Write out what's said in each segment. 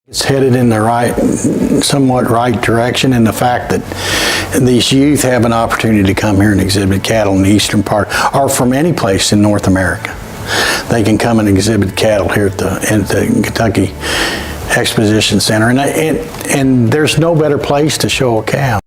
It's headed in the right, somewhat right direction, and the fact that these youth have an opportunity to come here and exhibit cattle in the eastern part, or from any place in North America. They can come and exhibit cattle here at the Kentucky Exposition Center, and there's no better place to show a cow.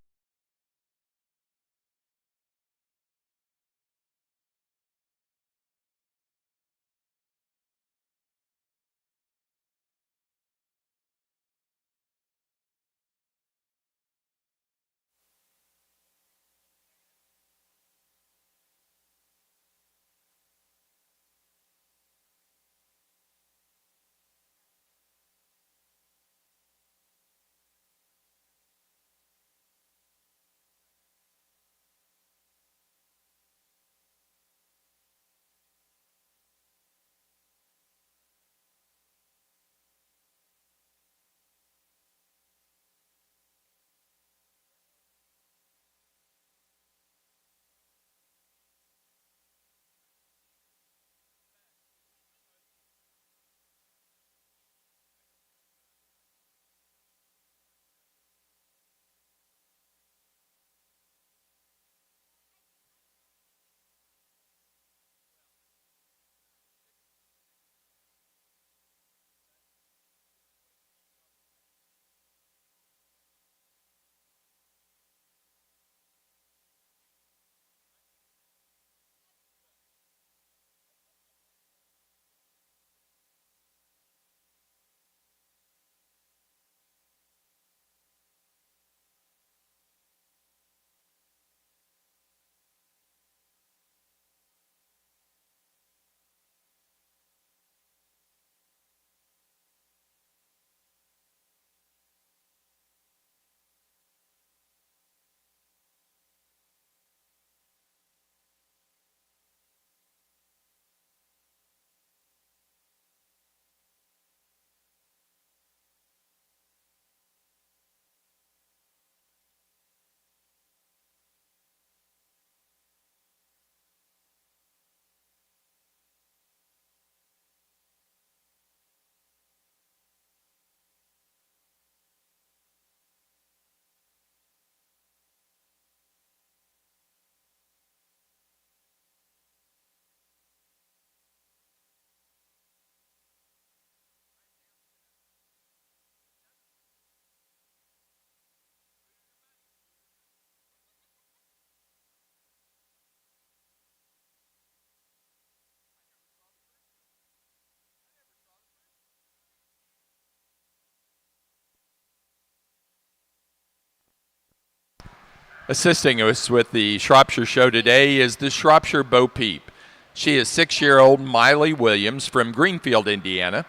Assisting us with the Shropshire show today is the Shropshire Bo Peep. She is 6-year-old Miley Williams from Greenfield, Indiana.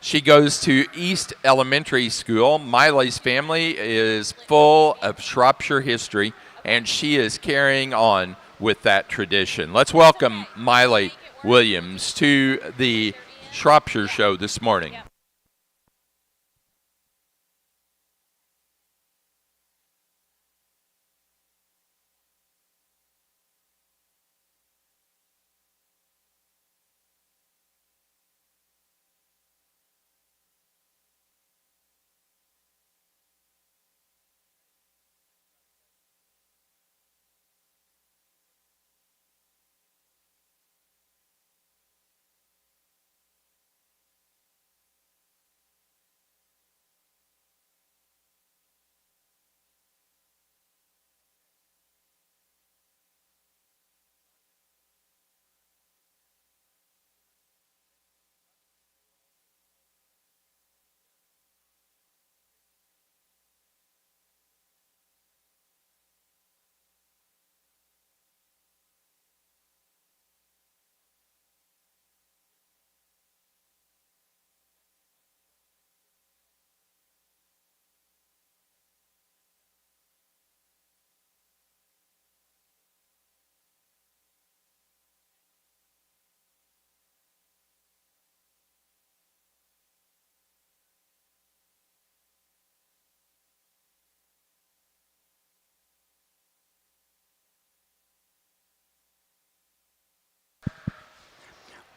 She goes to East Elementary School. Miley's family is full of Shropshire history, and she is carrying on with that tradition. Let's welcome Miley Williams to the Shropshire show this morning.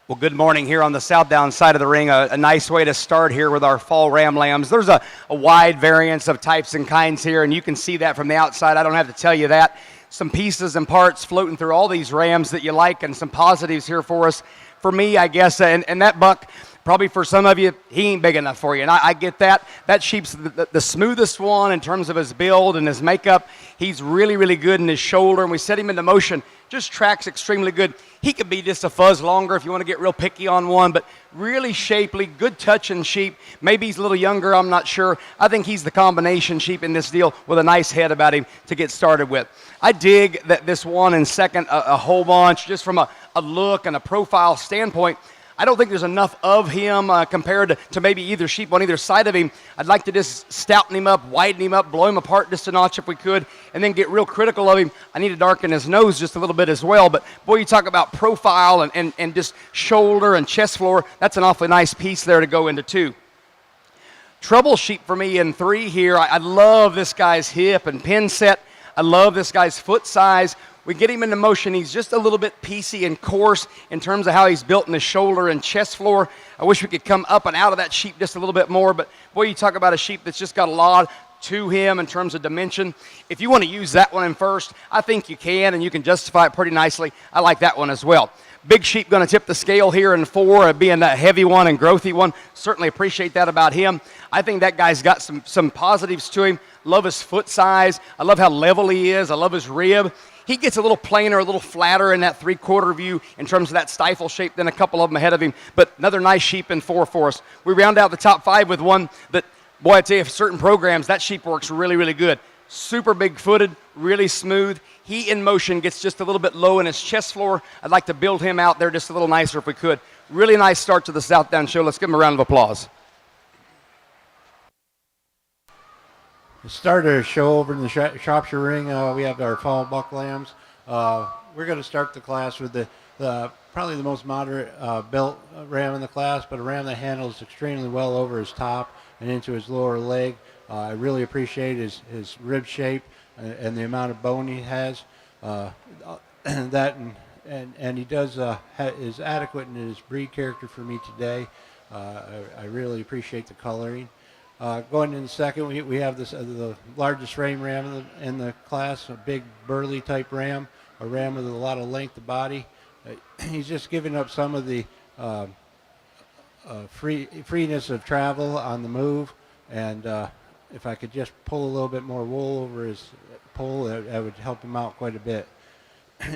Well, good morning here on the Southdown side of the ring. A nice way to start here with our fall ram lambs. There's a wide variance of types and kinds here, and you can see that from the outside. I don't have to tell you that. Some pieces and parts floating through all these rams that you like, and some positives here for us. For me, I guess, and that buck, probably for some of you, he ain't big enough for you, and I get that. That sheep's the smoothest one in terms of his build and his makeup. He's really, really good in his shoulder, and we set him into motion. Just tracks extremely good. He could be just a fuzz longer if you want to get real picky on one, but really shapely, good touching sheep. Maybe he's a little younger, I'm not sure. I think he's the combination sheep in this deal with a nice head about him to get started with. I dig that this one in second a whole bunch, just from a look and a profile standpoint. I don't think there's enough of him compared to maybe either sheep on either side of him. I'd like to just stouten him up, widen him up, blow him apart just a notch if we could, and then get real critical of him. I need to darken his nose just a little bit as well. But, boy, you talk about profile and just shoulder and chest floor. That's an awfully nice piece there to go into, too. Trouble sheep for me in 3 here. I love this guy's hip and pin set. I love this guy's foot size. We get him into motion. He's just a little bit piecey and coarse in terms of how he's built in the shoulder and chest floor. I wish we could come up and out of that sheep just a little bit more. But, boy, you talk about a sheep that's just got a lot to him in terms of dimension. If you want to use that one in first, I think you can, and you can justify it pretty nicely. I like that one as well. Big sheep going to tip the scale here in 4, being that heavy one and growthy one. Certainly appreciate that about him. I think that guy's got some positives to him. Love his foot size. I love how level he is. I love his rib. He gets a little plainer, a little flatter in that 3/4 view in terms of that stifle shape than a couple of them ahead of him. But another nice sheep in 4 for us. We round out the top 5 with one that, boy, I tell you, for certain programs, that sheep works really, really good. Super big-footed, really smooth. He, in motion, gets just a little bit low in his chest floor. I'd like to build him out there just a little nicer if we could. Really nice start to the Southdown show. Let's give him a round of applause. To start our show over in the Shropshire ring, we have our fall buck lambs. We're going to start the class with the probably the most moderate built ram in the class, but a ram that handles extremely well over his top and into his lower leg. I really appreciate his rib shape and the amount of bone he has. That and he does is adequate in his breed character for me today. I really appreciate the coloring. Going in second, we have this the largest frame ram in the class, a big burly type ram, a ram with a lot of length of body. He's just giving up some of the freeness of travel on the move, and if I could just pull a little bit more wool over his poll, that would help him out quite a bit.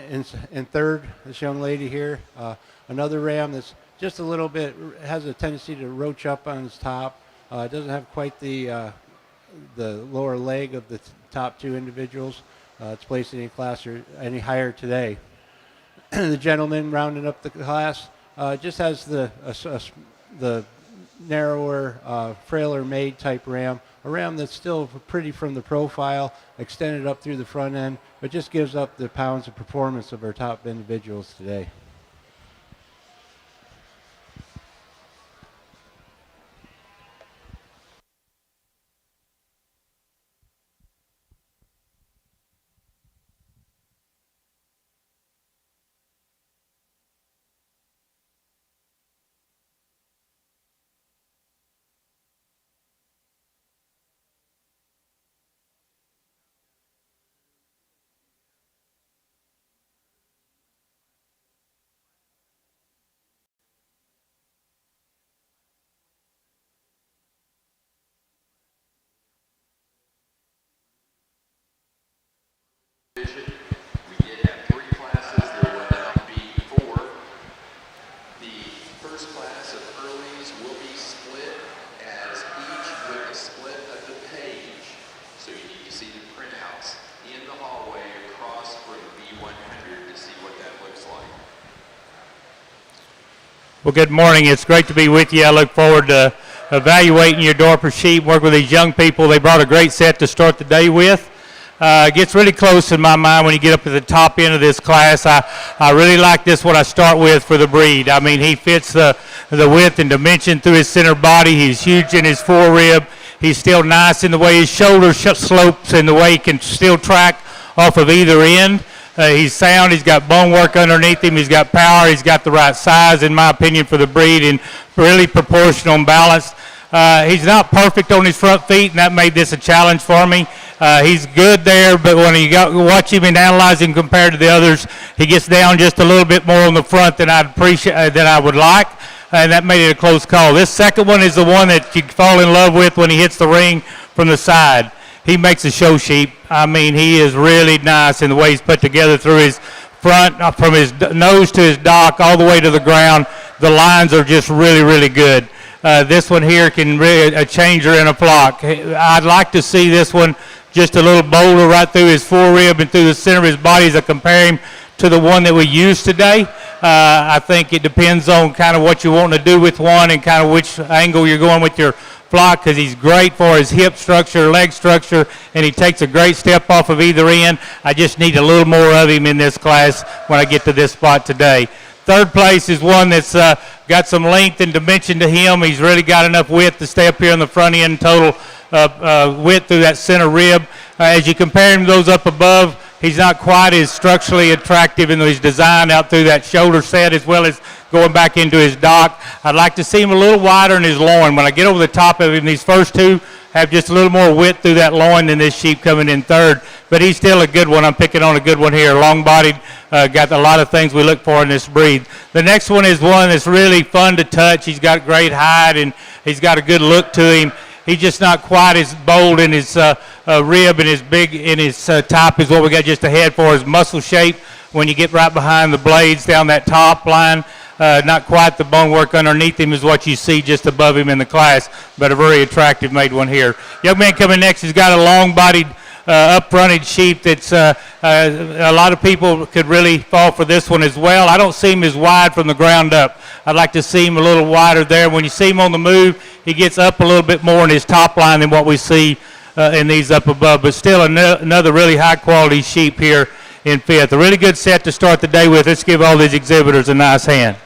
In third, this young lady here, another ram that's just a little bit, has a tendency to roach up on his top. It doesn't have quite the lower leg of the top 2 individuals. It's placed any class or any higher today. The gentleman rounding up the class just has the narrower, frailer made type ram, a ram that's still pretty from the profile, extended up through the front end, but just gives up the pounds of performance of our top individuals today. We did have 3 classes. There will now be 4. The first class of earlies will be split as each with a split of the page. So you need to see the printouts in the hallway across from B100 to see what that looks like. Well, good morning. It's great to be with you. I look forward to evaluating your Dorper sheep, work with these young people. They brought a great set to start the day with. It gets really close in my mind when you get up to the top end of this class. I really like this, what I start with for the breed. I mean, he fits the width and dimension through his center body. He's huge in his forerib. He's still nice in the way his shoulder slopes and the way he can still track off of either end. He's sound. He's got bone work underneath him. He's got power. He's got the right size, in my opinion, for the breed, and really proportional and balanced. He's not perfect on his front feet, and that made this a challenge for me. He's good there, but when you watch him and analyze him compared to the others, he gets down just a little bit more on the front than I'd appreciate, than I would like, and that made it a close call. This second one is the one that you fall in love with when he hits the ring from the side. He makes a show sheep. I mean, he is really nice in the way he's put together through his front, from his nose to his dock, all the way to the ground. The lines are just really, really good. This one here can really a changer in a flock. I'd like to see this one just a little bolder right through his forerib and through the center of his body as I compare him to the one that we used today. I think it depends on kind of what you want to do with one and kind of which angle you're going with your flock, because he's great for his hip structure, leg structure, and he takes a great step off of either end. I just need a little more of him in this class when I get to this spot today. Third place is one that's got some length and dimension to him. He's really got enough width to stay up here on the front end, total width through that center rib. As you compare him to those up above, he's not quite as structurally attractive in his design out through that shoulder set, as well as going back into his dock. I'd like to see him a little wider in his loin. When I get over the top of him, these first two have just a little more width through that loin than this sheep coming in third. But he's still a good one. I'm picking on a good one here. Long-bodied, got a lot of things we look for in this breed. The next one is one that's really fun to touch. He's got great height, and he's got a good look to him. He's just not quite as bold in his rib and as big in his top as what we got just ahead for his muscle shape. When you get right behind the blades down that top line, not quite the bone work underneath him is what you see just above him in the class, but a very attractive made one here. Young man coming next has got a long-bodied, up-fronted sheep that's a lot of people could really fall for this one as well. I don't see him as wide from the ground up. I'd like to see him a little wider there. When you see him on the move, he gets up a little bit more in his top line than what we see in these up above, but still another really high-quality sheep here in fifth. A really good set to start the day with. Let's give all these exhibitors a nice hand.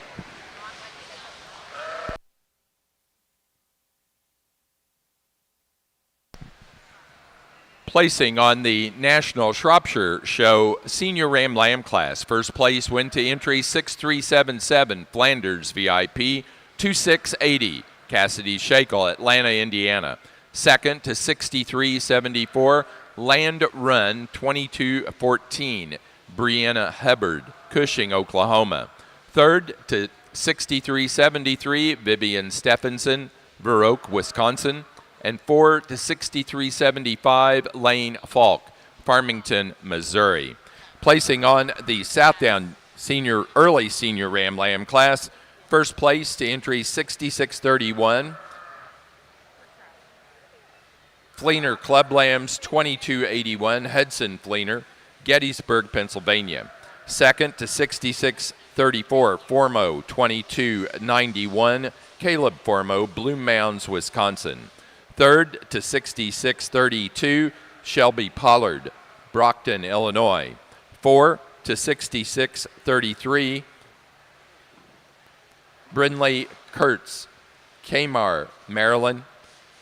Placing on the National Shropshire Show Senior Ram Lamb class. First place went to entry 6377 Flanders VIP 2680 Cassidy Shakel, Atlanta, Indiana. Second to 6374 Land Run 2214 Brianna Hubbard, Cushing, Oklahoma. Third to 6373 Vivian Stephenson, Veroque, Wisconsin. And 4 to 6375 Lane Falk, Farmington, Missouri. Placing on the Southdown early senior Ram Lamb class, first place to entry 6631 Fleener Club Lambs 2281 Hudson Fleener, Gettysburg, Pennsylvania. Second to 6634 Formo 2291 Caleb Formo, Bloom Mounds, Wisconsin. Third to 6632 Shelby Pollard, Brockton, Illinois. 4 to 6633 Brinley Kurtz, Kmar, Maryland.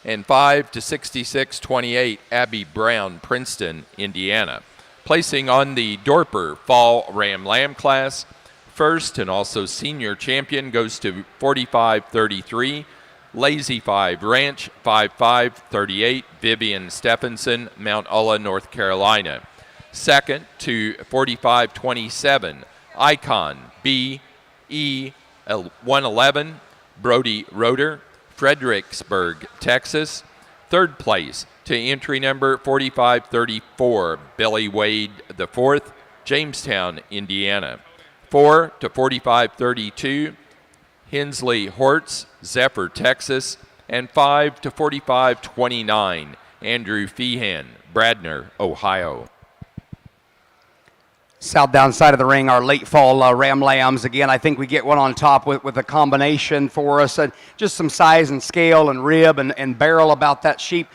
And 5 to 6628 Abby Brown, Princeton, Indiana. Placing on the Dorper Fall Ram Lamb class, first and also senior champion goes to 4533 Lazy 5 Ranch 5538 Vivian Stephenson, Mount Ulla, North Carolina. Second to 4527 Icon BE 111 Brody Roeder, Fredericksburg, Texas. Third place to entry number 4534 Billy Wade IV, Jamestown, Indiana. 4 to 4532 Hensley Hortz, Zephyr, Texas, and 5 to 4529 Andrew Feehan, Bradner, Ohio. Southdown side of the ring, our late fall Ram Lambs. Again, I think we get one on top with a combination for us. Just some size and scale and rib and barrel about that sheep.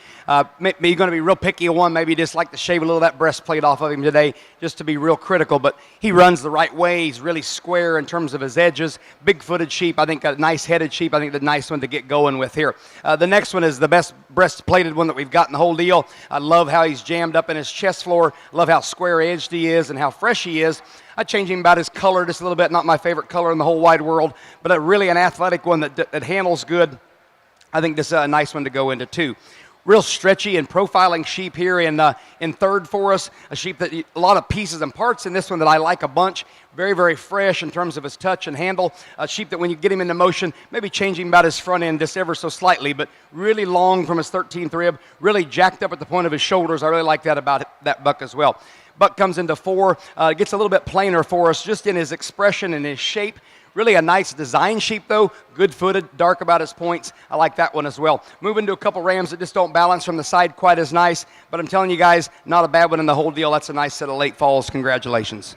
Maybe going to be real picky on one, maybe just like to shave a little of that breastplate off of him today, just to be real critical. But he runs the right way. He's really square in terms of his edges. Big-footed sheep, I think a nice-headed sheep. I think the nice one to get going with here. The next one is the best breast-plated one that we've got in the whole deal. I love how he's jammed up in his chest floor. Love how square-edged he is and how fresh he is. I changed him about his color just a little bit. Not my favorite color in the whole wide world, but really an athletic one that handles good. I think this is a nice one to go into too. Real stretchy and profiling sheep here in third for us. A sheep that a lot of pieces and parts in this one that I like a bunch. Very, very fresh in terms of his touch and handle. A sheep that when you get him into motion, maybe changing about his front end just ever so slightly, but really long from his 13th rib, really jacked up at the point of his shoulders. I really like that about that buck as well. Buck comes into 4, gets a little bit plainer for us just in his expression and his shape. Really a nice design sheep, though. Good-footed, dark about his points. I like that one as well. Moving to a couple rams that just don't balance from the side quite as nice. But I'm telling you guys, not a bad one in the whole deal. That's a nice set of late falls. Congratulations.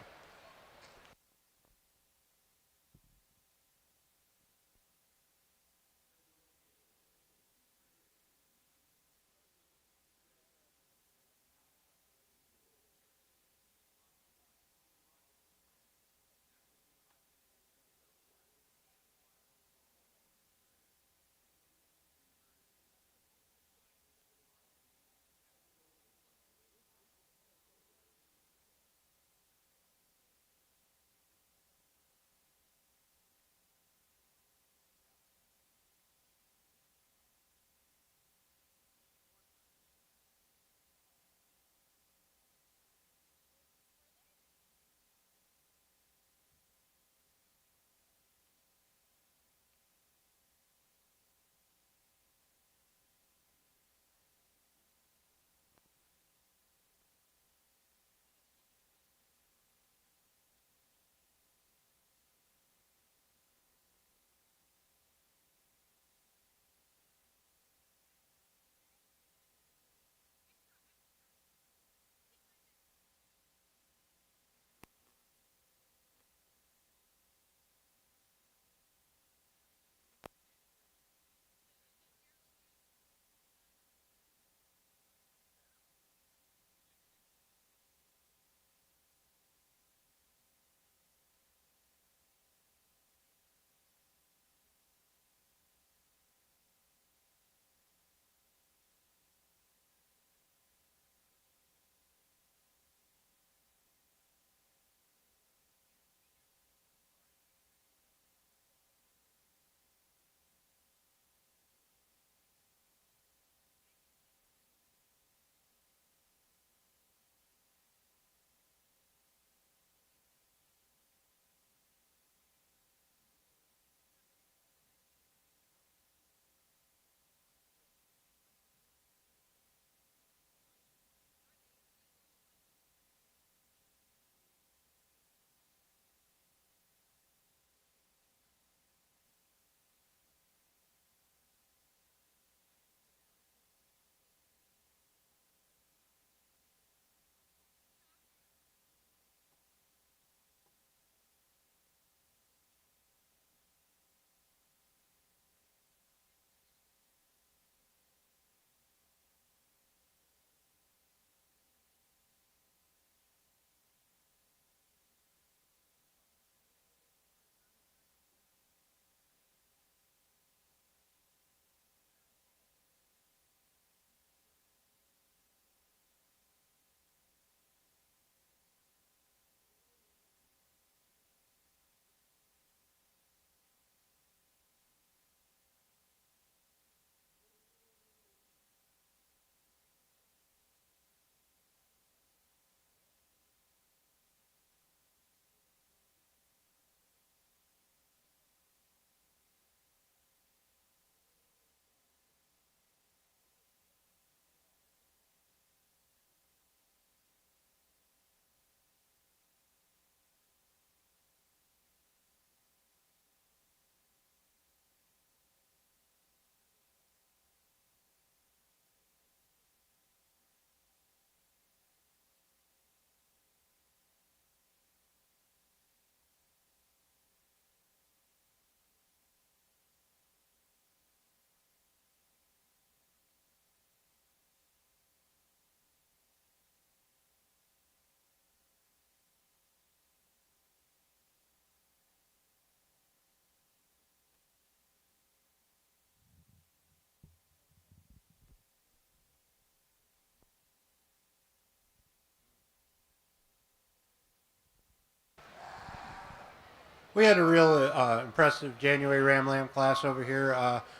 We had a real impressive January Ram Lamb class over here.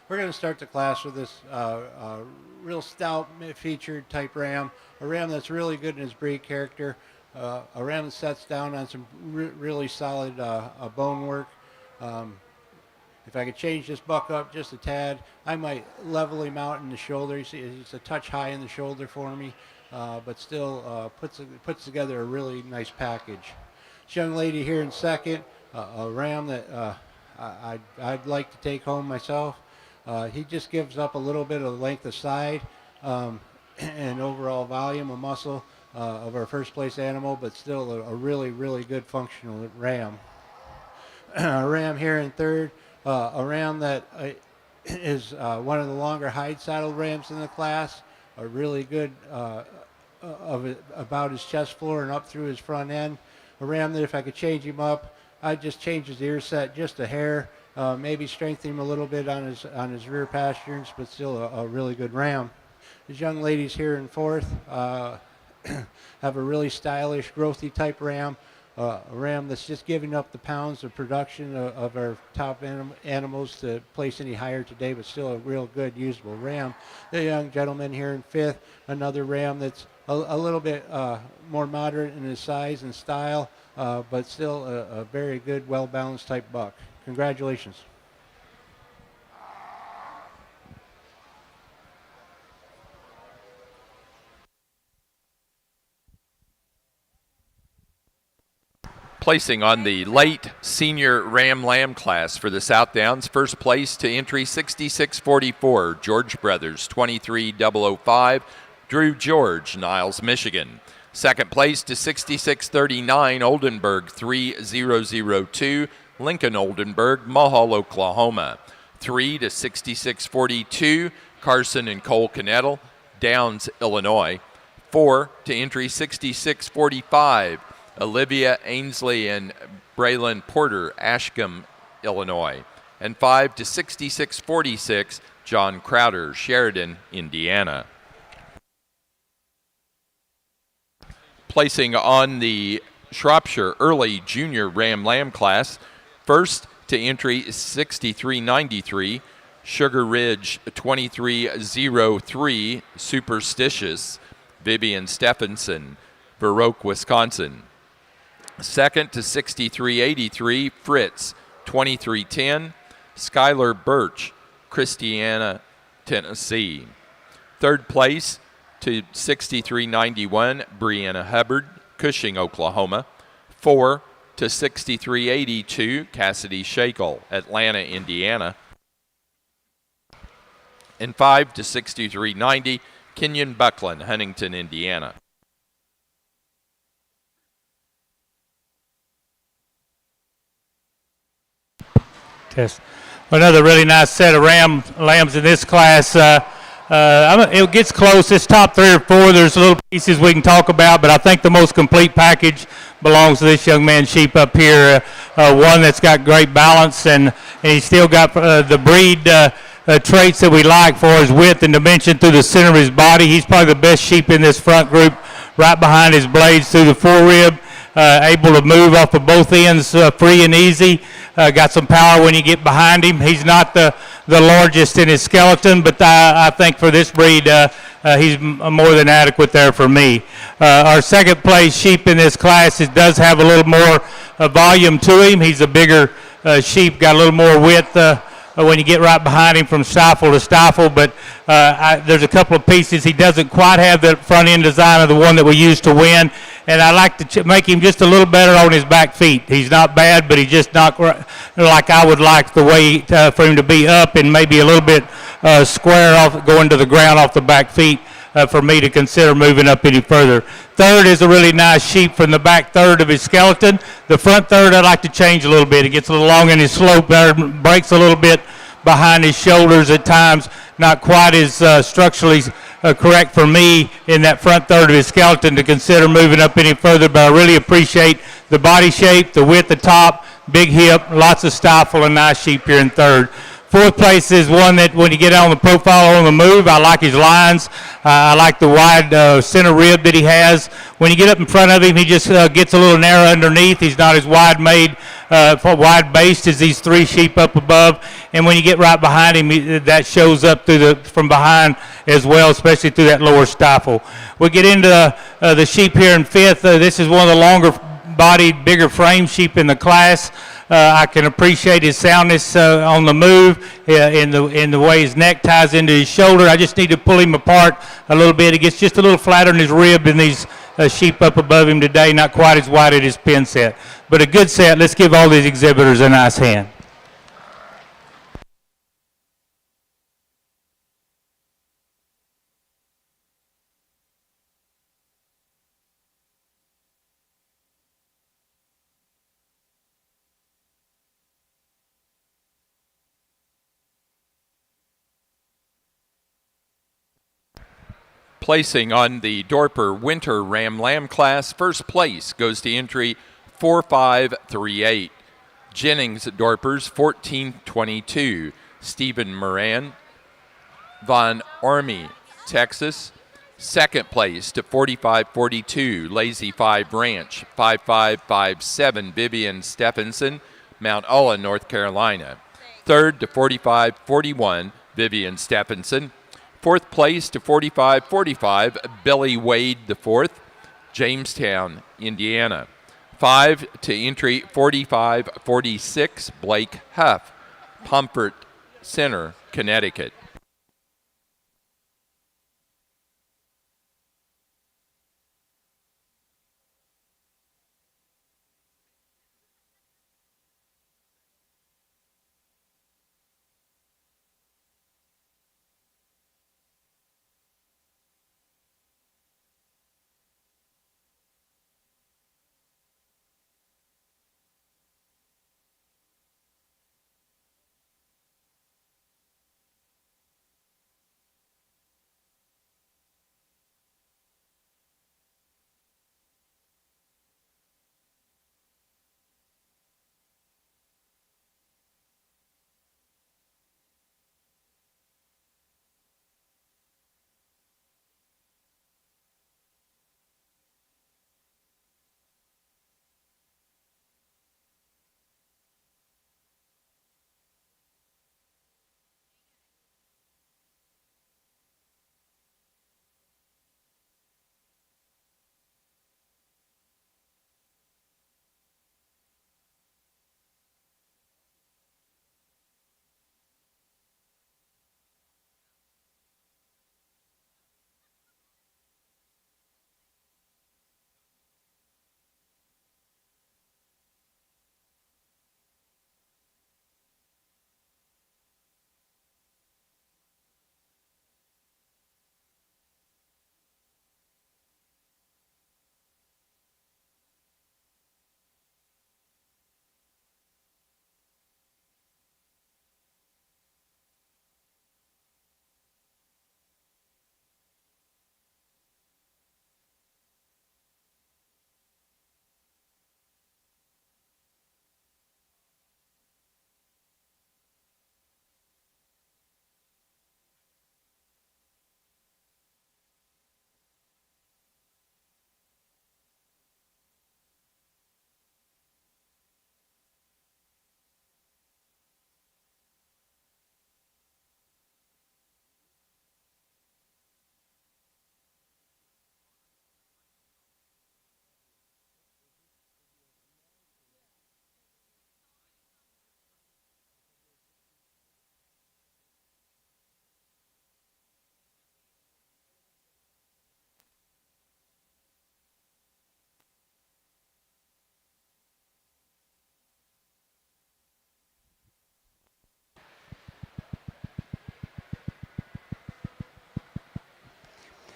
We're going to start the class with this real stout featured type ram, a ram that's really good in his breed character, a ram that sets down on some really solid bone work. If I could change this buck up just a tad, I might level him out in the shoulder. He's a touch high in the shoulder for me, but still puts together a really nice package. This young lady here in second, a ram that I'd like to take home myself. He just gives up a little bit of length of side and overall volume of muscle of our first place animal, but still a really, really good functional ram. A ram here in third, a ram that is one of the longer hide saddle rams in the class, a really good about his chest floor and up through his front end. A ram that if I could change him up, I'd just change his ear set just a hair, maybe strengthen him a little bit on his rear pasterns, but still a really good ram. These young ladies here in fourth have a really stylish, growthy type ram, a ram that's just giving up the pounds of production of our top animals to place any higher today, but still a real good, usable ram. The young gentleman here in fifth, another ram that's a little bit more moderate in his size and style, but still a very good, well-balanced type buck. Congratulations. Placing on the late senior Ram Lamb class for the Southdowns, first place to entry 6644, George Brothers 23005, Drew George, Niles, Michigan. Second place to 6639, Oldenburg 3002, Lincoln Oldenburg, Mahal, Oklahoma. 3 to 6642, Carson and Cole Cannettle, Downs, Illinois. 4 to entry 6645, Olivia Ainsley and Braylon Porter, Ashcombe, Illinois. And 5 to 6646, John Crowder, Sheridan, Indiana. Placing on the Shropshire Early Junior Ram Lamb class, first to entry 6393, Sugar Ridge 2303, Superstitious, Vivian Stephenson, Baroque, Wisconsin. Second to 6383, Fritz 2310, Skylar Birch, Christiana, Tennessee. Third place to 6391, Brianna Hubbard, Cushing, Oklahoma. 4 to 6382, Cassidy Shakel, Atlanta, Indiana. And 5 to 6390, Kenyon Buckland, Huntington, Indiana. Test. Another really nice set of lambs in this class. It gets close. This top 3 or 4, there's little pieces we can talk about, but I think the most complete package belongs to this young man's sheep up here. One that's got great balance, and he's still got the breed traits that we like for his width and dimension through the center of his body. He's probably the best sheep in this front group, right behind his blades through the forerib, able to move off of both ends free and easy. Got some power when you get behind him. He's not the largest in his skeleton, but I think for this breed, he's more than adequate there for me. Our second place sheep in this class does have a little more volume to him. He's a bigger sheep, got a little more width when you get right behind him from stifle to stifle, but there's a couple of pieces. He doesn't quite have the front end design of the one that we used to win, and I like to make him just a little better on his back feet. He's not bad, but he's just not like I would like the way for him to be up and maybe a little bit square off, going to the ground off the back feet for me to consider moving up any further. Third is a really nice sheep from the back third of his skeleton. The front third I'd like to change a little bit. It gets a little long in his slope there, breaks a little bit behind his shoulders at times, not quite as structurally correct for me in that front third of his skeleton to consider moving up any further, but I really appreciate the body shape, the width, the top, big hip, lots of stifle, and nice sheep here in third. Fourth place is one that when you get on the profile on the move, I like his lines. I like the wide center rib that he has. When you get up in front of him, he just gets a little narrow underneath. He's not as wide made, wide based as these three sheep up above. And when you get right behind him, that shows up from behind as well, especially through that lower stifle. We get into the sheep here in fifth. This is one of the longer bodied, bigger frame sheep in the class. I can appreciate his soundness on the move, in the way his neck ties into his shoulder. I just need to pull him apart a little bit. He gets just a little flatter in his rib than these sheep up above him today, not quite as wide at his pin set. But a good set. Let's give all these exhibitors a nice hand. Placing on the Dorper Winter Ram Lamb class, first place goes to entry 4538. Jennings at Dorper's 1422. Stephen Moran, Von Ormy, Texas. Second place to 4542. Lazy 5 Ranch, 5557. Vivian Stephenson, Mount Ulla, North Carolina. Third to 4541. Vivian Stephenson. Fourth place to 45-45, Billy Wade IV, Jamestown, Indiana. 5 to entry 45-46, Blake Huff, Pomfret Center, Connecticut.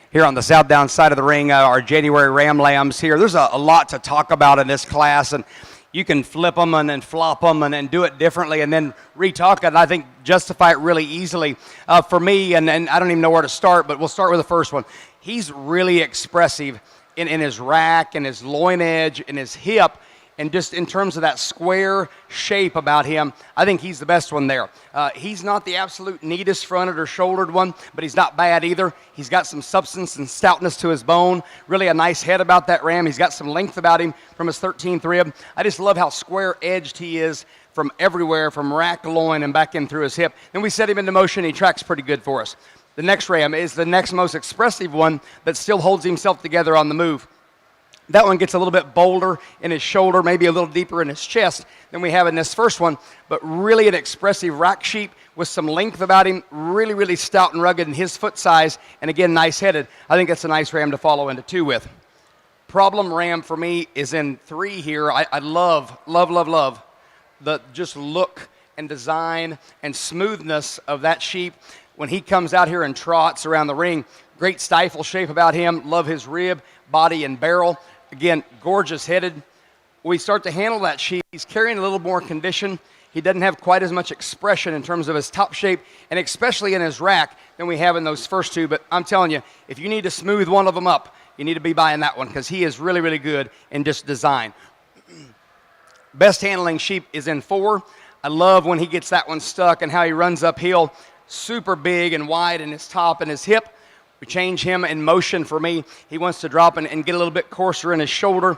Here on the Southdown side of the ring, our January Ram Lambs here. There's a lot to talk about in this class, and you can flip them and then flop them and do it differently and then retalk it, and I think justify it really easily. For me, and I don't even know where to start, but we'll start with the first one. He's really expressive in his rack and his loin edge and his hip. and just in terms of that square shape about him, I think he's the best one there. He's not the absolute neatest fronted or shouldered one, but he's not bad either. He's got some substance and stoutness to his bone, really a nice head about that ram. He's got some length about him from his 13th rib. I just love how square-edged he is from everywhere, from rack, loin, and back in through his hip. Then we set him into motion. He tracks pretty good for us. The next ram is the next most expressive one that still holds himself together on the move. That one gets a little bit bolder in his shoulder, maybe a little deeper in his chest than we have in this first one, but really an expressive rack sheep with some length about him, really, really stout and rugged in his foot size, and again, nice-headed. I think that's a nice ram to follow into 2 with. Problem ram for me is in 3 here. I love the just look and design and smoothness of that sheep when he comes out here and trots around the ring. Great stifle shape about him. Love his rib, body, and barrel. Again, gorgeous headed. When we start to handle that sheep, he's carrying a little more condition. He doesn't have quite as much expression in terms of his top shape, and especially in his rack, than we have in those first 2. But I'm telling you, if you need to smooth one of them up, you need to be buying that one because he is really, really good in just design. Best handling sheep is in 4. I love when he gets that one stuck and how he runs uphill. Super big and wide in his top and his hip. We change him in motion for me. He wants to drop and get a little bit coarser in his shoulder,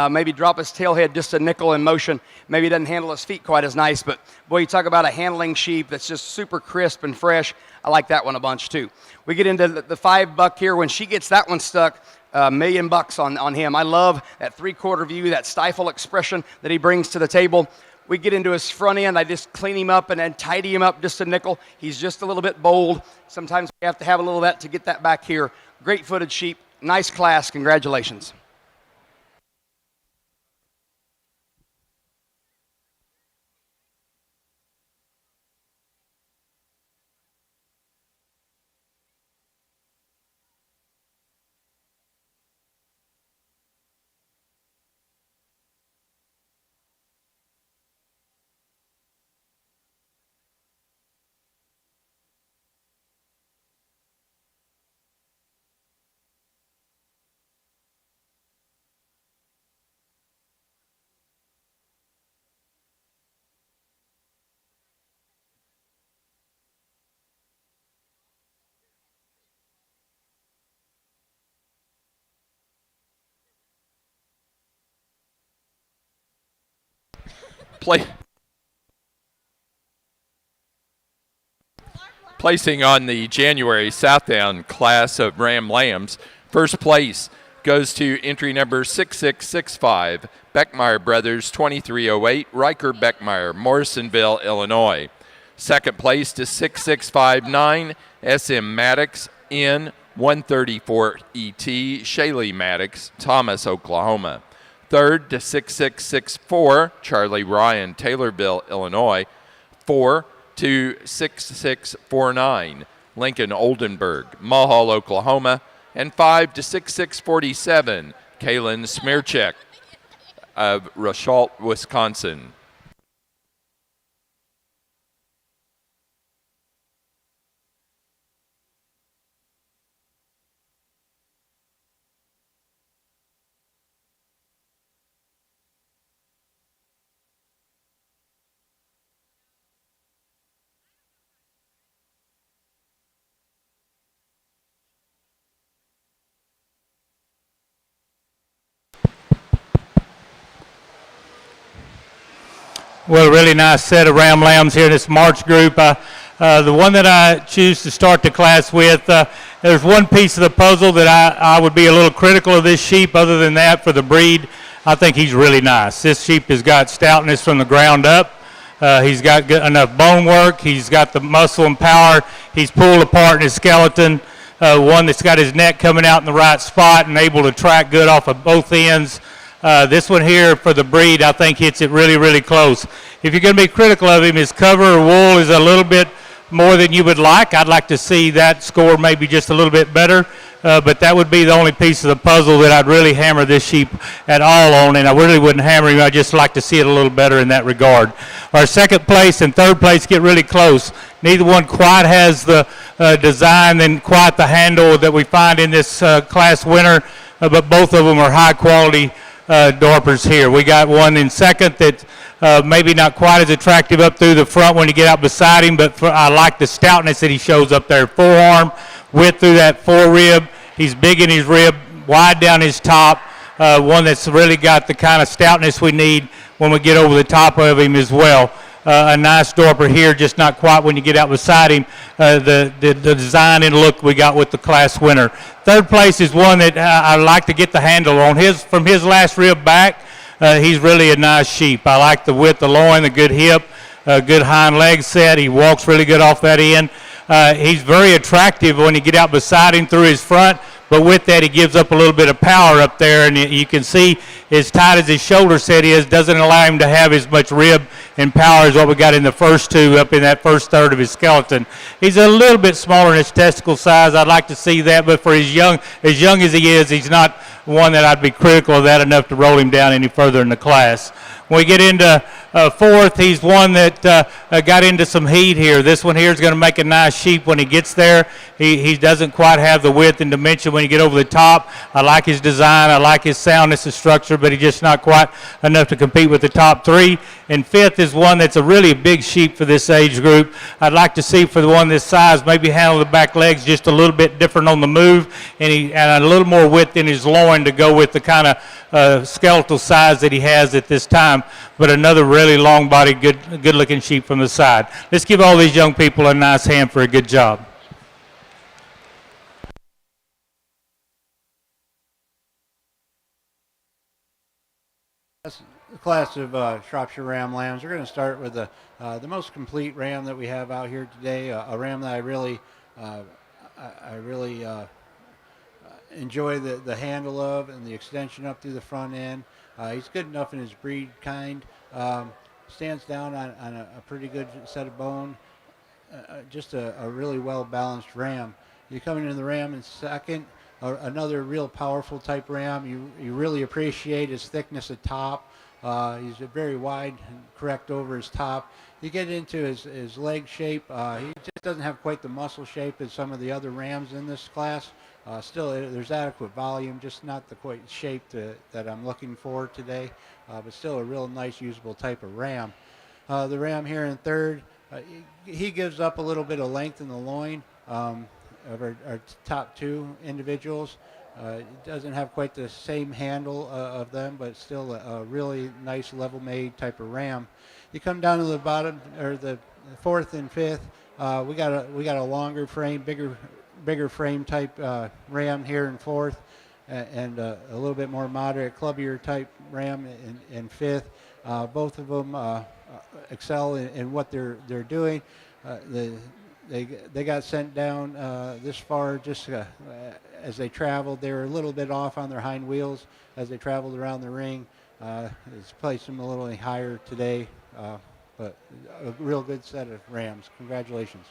maybe drop his tail head just a nickel in motion. Maybe he doesn't handle his feet quite as nice, but boy, you talk about a handling sheep that's just super crisp and fresh. I like that one a bunch too. We get into the 5 buck here. When she gets that one stuck, $1 million on him. I love that 3/4 view, that stifle expression that he brings to the table. We get into his front end. I just clean him up and then tidy him up just a nickel. He's just a little bit bold. Sometimes we have to have a little of that to get that back here. Great footed sheep. Nice class. Congratulations. Placing on the January Southdown class of Ram Lambs, first place goes to entry number 6665, Beckmeyer Brothers 2308, Riker Beckmeyer, Morrisonville, Illinois. Second place to 6659, SM Maddox in 134 ET, Shaley Maddox, Thomas, Oklahoma. Third to 6664, Charlie Ryan, Taylorville, Illinois. 4 to 6649, Lincoln Oldenburg, Mulhall, Oklahoma. And 5 to 6647, Kaylin Smearcheck of Rochelle, Wisconsin. Well, a really nice set of Ram Lambs here in this March group. The one that I choose to start the class with, there's one piece of the puzzle that I would be a little critical of this sheep. Other than that, for the breed, I think he's really nice. This sheep has got stoutness from the ground up. He's got good enough bone work. He's got the muscle and power. He's pulled apart in his skeleton. One that's got his neck coming out in the right spot and able to track good off of both ends. This one here for the breed, I think hits it really, really close. If you're going to be critical of him, his cover or wool is a little bit more than you would like. I'd like to see that score maybe just a little bit better, but that would be the only piece of the puzzle that I'd really hammer this sheep at all on, and I really wouldn't hammer him. I'd just like to see it a little better in that regard. Our second place and third place get really close. Neither one quite has the design and quite the handle that we find in this class winner, but both of them are high quality Dorpers here. We got one in second that maybe not quite as attractive up through the front when you get out beside him, but I like the stoutness that he shows up there. Forearm, width through that forerib. He's big in his rib, wide down his top. One that's really got the kind of stoutness we need when we get over the top of him as well. A nice Dorper here, just not quite when you get out beside him. The design and look we got with the class winner. Third place is one that I like to get the handle on. From his last rib back, he's really a nice sheep. I like the width, the loin, the good hip, good hind leg set. He walks really good off that end. He's very attractive when you get out beside him through his front. But with that, he gives up a little bit of power up there, and you can see as tight as his shoulder set is, doesn't allow him to have as much rib and power as what we got in the first two up in that first third of his skeleton. He's a little bit smaller in his testicle size. I'd like to see that, but for as young as he is, he's not one that I'd be critical of that enough to roll him down any further in the class. When we get into fourth, he's one that got into some heat here. This one here is going to make a nice sheep when he gets there. He doesn't quite have the width and dimension when you get over the top. I like his design. I like his soundness and structure, but he's just not quite enough to compete with the top three. And fifth is one that's a really big sheep for this age group. I'd like to see for the one this size, maybe handle the back legs just a little bit different on the move, and a little more width in his loin to go with the kind of skeletal size that he has at this time. But another really long-bodied, good-looking sheep from the side. Let's give all these young people a nice hand for a good job. That's the class of Shropshire Ram lambs. We're going to start with the most complete ram that we have out here today, a ram that I really enjoy the handle of and the extension up through the front end. He's good enough in his breed kind. Stands down on a pretty good set of bone. Just a really well-balanced ram. You come into the ram in second, another real powerful type ram. You really appreciate his thickness at top. He's very wide and correct over his top. You get into his leg shape. He just doesn't have quite the muscle shape as some of the other rams in this class. Still, there's adequate volume, just not the quite shape that I'm looking for today, but still a real nice, usable type of ram. The ram here in third, he gives up a little bit of length in the loin of our top two individuals. It doesn't have quite the same handle of them, but still a really nice level-made type of ram. You come down to the bottom, or the fourth and fifth. We got a longer frame, bigger frame type ram here in fourth, and a little bit more moderate, clubbier type ram in fifth. Both of them excel in what they're doing. They got sent down this far just as they traveled. They were a little bit off on their hind wheels as they traveled around the ring. It's placed them a little higher today, but a real good set of rams. Congratulations.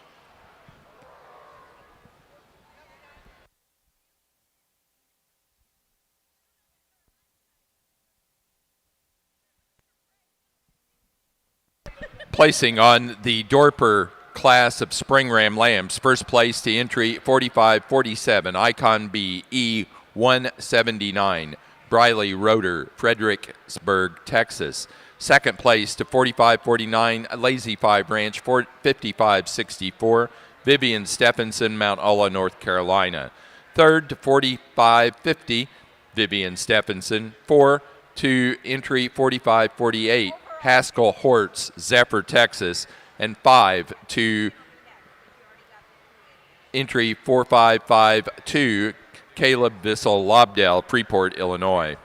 Placing on the Dorper class of spring ram lambs, first place to entry 4547, Icon B E179, Briley Roeder, Fredericksburg, Texas. Second place to 4549, Lazy 5 Ranch, 5564, Vivian Stephenson, Mount Ulla, North Carolina. Third to 4550, Vivian Stephenson. 4 to entry 4548, Haskell Hortz, Zephyr, Texas. And 5 to entry 4552, Caleb Bissell Lobdell, Freeport, Illinois.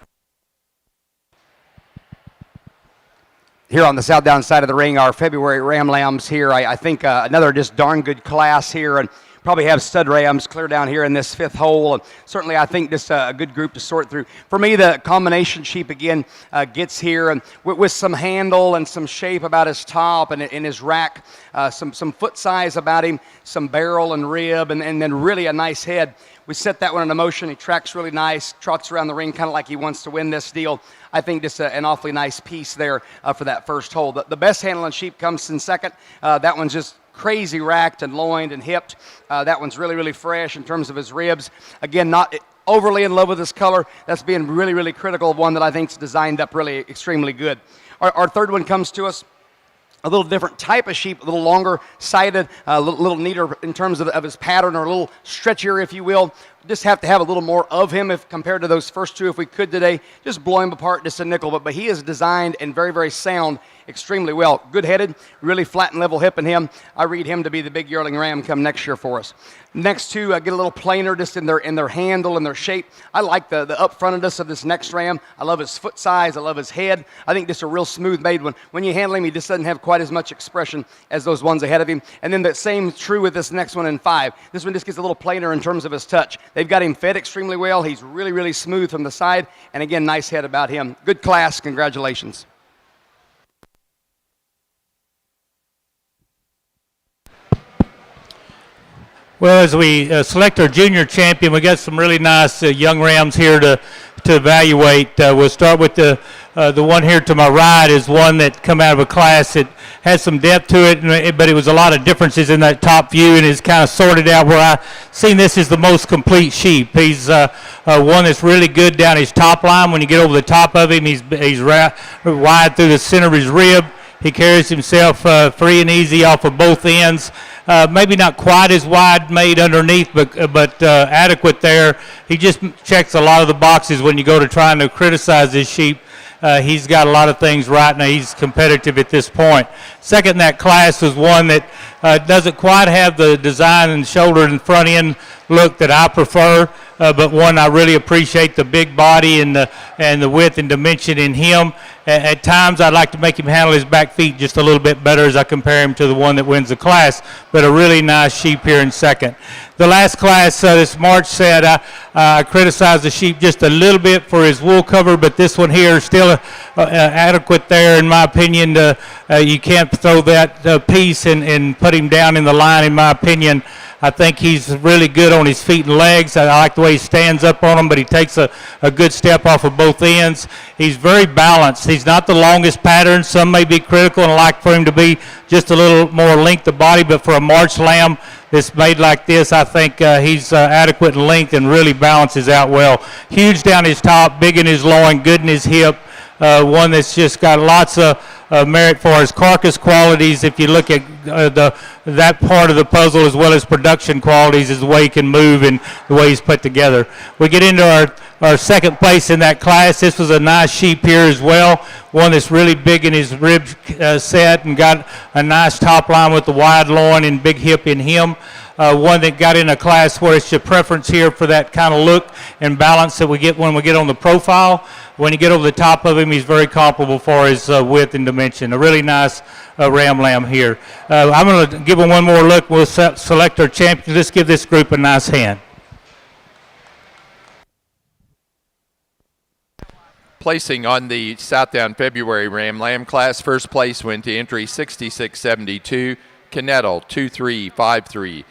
Here on the Southdown side of the ring, our February ram lambs here. I think another just darn good class here, and probably have stud rams clear down here in this fifth hole. And certainly, I think just a good group to sort through. For me, the combination sheep again gets here, and with some handle and some shape about his top and in his rack, some foot size about him, some barrel and rib, and then really a nice head. We set that one in motion. He tracks really nice, trots around the ring kind of like he wants to win this deal. I think just an awfully nice piece there for that first hole. The best handling sheep comes in second. That one's just crazy racked and loined and hipped. That one's really, really fresh in terms of his ribs. Again, not overly in love with this color. That's being really, really critical of one that I think is designed up really extremely good. Our third one comes to us a little different type of sheep, a little longer sided, a little neater in terms of his pattern, or a little stretchier, if you will. Just have to have a little more of him if compared to those first two if we could today. Just blow him apart just a nickel, but he is designed and very, very sound extremely well. Good-headed, really flat and level hip in him. I read him to be the big yearling ram come next year for us. Next two get a little plainer just in their handle and their shape. I like the up-frontedness of this next ram. I love his foot size. I love his head. I think just a real smooth made one. When you handle him, he just doesn't have quite as much expression as those ones ahead of him. And then the same true with this next one in 5. This one just gets a little plainer in terms of his touch. They've got him fed extremely well. He's really, really smooth from the side. And again, nice head about him. Good class. Congratulations. Well, as we select our junior champion, we got some really nice young rams here to evaluate. We'll start with the one here to my right is one that come out of a class that has some depth to it, but it was a lot of differences in that top view, and it's kind of sorted out where I seen this is the most complete sheep. He's one that's really good down his top line. When you get over the top of him, he's wide through the center of his rib. He carries himself free and easy off of both ends. Maybe not quite as wide made underneath, but adequate there. He just checks a lot of the boxes when you go to trying to criticize this sheep. He's got a lot of things right now. He's competitive at this point. Second in that class was one that doesn't quite have the design and shoulder and front end look that I prefer, but one I really appreciate the big body and the width and dimension in him. At times I'd like to make him handle his back feet just a little bit better as I compare him to the one that wins the class, but a really nice sheep here in second. The last class, this March said, I criticized the sheep just a little bit for his wool cover, but this one here is still adequate there in my opinion. You can't throw that piece and put him down in the line in my opinion. I think he's really good on his feet and legs. I like the way he stands up on them, but he takes a good step off of both ends. He's very balanced. He's not the longest pattern. Some may be critical and like for him to be just a little more length of body, but for a March lamb that's made like this, I think he's adequate in length and really balances out well. Huge down his top, big in his loin, good in his hip. One that's just got lots of merit for his carcass qualities. If you look at that part of the puzzle, as well as production qualities, is the way he can move and the way he's put together. We get into our second place in that class. This was a nice sheep here as well, one that's really big in his rib set and got a nice top line with the wide loin and big hip in him. One that got in a class where it's your preference here for that kind of look and balance that we get when we get on the profile. When you get over the top of him, he's very comparable for his width and dimension. A really nice ram lamb here. I'm going to give him one more look. We'll select our champion. Let's give this group a nice hand. Placing on the Southdown February Ram Lamb class, first place went to entry 6672, Knettle 2353,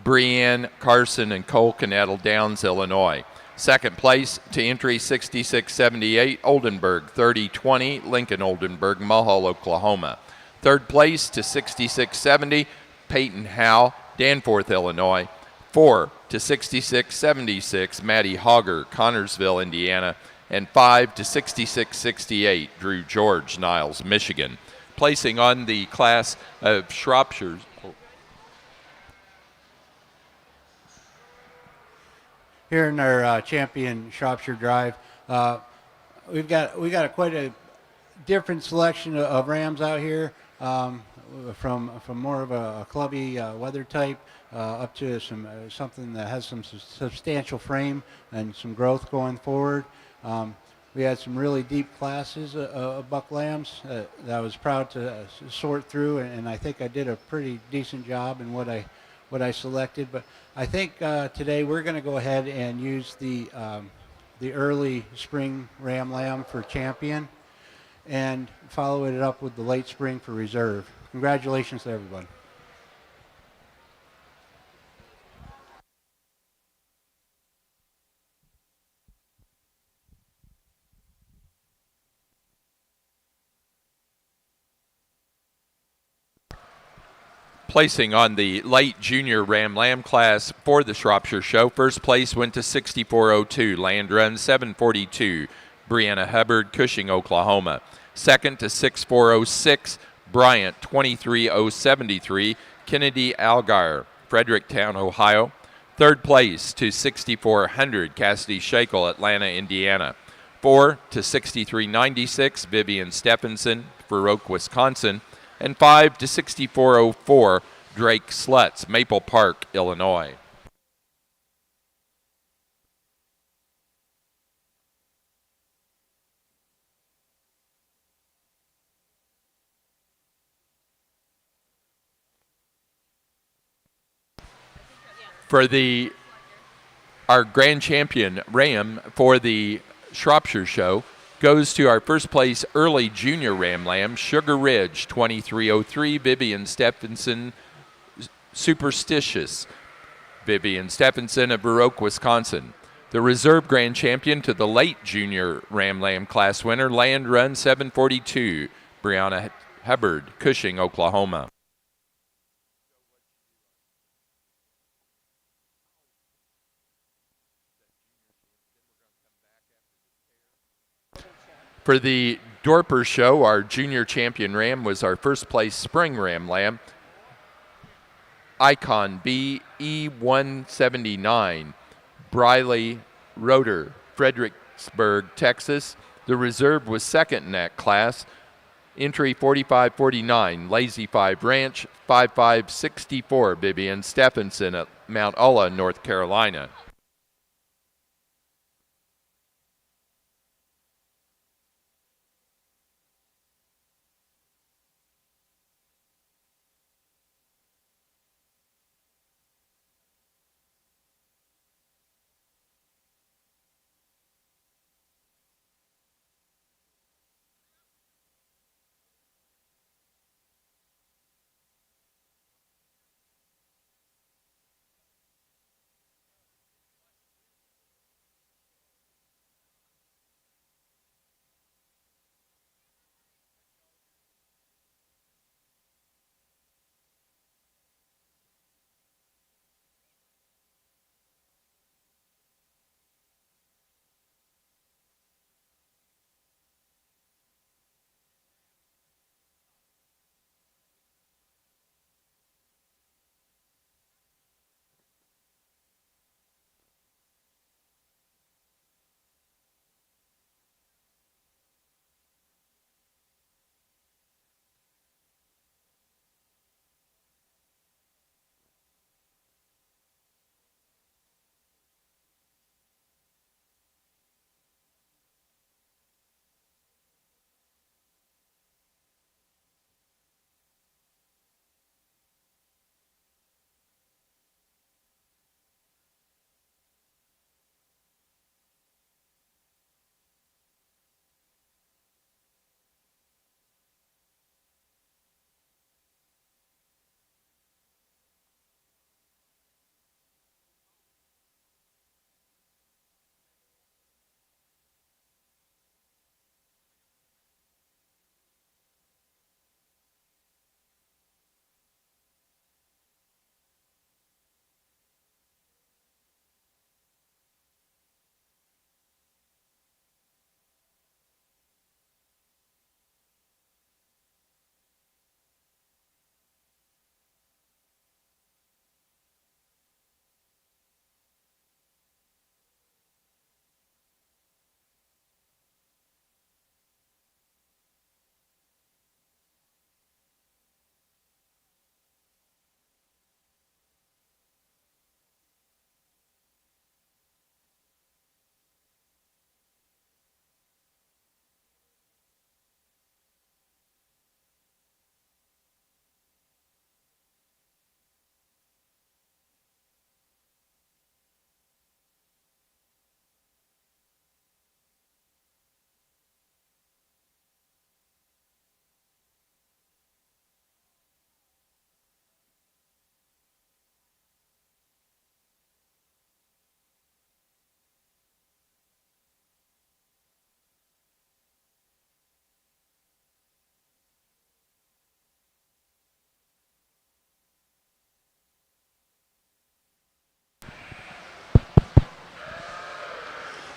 Brienne, Carson, and Cole Knettle, Downs, Illinois. Second place to entry 6678, Oldenburg 3020, Lincoln Oldenburg, Mulhall, Oklahoma. Third place to 6670, Peyton Howe, Danforth, Illinois. 4 to 6676, Matty Hogger, Connorsville, Indiana. And 5 to 6668, Drew George, Niles, Michigan. Placing on the class of Shropshire. Here in our champion Shropshire Drive, we got quite a different selection of rams out here, from more of a clubby weather type up to something that has some substantial frame and some growth going forward. We had some really deep classes of buck lambs that I was proud to sort through, and I think I did a pretty decent job in what I selected. But I think today we're going to go ahead and use the early spring ram lamb for champion and follow it up with the late spring for reserve. Congratulations to everyone. Placing on the late junior Ram Lamb class for the Shropshire Show, first place went to 6402, land run 742, Brianna Hubbard, Cushing, Oklahoma. Second to 6406, Bryant 23073, Kennedy Algar, Fredericktown, Ohio. Third place to 6400, Cassidy Shakel, Atlanta, Indiana. 4 to 6396, Vivian Stephenson, Fair Oak, Wisconsin. And 5 to 6404, Drake Slutz, Maple Park, Illinois. For our grand champion Ram for the Shropshire Show goes to our first place early junior Ram Lamb, Sugar Ridge 2303, Vivian Stephenson, Superstitious, Vivian Stephenson of Baroque, Wisconsin. The reserve grand champion to the late junior Ram Lamb class winner, land run 742, Brianna Hubbard, Cushing, Oklahoma. For the Dorper Show, our junior champion ram was our first place spring ram lamb, Icon B E179, Briley Roeder, Fredericksburg, Texas. The reserve was second in that class. Entry 4549, Lazy 5 Ranch, 5564, Vivian Stephenson at Mount Ulla, North Carolina.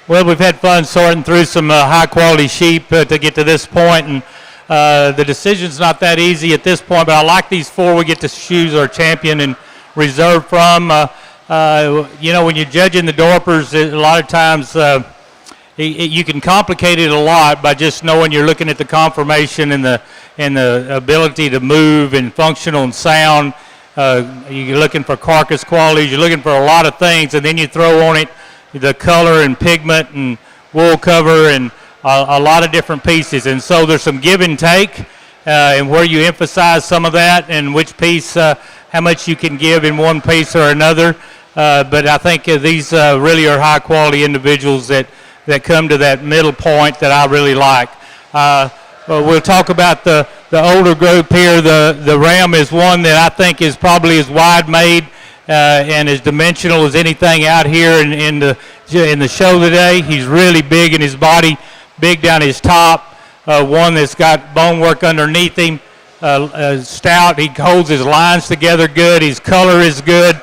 Well, we've had fun sorting through some high-quality sheep to get to this point, and the decision's not that easy at this point, but I like these four we get to choose our champion and reserve from. When you're judging the Dorpers, a lot of times you can complicate it a lot by just knowing you're looking at the conformation and the ability to move and functional and sound. You're looking for carcass qualities. You're looking for a lot of things, and then you throw on it the color and pigment and wool cover and a lot of different pieces. And so there's some give and take and where you emphasize some of that and which piece, how much you can give in one piece or another. But I think these really are high quality individuals that come to that middle point that I really like. We'll talk about the older group here. The Ram is one that I think is probably as wide made and as dimensional as anything out here in the show today. He's really big in his body, big down his top. One that's got bone work underneath him, stout. He holds his lines together good. His color is good.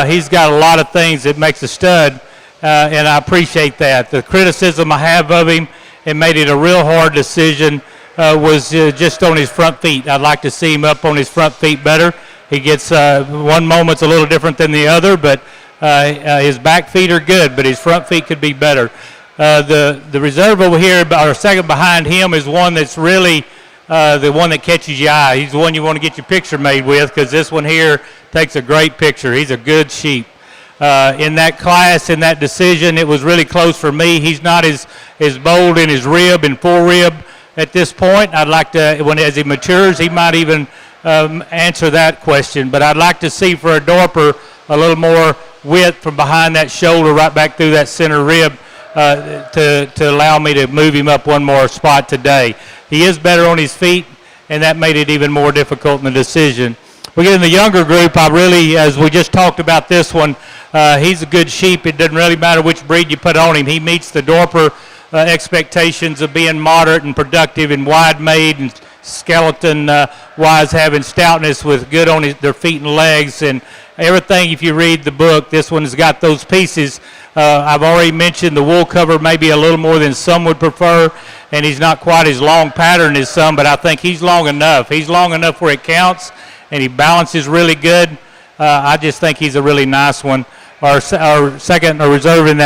He's got a lot of things that makes a stud, and I appreciate that. The criticism I have of him and made it a real hard decision was just on his front feet. I'd like to see him up on his front feet better. He gets one moment's a little different than the other, but his back feet are good, but his front feet could be better. The reserve over here, or second behind him, is one that's really the one that catches your eye. He's the one you want to get your picture made with, because this one here takes a great picture. He's a good sheep. In that class, in that decision, it was really close for me. He's not as bold in his rib and forerib at this point. I'd like to, as he matures, he might even answer that question. But I'd like to see for a Dorper a little more width from behind that shoulder right back through that center rib to allow me to move him up one more spot today. He is better on his feet, and that made it even more difficult in the decision. We get in the younger group. I really, as we just talked about this one, he's a good sheep. It doesn't really matter which breed you put on him. He meets the Dorper expectations of being moderate and productive and wide-made and skeleton-wise, having stoutness with good on their feet and legs and everything. If you read the book, this one has got those pieces. I've already mentioned the wool cover maybe a little more than some would prefer, and he's not quite as long pattern as some, but I think he's long enough. He's long enough where it counts, and he balances really good. I just think he's a really nice one. Our second reserve in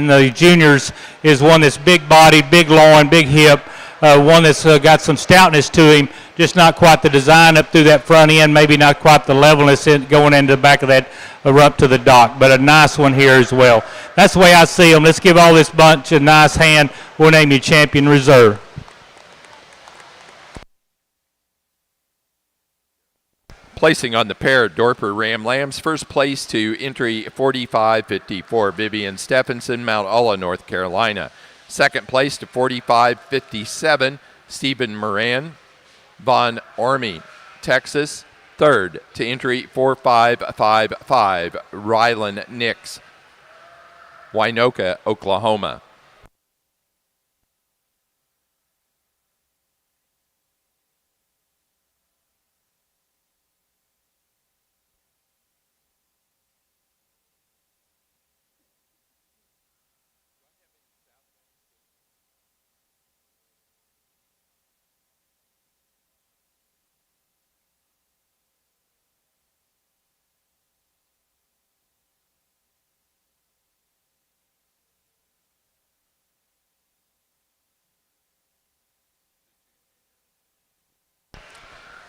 the juniors is one that's big body, big loin, big hip, one that's got some stoutness to him, just not quite the design up through that front end, maybe not quite the levelness going into the back of that or up to the dock, but a nice one here as well. That's the way I see them. Let's give all this bunch a nice hand. We'll name you champion reserve. Placing on the pair of Dorper Ram Lambs, first place to entry 4554, Vivian Stephenson, Mount Ulla, North Carolina. Second place to 4557, Stephen Moran, Von Ormy, Texas. Third to entry 4555, Rylan Nix, Winoka, Oklahoma.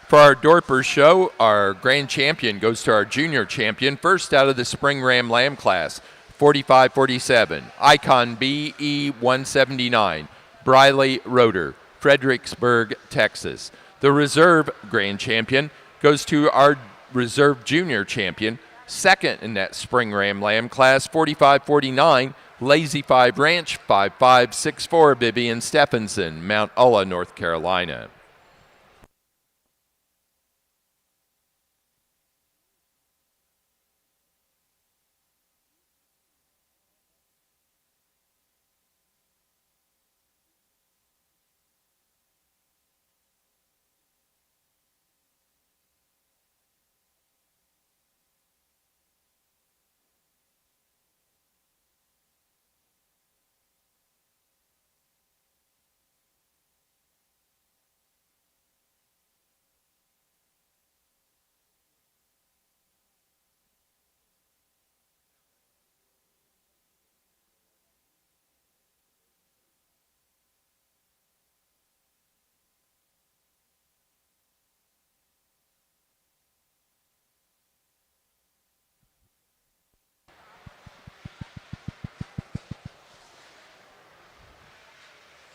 For our Dorper show, our grand champion goes to our junior champion, first out of the Spring Ram Lamb class, 45-47, Icon BE 179, Briley Roeder, Fredericksburg, Texas. The reserve grand champion goes to our reserve junior champion, second in that Spring Ram Lamb class, 45-49, Lazy 5 Ranch, 5564, Vivian Stephenson, Mount Ulla, North Carolina.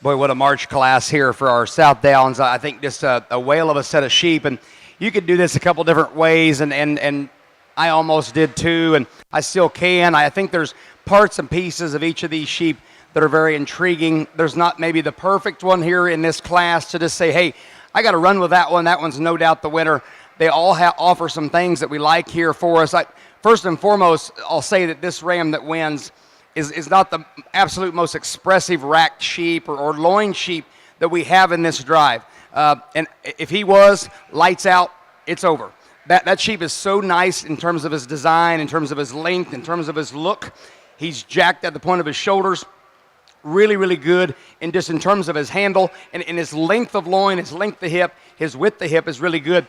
Boy, what a March class here for our Southdowns. I think just a whale of a set of sheep. And you could do this a couple different ways, and I almost did too, and I still can. I think there's parts and pieces of each of these sheep that are very intriguing. There's not maybe the perfect one here in this class to just say, hey, I got to run with that one. That one's no doubt the winner. They all offer some things that we like here for us. First and foremost, I'll say that this ram that wins is not the absolute most expressive racked sheep or loin sheep that we have in this drive. And if he was, lights out, it's over. That sheep is so nice in terms of his design, in terms of his length, in terms of his look. He's jacked at the point of his shoulders. Really, really good in just in terms of his handle and his length of loin, his length of hip, his width of hip is really good.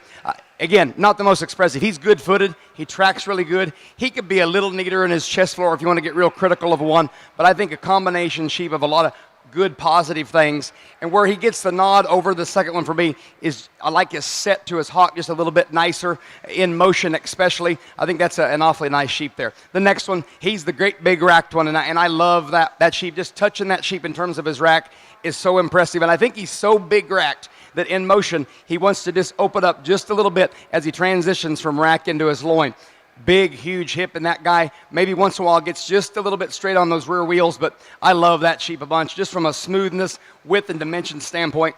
Again, not the most expressive. He's good-footed. He tracks really good. He could be a little neater in his chest floor if you want to get real critical of one, but I think a combination sheep of a lot of good positive things. And where he gets the nod over the second one for me is I like his set to his hock just a little bit nicer in motion especially. I think that's an awfully nice sheep there. The next one, he's the great big racked one, and I love that sheep. Just touching that sheep in terms of his rack is so impressive, and I think he's so big racked that in motion he wants to just open up just a little bit as he transitions from rack into his loin. Big, huge hip in that guy. Maybe once in a while gets just a little bit straight on those rear wheels, but I love that sheep a bunch. Just from a smoothness, width, and dimension standpoint,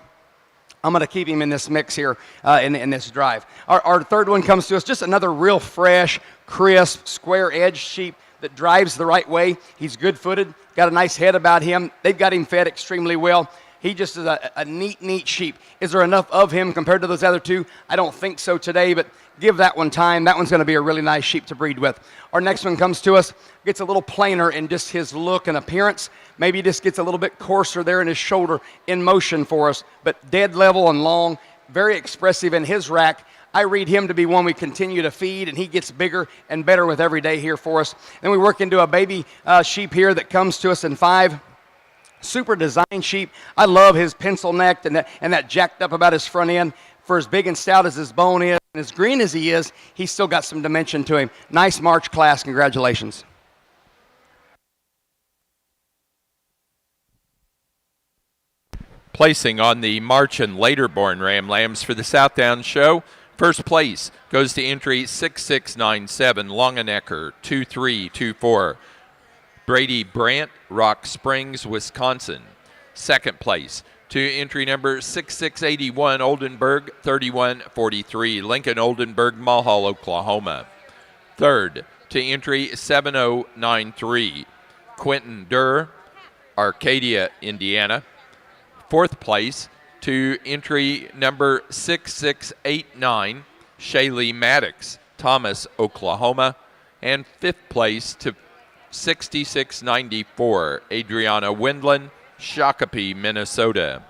I'm going to keep him in this mix here in this drive. Our third one comes to us, just another real fresh, crisp, square-edged sheep that drives the right way. He's good-footed, got a nice head about him. They've got him fed extremely well. He just is a neat sheep. Is there enough of him compared to those other two? I don't think so today, but give that one time. That one's going to be a really nice sheep to breed with. Our next one comes to us, gets a little plainer in just his look and appearance. Maybe just gets a little bit coarser there in his shoulder in motion for us, but dead level and long, very expressive in his rack. I read him to be one we continue to feed, and he gets bigger and better with every day here for us. Then we work into a baby sheep here that comes to us in 5. Super design sheep. I love his pencil necked and that jacked up about his front end. For as big and stout as his bone is, and as green as he is, he's still got some dimension to him. Nice March class. Congratulations. Placing on the March and later born Ram Lambs for the Southdowns show, first place goes to entry 6697 Longenecker 2324. Brady Brandt, Rock Springs, Wisconsin. Second place to entry number 6681 Oldenburg 3143 Lincoln Oldenburg, Mulhall, Oklahoma. Third to entry 7093 Quentin Durr, Arcadia, Indiana. Fourth place to entry number 6689 Shaylee Maddox, Thomas, Oklahoma. And fifth place to 6694 Adriana Windland, Shakopee, Minnesota.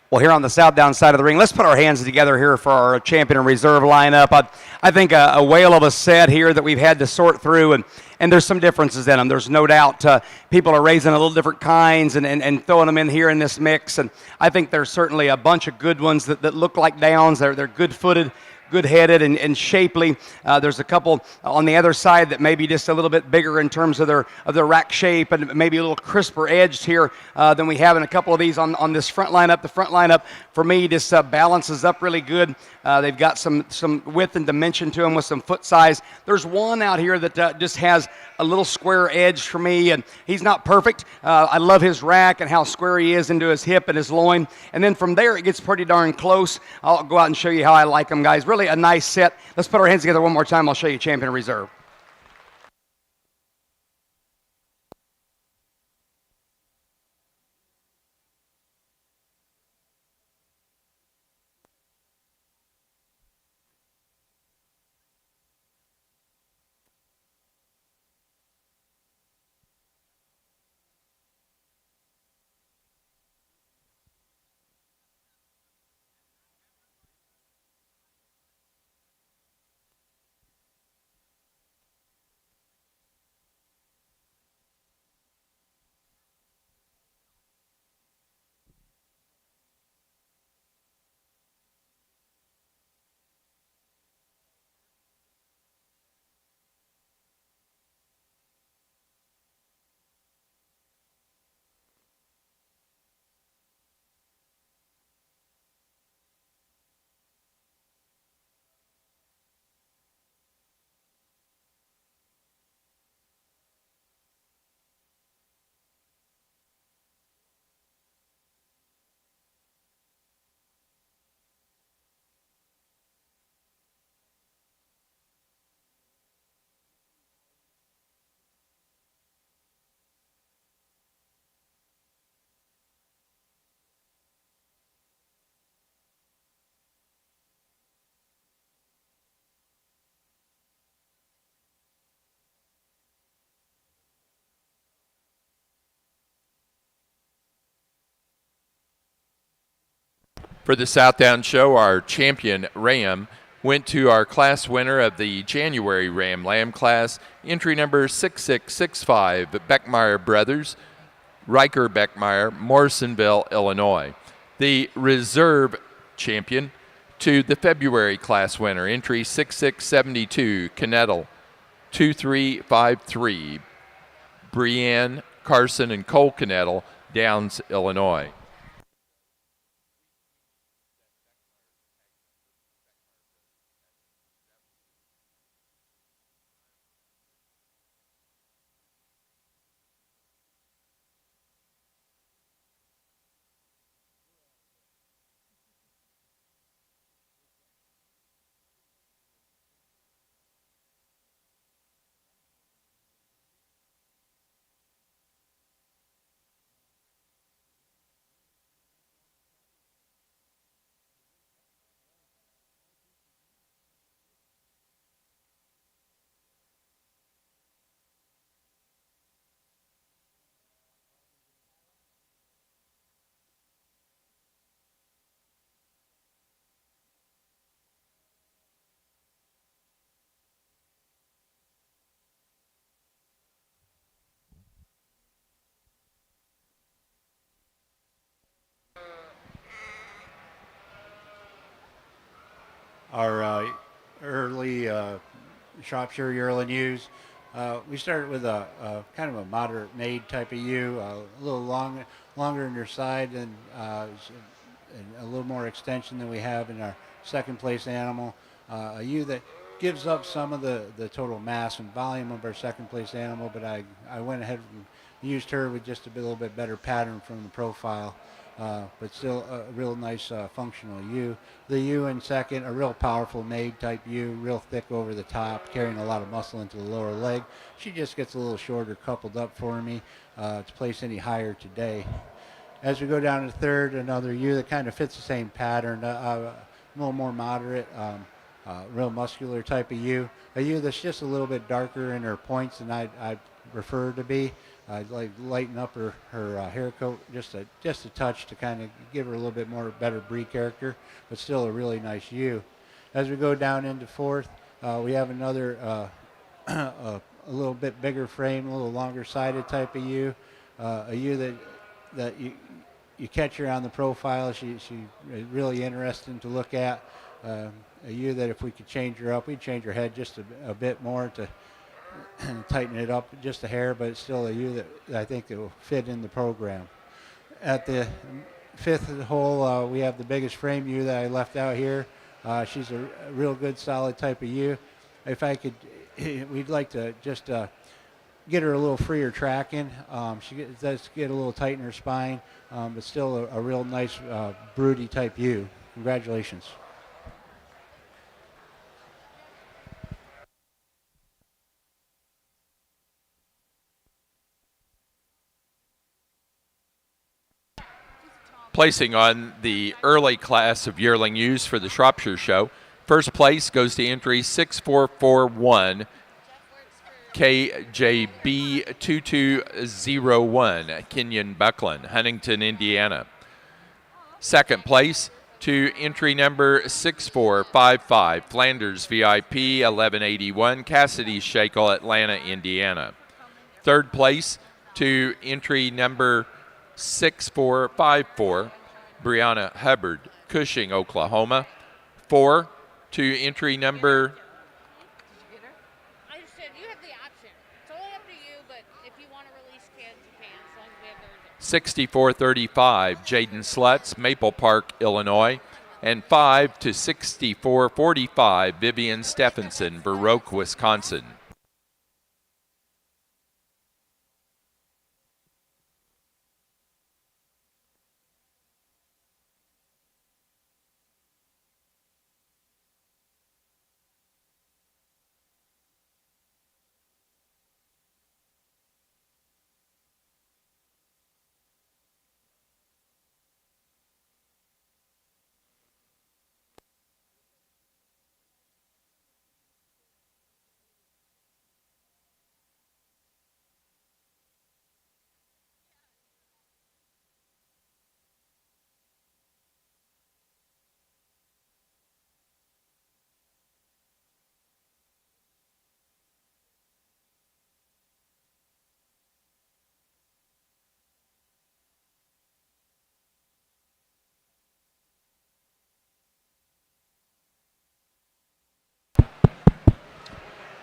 Well, here on the Southdown side of the ring, let's put our hands together here for our champion and reserve lineup. I think a whale of a set here that we've had to sort through, and there's some differences in them. There's no doubt people are raising a little different kinds and throwing them in here in this mix, and I think there's certainly a bunch of good ones that look like downs. They're good-footed, good-headed and shapely. There's a couple on the other side that may be just a little bit bigger in terms of their rack shape and maybe a little crisper edged here than we have in a couple of these on this front lineup. The front lineup, for me, just balances up really good. They've got some width and dimension to them with some foot size. There's one out here that just has a little square edge for me, and he's not perfect. I love his rack and how square he is into his hip and his loin. And then from there, it gets pretty darn close. I'll go out and show you how I like them, guys. Really a nice set. Let's put our hands together one more time. I'll show you champion and reserve. For the Southdown show, our champion ram went to our class winner of the January Ram Lamb class, entry number 6665, Beckmeyer Brothers, Riker Beckmeyer, Morrisonville, Illinois. The reserve champion to the February class winner, entry 6672, Knettle, 2353, Brianne, Carson, and Cole Knettle, Downs, Illinois. Our early Shropshire yearling ewes. We started with a kind of a moderate made type of ewe, a little longer in their side and a little more extension than we have in our second place animal. A ewe that gives up some of the total mass and volume of our second place animal, but I went ahead and used her with just a little bit better pattern from the profile. But still a real nice functional ewe. The ewe in second, a real powerful maid type ewe, real thick over the top, carrying a lot of muscle into the lower leg. She just gets a little shorter coupled up for me to place any higher today. As we go down to third, another ewe that kind of fits the same pattern, a little more moderate, real muscular type of ewe. A ewe that's just a little bit darker in her points than I prefer to be. I'd like lighten up her hair coat just a touch to kind of give her a little bit more better breed character, but still a really nice ewe. As we go down into fourth, we have another a little bit bigger frame, a little longer sided type of ewe, a ewe that you catch her on the profile. She really interesting to look at. A ewe that if we could change her up, we'd change her head just a bit more to tighten it up just a hair, but it's still a ewe that I think that will fit in the program. At the fifth hole, we have the biggest frame ewe that I left out here. She's a real good, solid type of ewe. If I could, we'd like to just get her a little freer tracking. She does get a little tight in her spine, but still a real nice, broody type ewe. Congratulations. Placing on the early class of yearling ewes for the Shropshire Show. First place goes to entry 6441 KJB 2201, Kenyon Buckland, Huntington, Indiana. Second place to entry number 6455 Flanders VIP 1181, Cassidy Shakel, Atlanta, Indiana. Third place to entry number 6454 Brianna Hubbard, Cushing, Oklahoma. 4 to entry number I understand you have the option. It's only up to you, but if you want to release kids, you can, as long as we have the result. 6435 Jaden Slutz, Maple Park, Illinois. And 5 to 6445 Vivian Stephenson, Baroque, Wisconsin.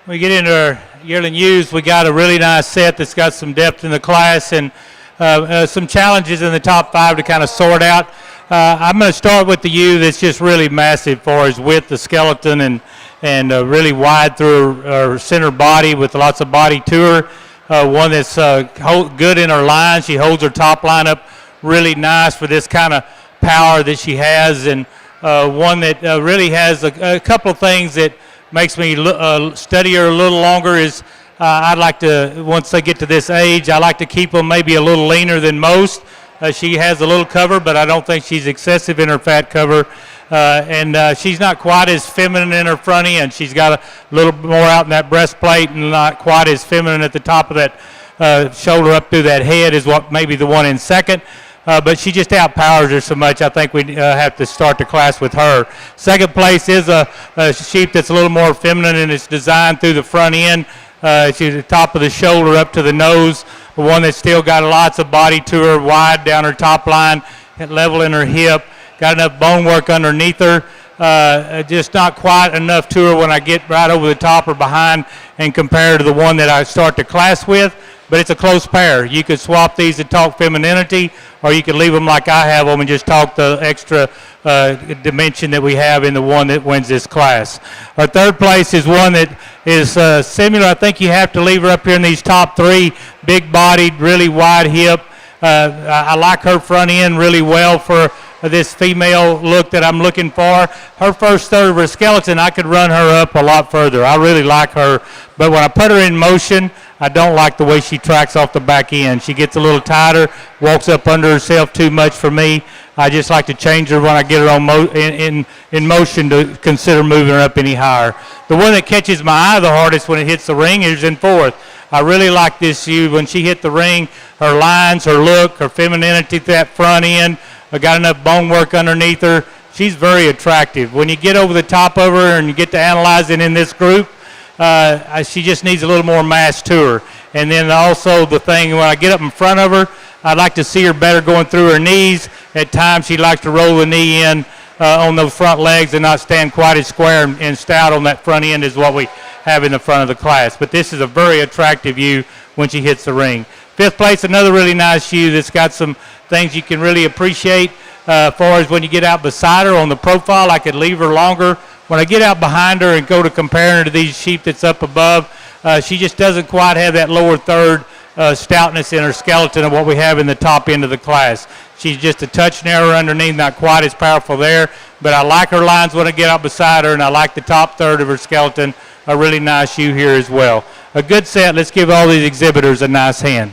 We get into our yearling ewes, we got a really nice set that's got some depth in the class and some challenges in the top 5 to kind of sort out. I'm going to start with the ewe that's just really massive for his width, the skeleton, and really wide through her center body with lots of body to her. One that's good in her line. She holds her top line up really nice for this kind of power that she has, and one that really has a couple of things that makes me study her a little longer is I'd like to, once they get to this age, I like to keep them maybe a little leaner than most. She has a little cover, but I don't think she's excessive in her fat cover. And she's not quite as feminine in her front end. She's got a little more out in that breastplate and not quite as feminine at the top of that shoulder up through that head is what maybe the one in second. But she just outpowers her so much, I think we have to start the class with her. Second place is a sheep that's a little more feminine in its design through the front end. She's the top of the shoulder up to the nose, one that's still got lots of body to her, wide down her top line, level in her hip, got enough bone work underneath her. Just not quite enough to her when I get right over the top or behind and compare to the one that I start the class with. But it's a close pair. You could swap these and talk femininity, or you could leave them like I have them and just talk the extra dimension that we have in the one that wins this class. Our third place is one that is similar. I think you have to leave her up here in these top 3, big-bodied, really wide hip. I like her front end really well for this female look that I'm looking for. Her first third of her skeleton, I could run her up a lot further. I really like her, but when I put her in motion, I don't like the way she tracks off the back end. She gets a little tighter, walks up under herself too much for me. I just like to change her when I get her on in motion to consider moving her up any higher. The one that catches my eye the hardest when it hits the ring is in fourth. I really like this ewe. When she hit the ring, her lines, her look, her femininity to that front end, got enough bone work underneath her. She's very attractive. When you get over the top of her and you get to analyzing in this group, she just needs a little more mass to her. And then also the thing, when I get up in front of her, I'd like to see her better going through her knees. At times she likes to roll the knee in on those front legs and not stand quite as square and stout on that front end as what we have in the front of the class. But this is a very attractive ewe when she hits the ring. Fifth place, another really nice ewe that's got some things you can really appreciate. As far as when you get out beside her on the profile, I could leave her longer. When I get out behind her and go to compare her to these sheep that's up above, she just doesn't quite have that lower third stoutness in her skeleton of what we have in the top end of the class. She's just a touch narrower underneath, not quite as powerful there, but I like her lines when I get out beside her, and I like the top third of her skeleton. A really nice ewe here as well. A good set. Let's give all these exhibitors a nice hand.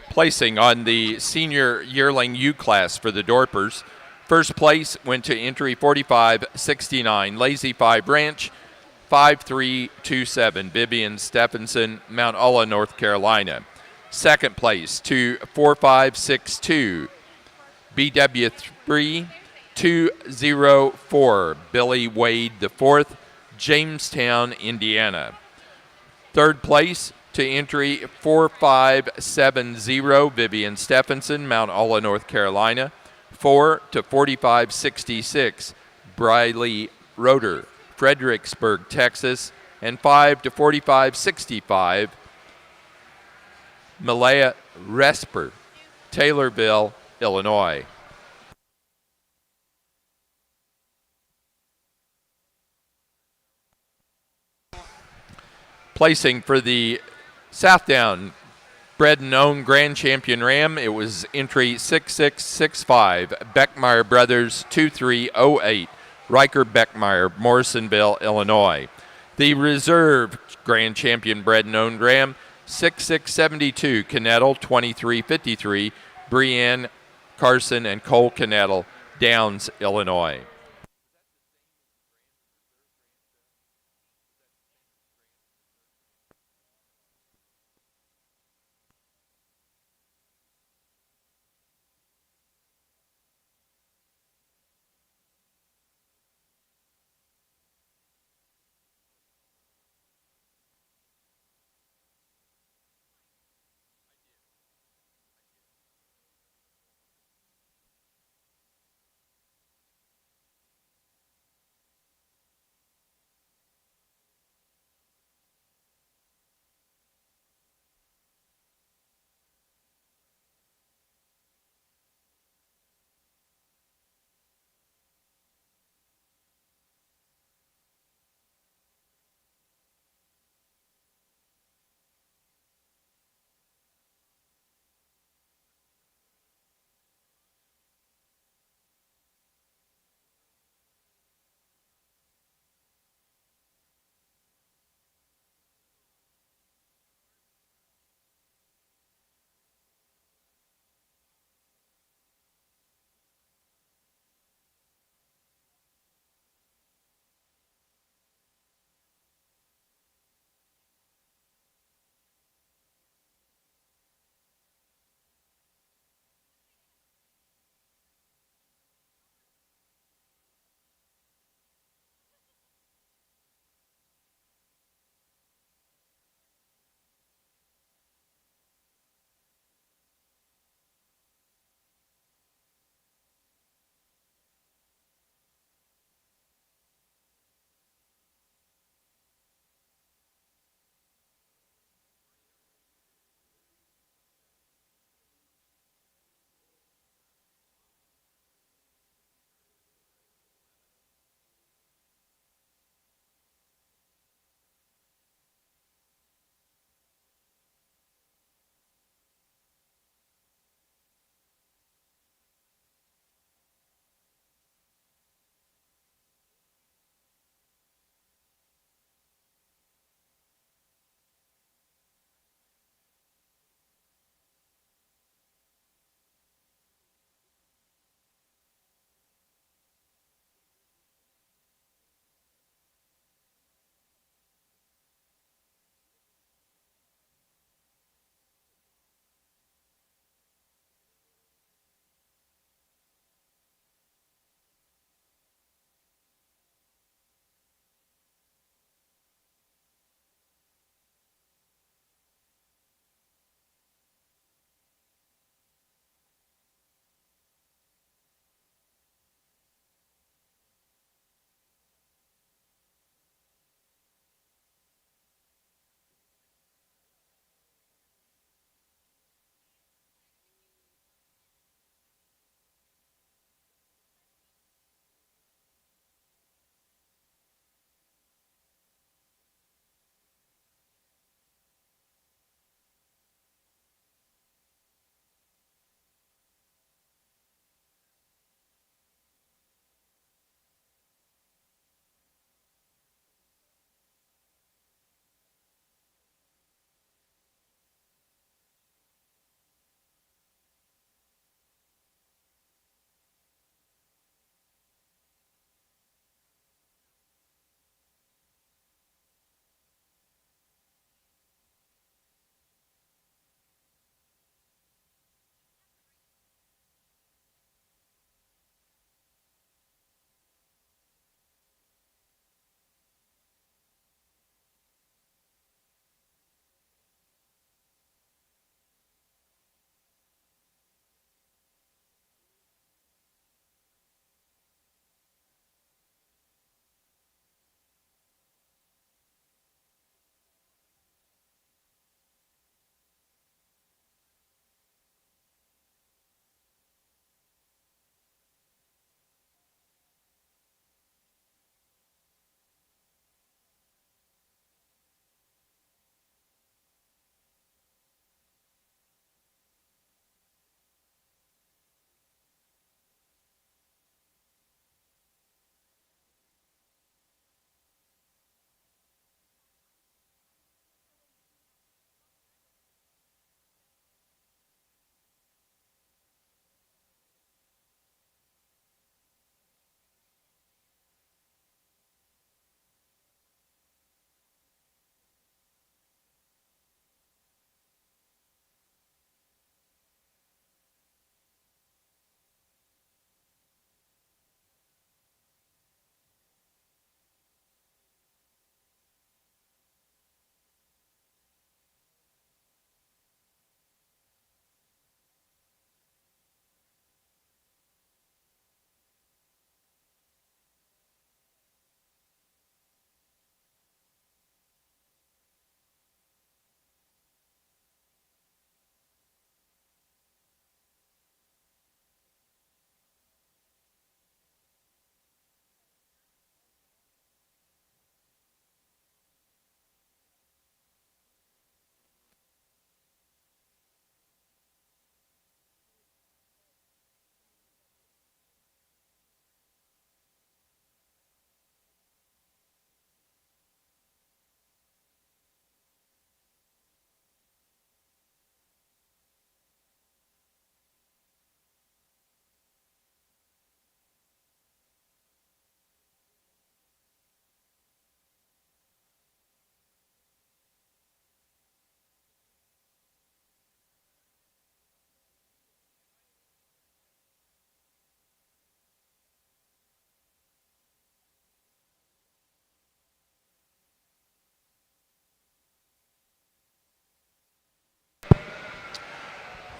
Placing on the senior yearling U class for the Dorpers. First place went to entry 4569, Lazy 5 Ranch, 5327, Bibian Stephenson, Mount Ulla, North Carolina. Second place to 4562, BW3 204, Billy Wade IV, Jamestown, Indiana. Third place to entry 4570, Vivian Stephenson, Mount Ulla, North Carolina. 4 to 4566, Briley Roeder, Fredericksburg, Texas. And 5 to 4565, Malaya Resper, Taylorville, Illinois. Placing for the Southdown Bred and Owned Grand Champion Ram, it was entry 6665, Beckmeyer Brothers 2308, Riker Beckmeyer, Morrisonville, Illinois. The Reserve Grand Champion Bred and Owned Ram, 6672, Canettle 2353, Brienne Carson and Cole Canettle, Downs, Illinois.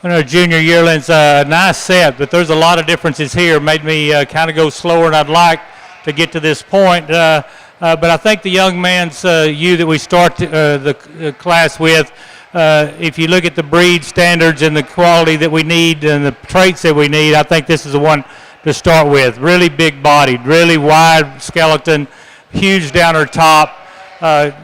one of our junior yearlings. Nice set, but there's a lot of differences here. Made me kind of go slower than I'd like to get to this point. But I think the young man's ewe that we start the class with, if you look at the breed standards and the quality that we need and the traits that we need, I think this is the one to start with. Really big bodied, really wide skeleton, huge down her top.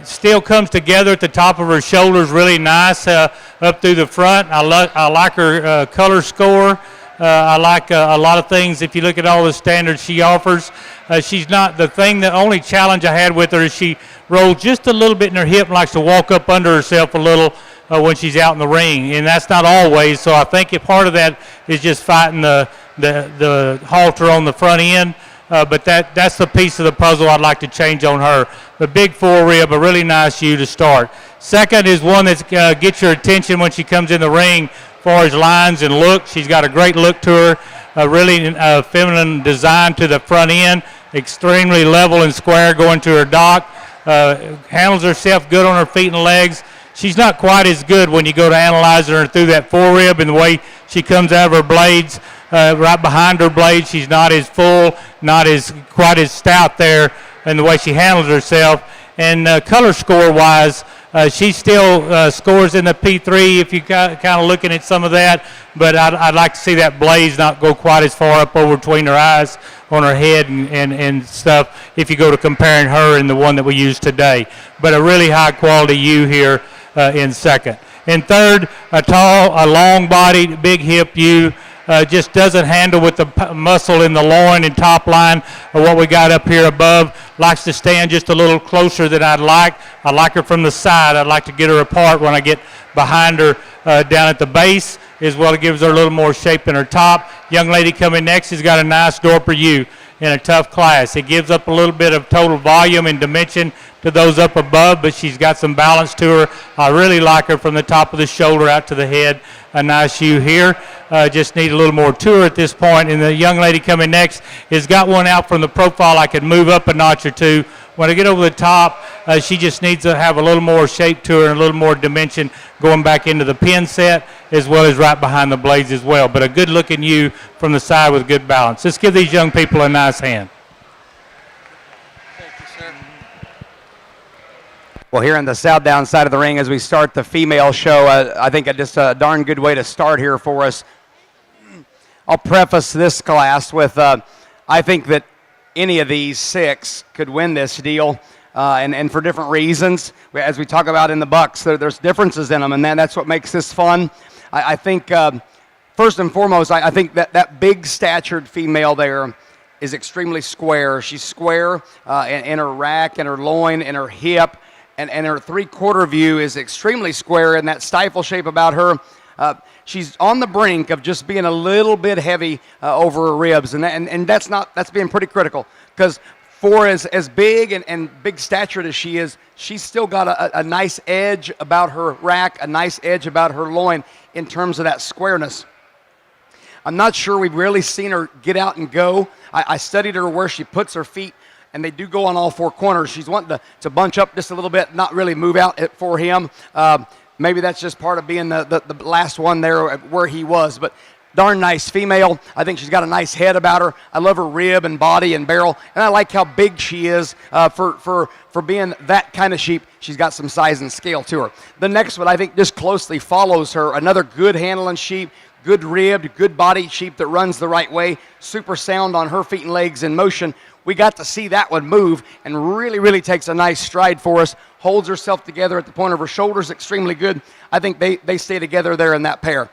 Still comes together at the top of her shoulders really nice up through the front. I like her color score. I like a lot of things. If you look at all the standards she offers, she's not the only challenge I had with her is she rolls just a little bit in her hip and likes to walk up under herself a little when she's out in the ring, and that's not always. So I think part of that is just fighting the halter on the front end. But that's the piece of the puzzle I'd like to change on her. The big four rib, a really nice ewe to start. Second is one that gets your attention when she comes in the ring as far as lines and look. She's got a great look to her, a really feminine design to the front end, extremely level and square going to her dock. Handles herself good on her feet and legs. She's not quite as good when you go to analyze her through that four rib and the way she comes out of her blades. Right behind her blade, she's not as full, not as quite as stout there in the way she handles herself. And color score wise, she still scores in the P3 if you kind of looking at some of that. But I'd like to see that blaze not go quite as far up over between her eyes on her head and stuff if you go to comparing her and the one that we use today. But a really high quality ewe here in second. And third, a long-bodied, big hip ewe. Just doesn't handle with the muscle in the loin and top line of what we got up here above. Likes to stand just a little closer than I'd like. I like her from the side. I'd like to get her apart when I get behind her down at the base, as well. It gives her a little more shape in her top. Young lady coming next has got a nice Dorper ewe in a tough class. It gives up a little bit of total volume and dimension to those up above, but she's got some balance to her. I really like her from the top of the shoulder out to the head. A nice ewe here. Just need a little more to her at this point. And the young lady coming next has got one out from the profile I could move up a notch or two. When I get over the top, she just needs to have a little more shape to her and a little more dimension going back into the pin set as well as right behind the blades as well. But a good-looking ewe from the side with good balance. Let's give these young people a nice hand. Well, here on the Southdown side of the ring as we start the female show, I think just a darn good way to start here for us. I'll preface this class with I think that any of these six could win this deal, and for different reasons. As we talk about in the bucks, there's differences in them, and that's what makes this fun. I think, first and foremost, I think that big-statured female there is extremely square. She's square in her rack, in her loin, in her hip, and her three-quarter view is extremely square in that stifle shape about her. She's on the brink of just being a little bit heavy over her ribs, and that's being pretty critical, because for as big and big statured as she is, she's still got a nice edge about her rack, a nice edge about her loin in terms of that squareness. I'm not sure we've really seen her get out and go. I studied her where she puts her feet, and they do go on all four corners. She's wanting to bunch up just a little bit, not really move out for him. Maybe that's just part of being the last one there where he was. But darn nice female. I think she's got a nice head about her. I love her rib and body and barrel. And I like how big she is for being that kind of sheep. She's got some size and scale to her. The next one I think just closely follows her. Another good handling sheep. Good ribbed, good bodied sheep that runs the right way. Super sound on her feet and legs in motion. We got to see that one move and really takes a nice stride for us. Holds herself together at the point of her shoulders extremely good. I think they stay together there in that pair. A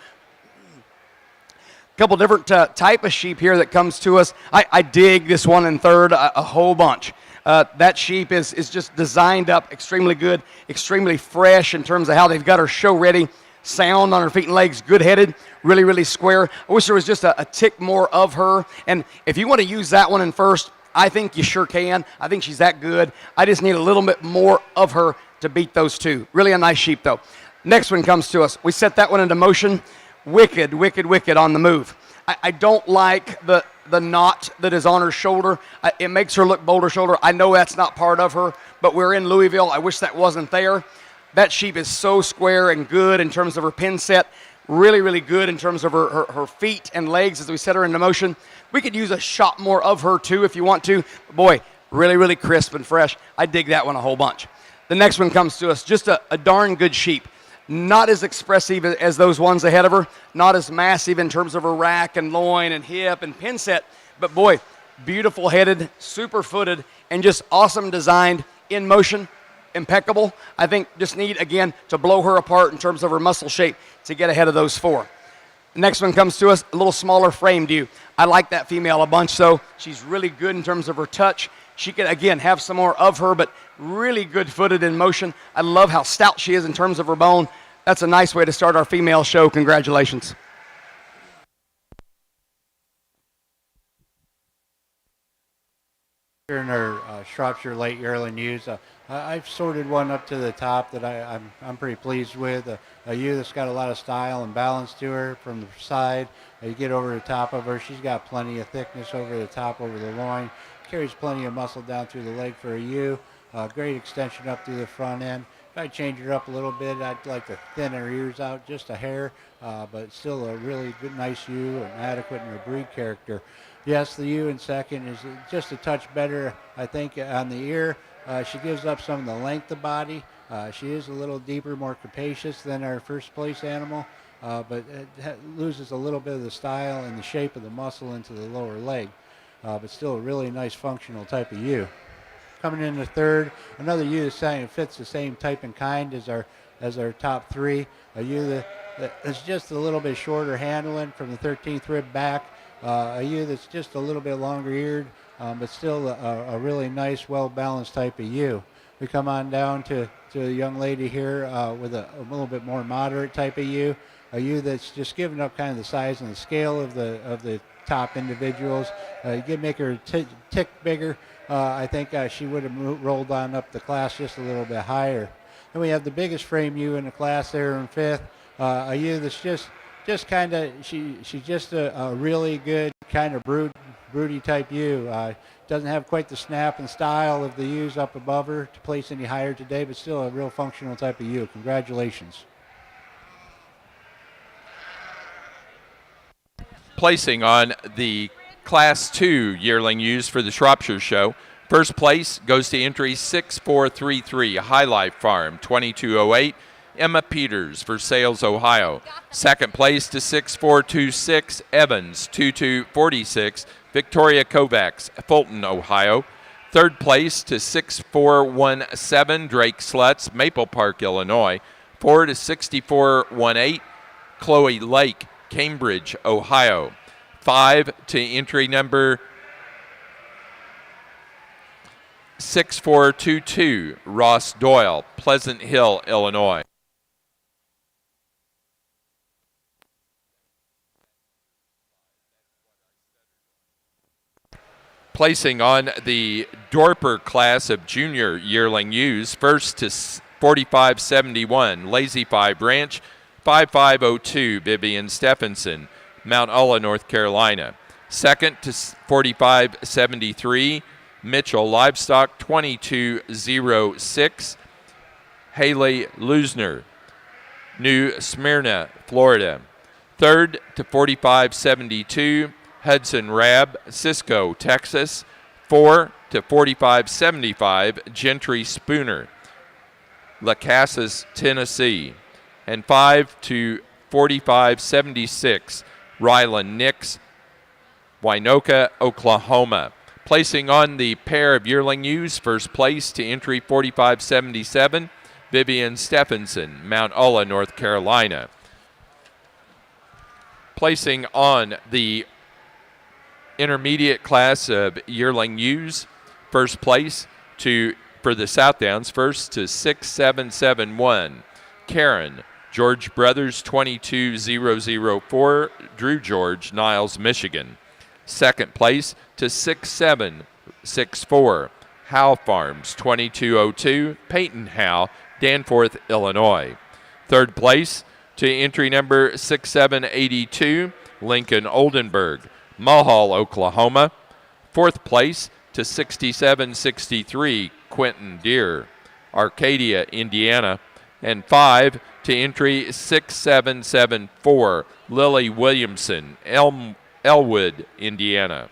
couple different type of sheep here that comes to us. I dig this one in third a whole bunch. That sheep is just designed up extremely good, extremely fresh in terms of how they've got her show ready. Sound on her feet and legs, good-headed, really square. I wish there was just a tick more of her. And if you want to use that one in first, I think you sure can. I think she's that good. I just need a little bit more of her to beat those two. Really a nice sheep, though. Next one comes to us. We set that one into motion. Wicked on the move. I don't like the knot that is on her shoulder. It makes her look boulder shoulder. I know that's not part of her, but we're in Louisville. I wish that wasn't there. That sheep is so square and good in terms of her pin set. really, really good in terms of her feet and legs as we set her into motion. We could use a shot more of her too if you want to. But boy, really, really crisp and fresh. I dig that one a whole bunch. The next one comes to us, just a darn good sheep. Not as expressive as those ones ahead of her, not as massive in terms of her rack and loin and hip and pin set, but boy, beautiful headed, super footed, and just awesome designed, in motion, impeccable. I think just need, again, to blow her apart in terms of her muscle shape to get ahead of those four. The next one comes to us, a little smaller framed ewe. I like that female a bunch, so she's really good in terms of her touch. She can, again, have some more of her, but really good-footed in motion. I love how stout she is in terms of her bone. That's a nice way to start our female show. Congratulations. Here in our Shropshire late yearling ewes, I've sorted one up to the top that I'm pretty pleased with. A ewe that's got a lot of style and balance to her from the side. You get over the top of her, she's got plenty of thickness over the top, over the loin. Carries plenty of muscle down through the leg for a ewe. Great extension up through the front end. If I change her up a little bit, I'd like to thin her ears out just a hair, but still a really good, nice ewe and adequate in her breed character. Yes, the ewe in second is just a touch better, I think, on the ear. She gives up some of the length of body. She is a little deeper, more capacious than our first place animal, but it loses a little bit of the style and the shape of the muscle into the lower leg. But still a really nice functional type of ewe. Coming in the third, another ewe that fits the same type and kind as our top three. A ewe that is just a little bit shorter handling from the 13th rib back. A ewe that's just a little bit longer eared, but still a really nice, well-balanced type of ewe. We come on down to a young lady here with a little bit more moderate type of ewe. A ewe that's just giving up kind of the size and the scale of the top individuals. You could make her tick bigger. I think she would have rolled on up the class just a little bit higher. Then we have the biggest frame ewe in the class there in fifth. A ewe that's just kind of, she's just a really good kind of broody type ewe. Doesn't have quite the snap and style of the ewes up above her to place any higher today, but still a real functional type of ewe. Congratulations. Placing on the Class 2 yearling ewes for the Shropshire Show. First place goes to entry 6433, High Life Farm, 2208, Emma Peters for Sales, Ohio. Second place to 6426, Evans, 2246, Victoria Kovacs, Fulton, Ohio. Third place to 6417, Drake Slutz, Maple Park, Illinois. 4 to 6418, Chloe Lake, Cambridge, Ohio. 5 to entry number 6422, Ross Doyle, Pleasant Hill, Illinois. Placing on the Dorper class of junior yearling ewes, first to 4571, Lazy Five Branch, 5502, Vivian Stephenson, Mount Ulla, North Carolina. Second to 4573, Mitchell Livestock, 2206, Haley Lusner, New Smyrna, Florida. Third to 4572, Hudson Rab, Cisco, Texas. 4 to 4575, Gentry Spooner, Lacassas, Tennessee. And 5 to 4576, Rylan Nix, Winoka, Oklahoma. Placing on the pair of yearling ewes, first place to entry 4577, Vivian Stephenson, Mount Ulla, North Carolina. Placing on the intermediate class of yearling ewes, first place for the Southdowns, first to 6771, Karen, George Brothers, 22004, Drew George, Niles, Michigan. Second place to 6764, Howe Farms, 2202, Peyton Howe, Danforth, Illinois. Third place to entry number 6782, Lincoln Oldenburg, Mulhall, Oklahoma. Fourth place to 6763, Quentin Deere, Arcadia, Indiana. And 5 to entry 6774, Lily Williamson, Elwood, Indiana.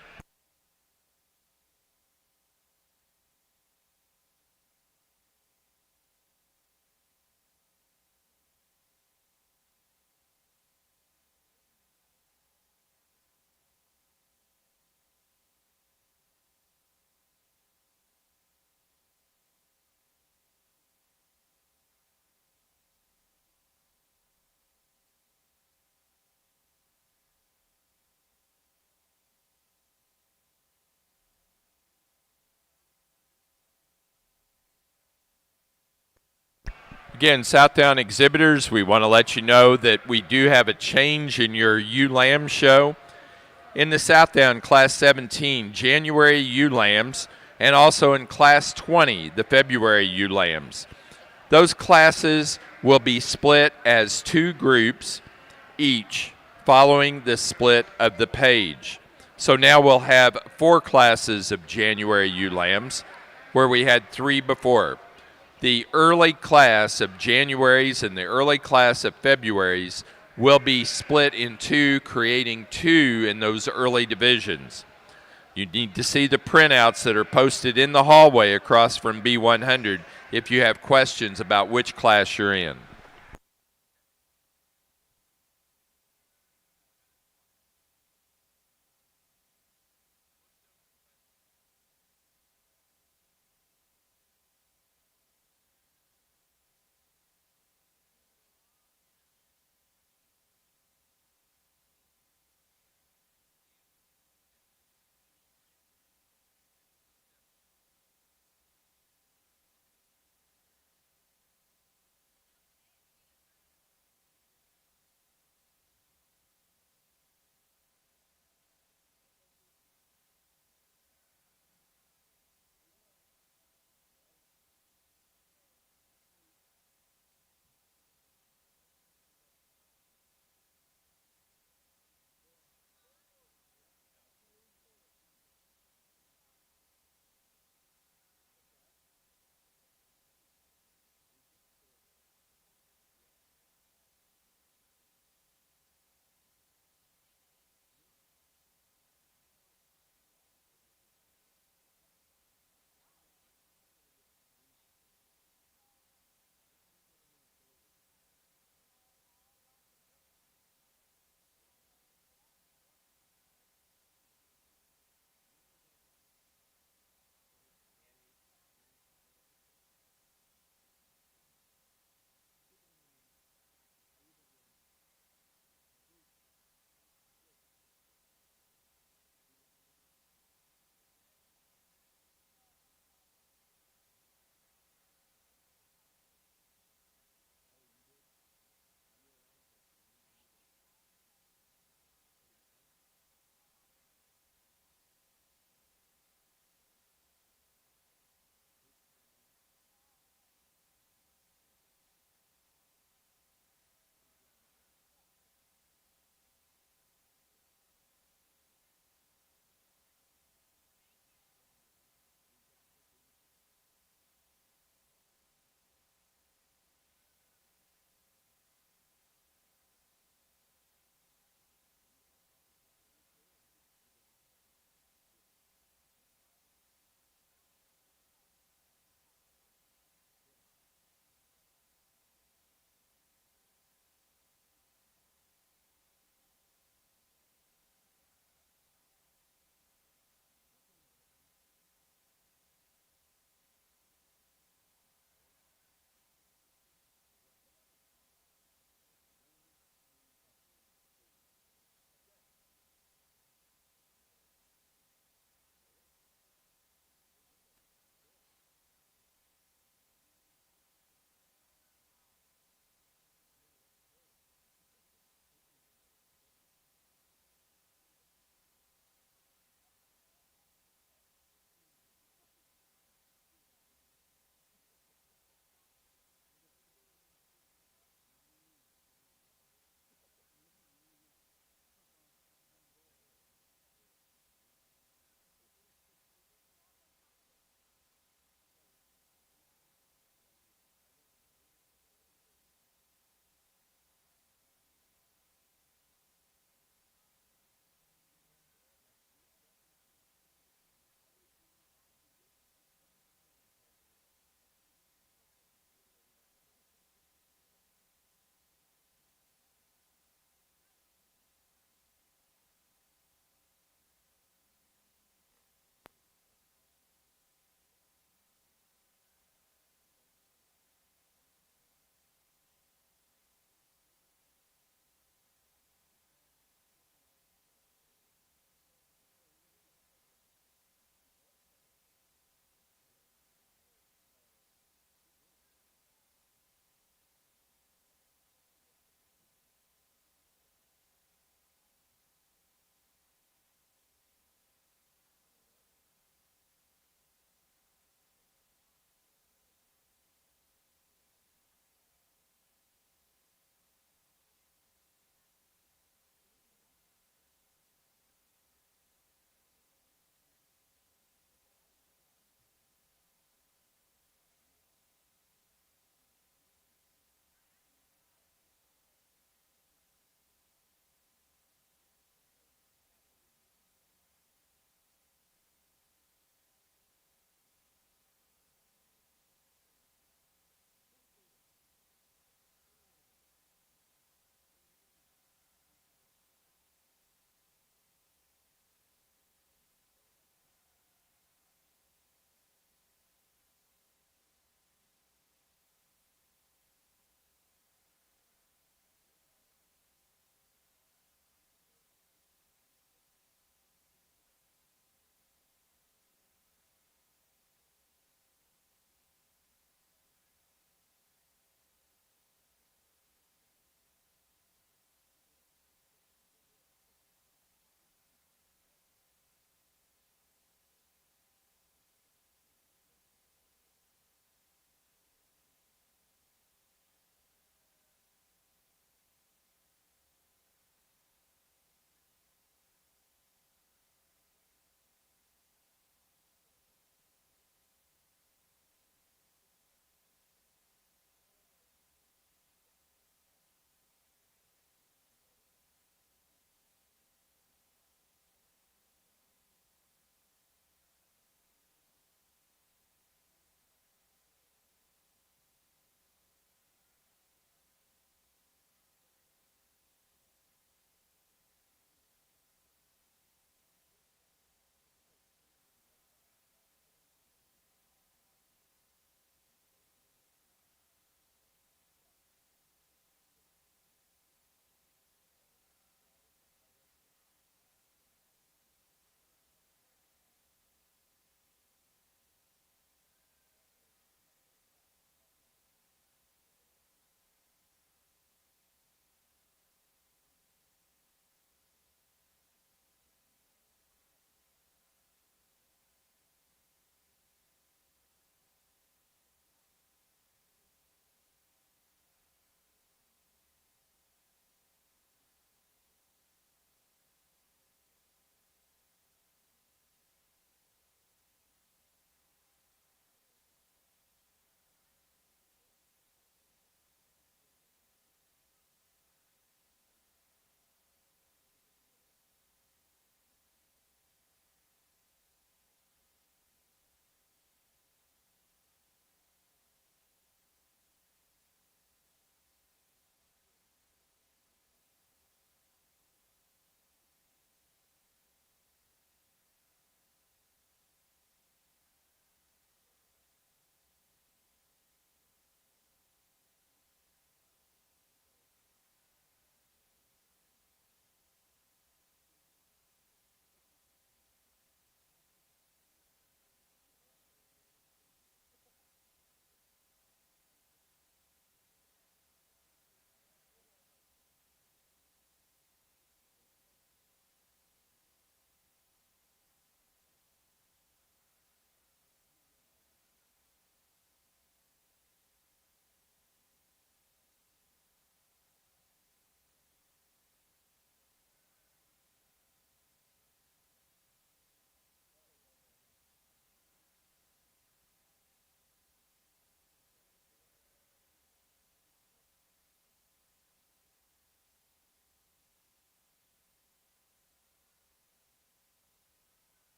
Again, Southdown exhibitors, we want to let you know that we do have a change in your ewe lamb show. In the Southdown Class 17 January ewe lambs, and also in Class 20, the February ewe lambs. Those classes will be split as 2 groups each following the split of the page. So now we'll have 4 classes of January ewe lambs, where we had 3 before. The early class of Januaries and the early class of Februaries will be split in 2, creating 2 in those early divisions. You need to see the printouts that are posted in the hallway across from B100 if you have questions about which class you're in.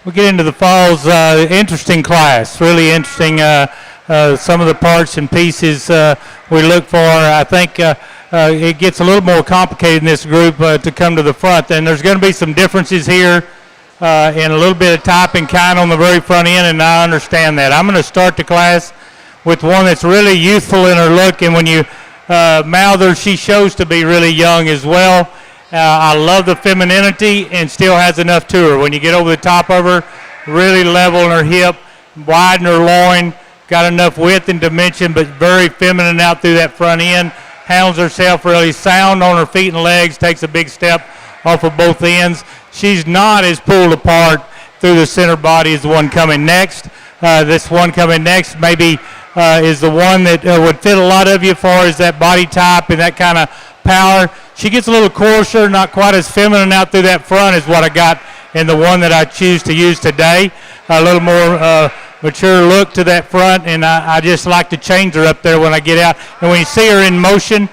We get into the falls, interesting class, really interesting. Some of the parts and pieces we look for. I think it gets a little more complicated in this group to come to the front. And there's going to be some differences here in a little bit of type and kind on the very front end, and I understand that. I'm going to start the class with one that's really youthful in her look, and when you mouth her, she shows to be really young as well. I love the femininity and still has enough to her. When you get over the top of her, really level in her hip, wide in her loin, got enough width and dimension, but very feminine out through that front end. Handles herself really sound on her feet and legs, takes a big step off of both ends. She's not as pulled apart through the center body as the one coming next. This one coming next maybe is the one that would fit a lot of you as far as that body type and that kind of power. She gets a little coarser, not quite as feminine out through that front as what I got in the one that I choose to use today. A little more mature look to that front, and I just like to change her up there when I get out. And when you see her in motion,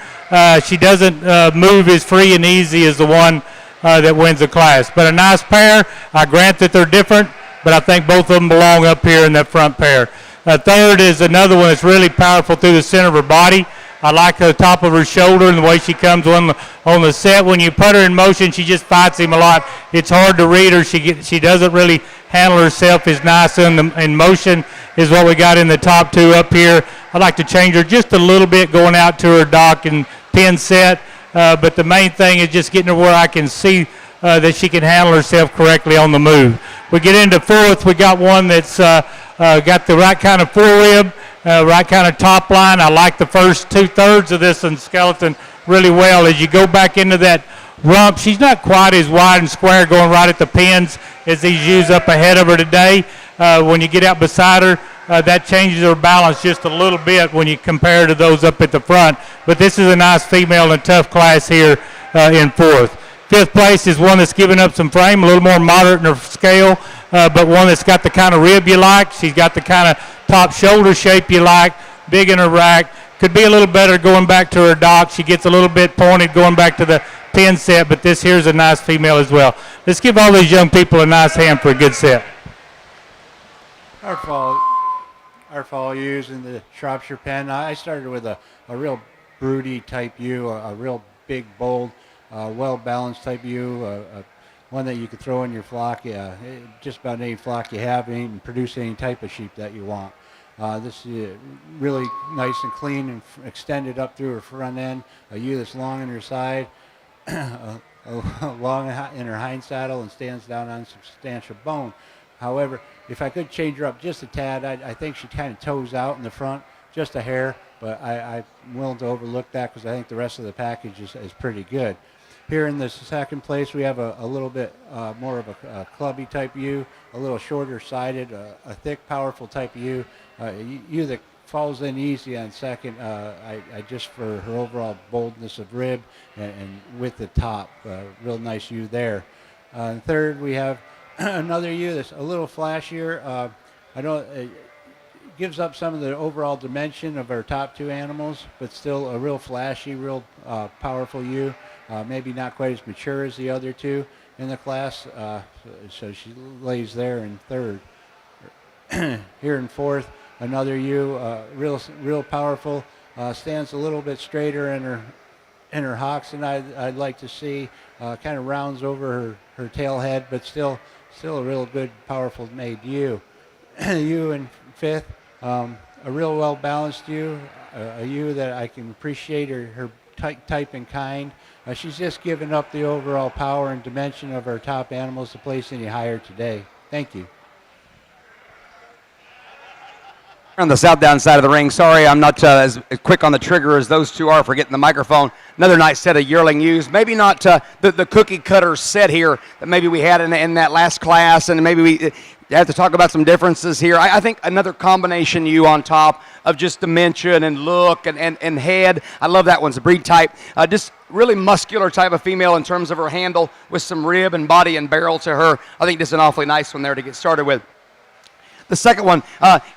she doesn't move as free and easy as the one that wins the class. But a nice pair. I grant that they're different, but I think both of them belong up here in that front pair. Third is another one that's really powerful through the center of her body. I like the top of her shoulder and the way she comes on the set. When you put her in motion, she just fights him a lot. It's hard to read her. She doesn't really handle herself as nice in motion is what we got in the top two up here. I'd like to change her just a little bit going out to her dock and pin set. But the main thing is just getting her where I can see that she can handle herself correctly on the move. We get into fourth. We got one that's got the right kind of forerib, right kind of top line. I like the first 2/3 of this and skeleton really well. As you go back into that rump, she's not quite as wide and square going right at the pins as these ewes up ahead of her today. When you get out beside her, that changes her balance just a little bit when you compare to those up at the front. But this is a nice female and tough class here in fourth. Fifth place is one that's giving up some frame, a little more moderate in her scale, but one that's got the kind of rib you like. She's got the kind of top shoulder shape you like, big in her rack. Could be a little better going back to her dock. She gets a little bit pointed going back to the pin set, but this here's a nice female as well. Let's give all these young people a nice hand for a good set. Our fall ewes in the Shropshire pen. I started with a real broody type ewe, a real big, bold, well-balanced type ewe, one that you could throw in your flock, just about any flock you have, and produce any type of sheep that you want. This is really nice and clean and extended up through her front end, a ewe that's long in her side, long in her hind saddle, and stands down on substantial bone. However, if I could change her up just a tad, I think she kind of toes out in the front, just a hair, but I'm willing to overlook that because I think the rest of the package is pretty good. Here in the second place, we have a little bit more of a clubby type ewe, a little shorter sided, a thick, powerful type ewe, ewe that falls in easy on second, I just for her overall boldness of rib and with the top, real nice ewe there. Third, we have another ewe that's a little flashier. It gives up some of the overall dimension of our top two animals, but still a real flashy, real powerful ewe. Maybe not quite as mature as the other two in the class, so she lays there in third. Here in fourth, another ewe, real powerful, stands a little bit straighter in her hocks than I'd like to see. Kind of rounds over her tail head, but still a real good, powerful made ewe. Ewe in fifth, a real well balanced ewe, a ewe that I can appreciate her type and kind. She's just given up the overall power and dimension of our top animals to place any higher today. Thank you. On the Southdown side of the ring, sorry I'm not as quick on the trigger as those two are for getting the microphone. Another nice set of yearling ewes. Maybe not the cookie cutter set here that maybe we had in that last class, and maybe we have to talk about some differences here. I think another combination ewe on top of just dimension and look and head. I love that one's a breed type. Just really muscular type of female in terms of her handle with some rib and body and barrel to her. I think this is an awfully nice one there to get started with. The second one,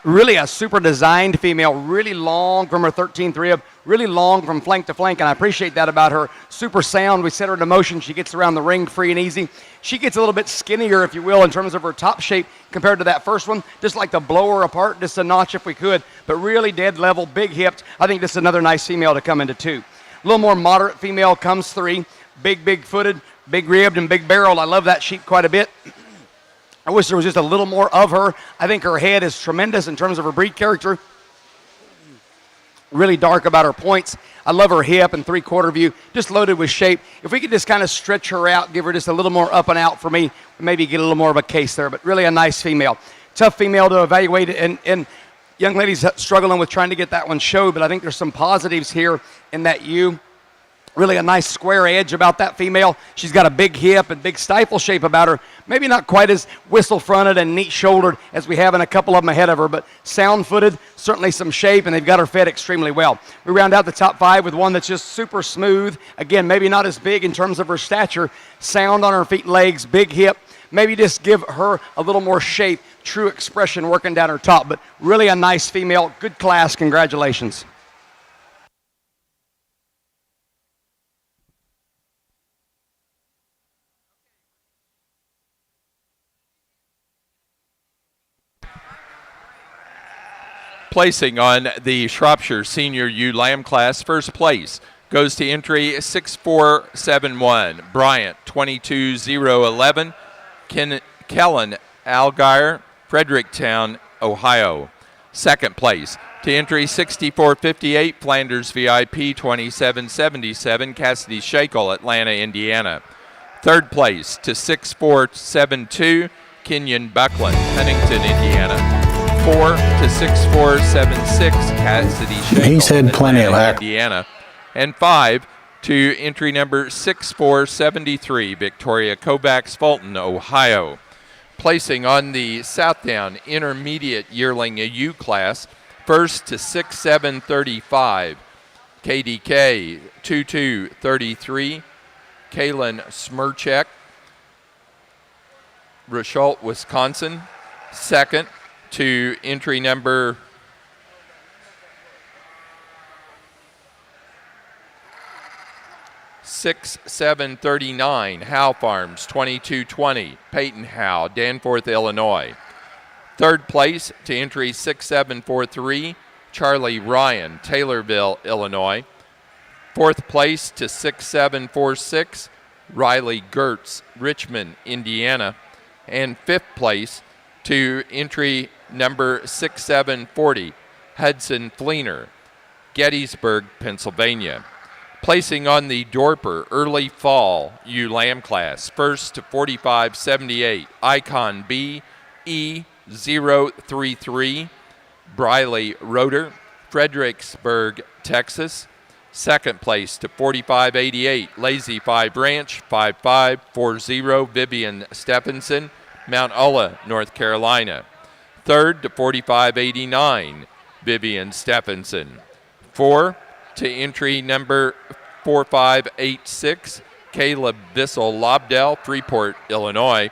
really a super designed female, really long from her 13th rib, really long from flank to flank, and I appreciate that about her. Super sound. We set her into motion. She gets around the ring free and easy. She gets a little bit skinnier, if you will, in terms of her top shape compared to that first one. Just like to blow her apart just a notch if we could, but really dead level, big hipped. I think this is another nice female to come into 2. A little more moderate female comes 3. Big footed, big ribbed, and big barreled. I love that sheep quite a bit. I wish there was just a little more of her. I think her head is tremendous in terms of her breed character. Really dark about her points. I love her hip and 3/4 view, just loaded with shape. If we could just kind of stretch her out, give her just a little more up and out for me, maybe get a little more of a case there, but really a nice female. Tough female to evaluate, and young ladies struggling with trying to get that one showed, but I think there's some positives here in that ewe. Really a nice square edge about that female. She's got a big hip and big stifle shape about her. Maybe not quite as whistle-fronted and neat-shouldered as we have in a couple of them ahead of her, but sound-footed, certainly some shape, and they've got her fed extremely well. We round out the top 5 with one that's just super smooth. Again, maybe not as big in terms of her stature. Sound on her feet and legs, big hip. Maybe just give her a little more shape, true expression working down her top, but really a nice female. Good class. Congratulations. Placing on the Shropshire Senior Ewe Lamb class, first place goes to entry 6471, Bryant 22011, Kellen Algire, Fredericktown, Ohio. Second place to entry 6458, Flanders VIP 2777, Cassidy Shakel, Atlanta, Indiana. Third place to 6472, Kenyon Buckland, Huntington, Indiana. 4 to 6476, Cassidy Shakel, He's had plenty of Atlanta, Indiana. And 5 to entry number 6473, Victoria Kovacs, Fulton, Ohio. Placing on the Southdown Intermediate Yearling ewe class, first to 6735, KDK 2233, Kaylin Smirchek, Richalt, Wisconsin. Second to entry number 6739, Howe Farms 2220, Peyton Howe, Danforth, Illinois. Third place to entry 6743, Charlie Ryan, Taylorville, Illinois. Fourth place to 6746, Riley Gertz, Richmond, Indiana. And fifth place to entry number 6740, Hudson Fleener, Gettysburg, Pennsylvania. Placing on the Dorper Early Fall ewe Lamb class, first to 4578, Icon B E033, Briley Roeder, Fredericksburg, Texas. Second place to 4588, Lazy 5 Ranch 5540, Vivian Stephenson, Mount Ulla, North Carolina. Third to 4589, Vivian Stephenson. 4 to entry number 4586, Caleb Bissell Lobdell, Freeport, Illinois.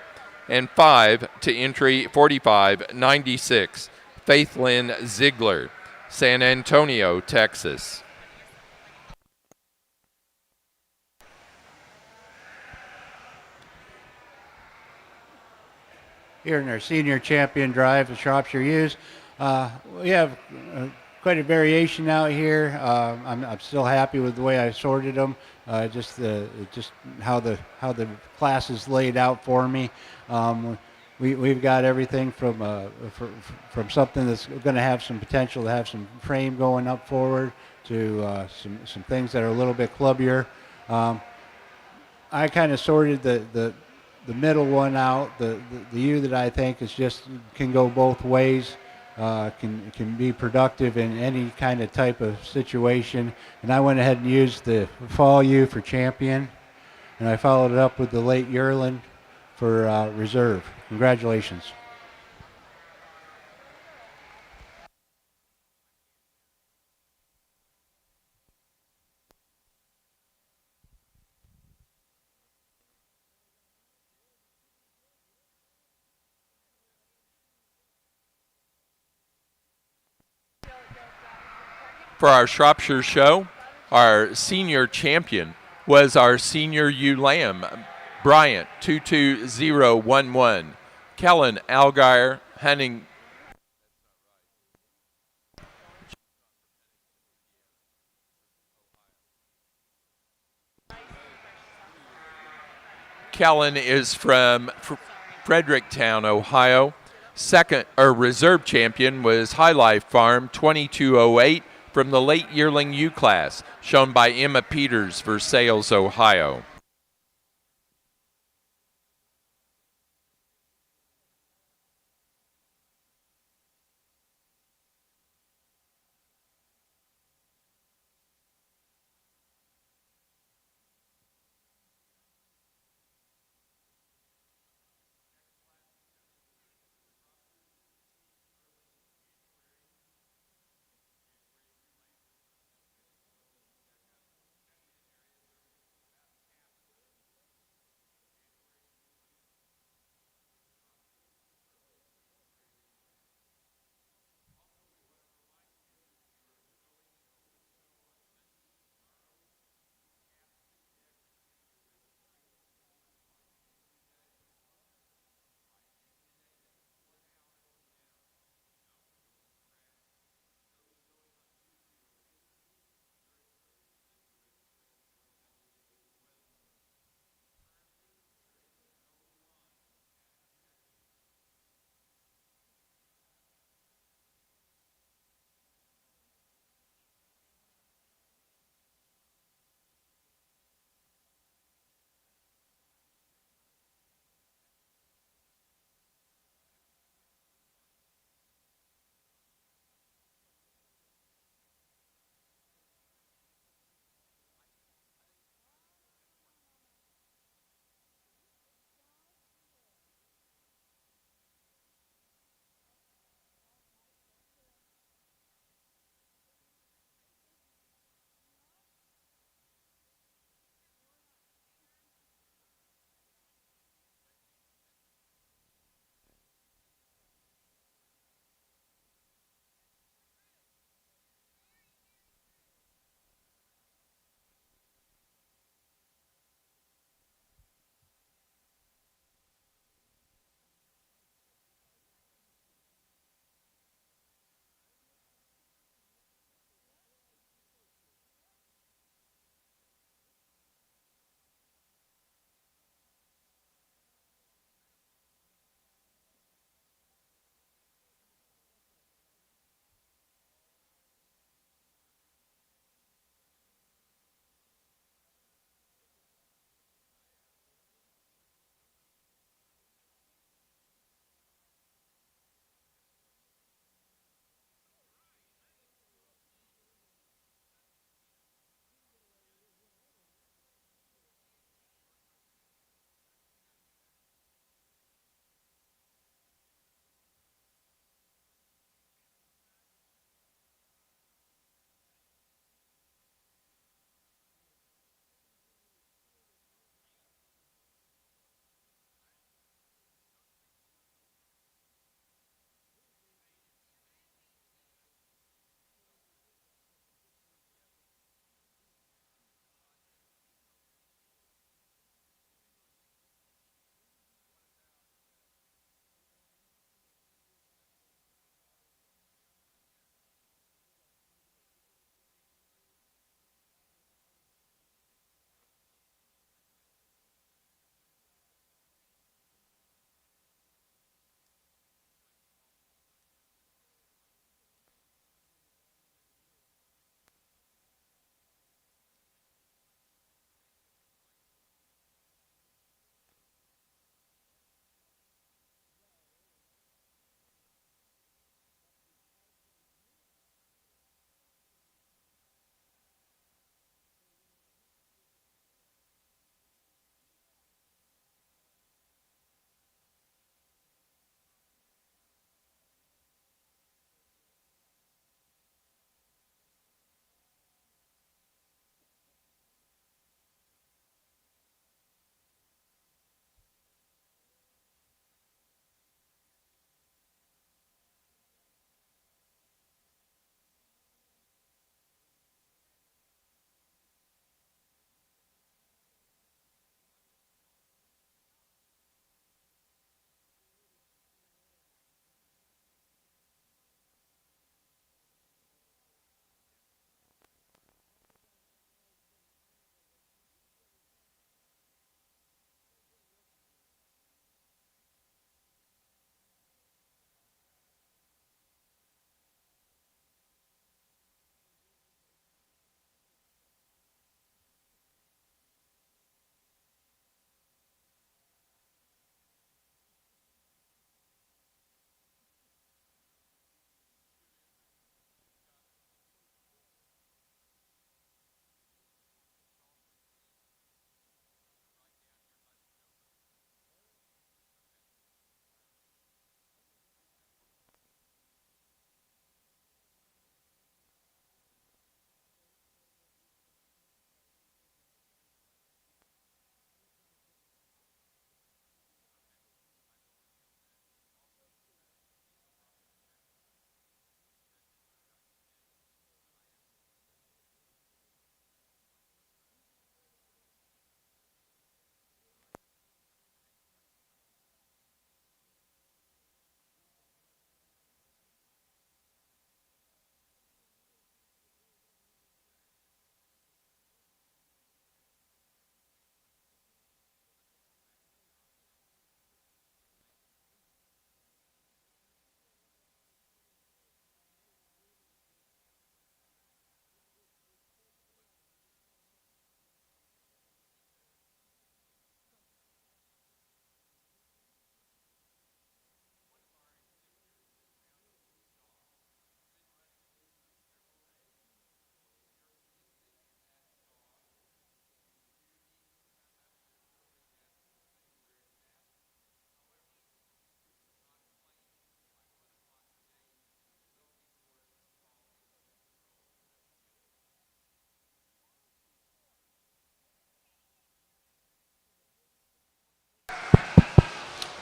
And 5 to entry 4596, Faith Lynn Ziegler, San Antonio, Texas. Here in our senior champion drive of Shropshire ewes, we have quite a variation out here. I'm still happy with the way I sorted them. Just how the class is laid out for me. We've got everything from something that's going to have some potential to have some frame going up forward to some things that are a little bit clubbier. I kind of sorted the middle one out, the ewe that I think is can go both ways, can be productive in any kind of type of situation. And I went ahead and used the fall ewe for champion, and I followed it up with the late yearling for reserve. Congratulations. For our Shropshire show, our senior champion was our senior ewe lamb, Bryant 22011. Kellen Algire hunting. Kellen is from Fredericktown, Ohio. Second, or reserve champion was High Life Farm 2208 from the late yearling ewe class, shown by Emma Peters, Versailles, Ohio.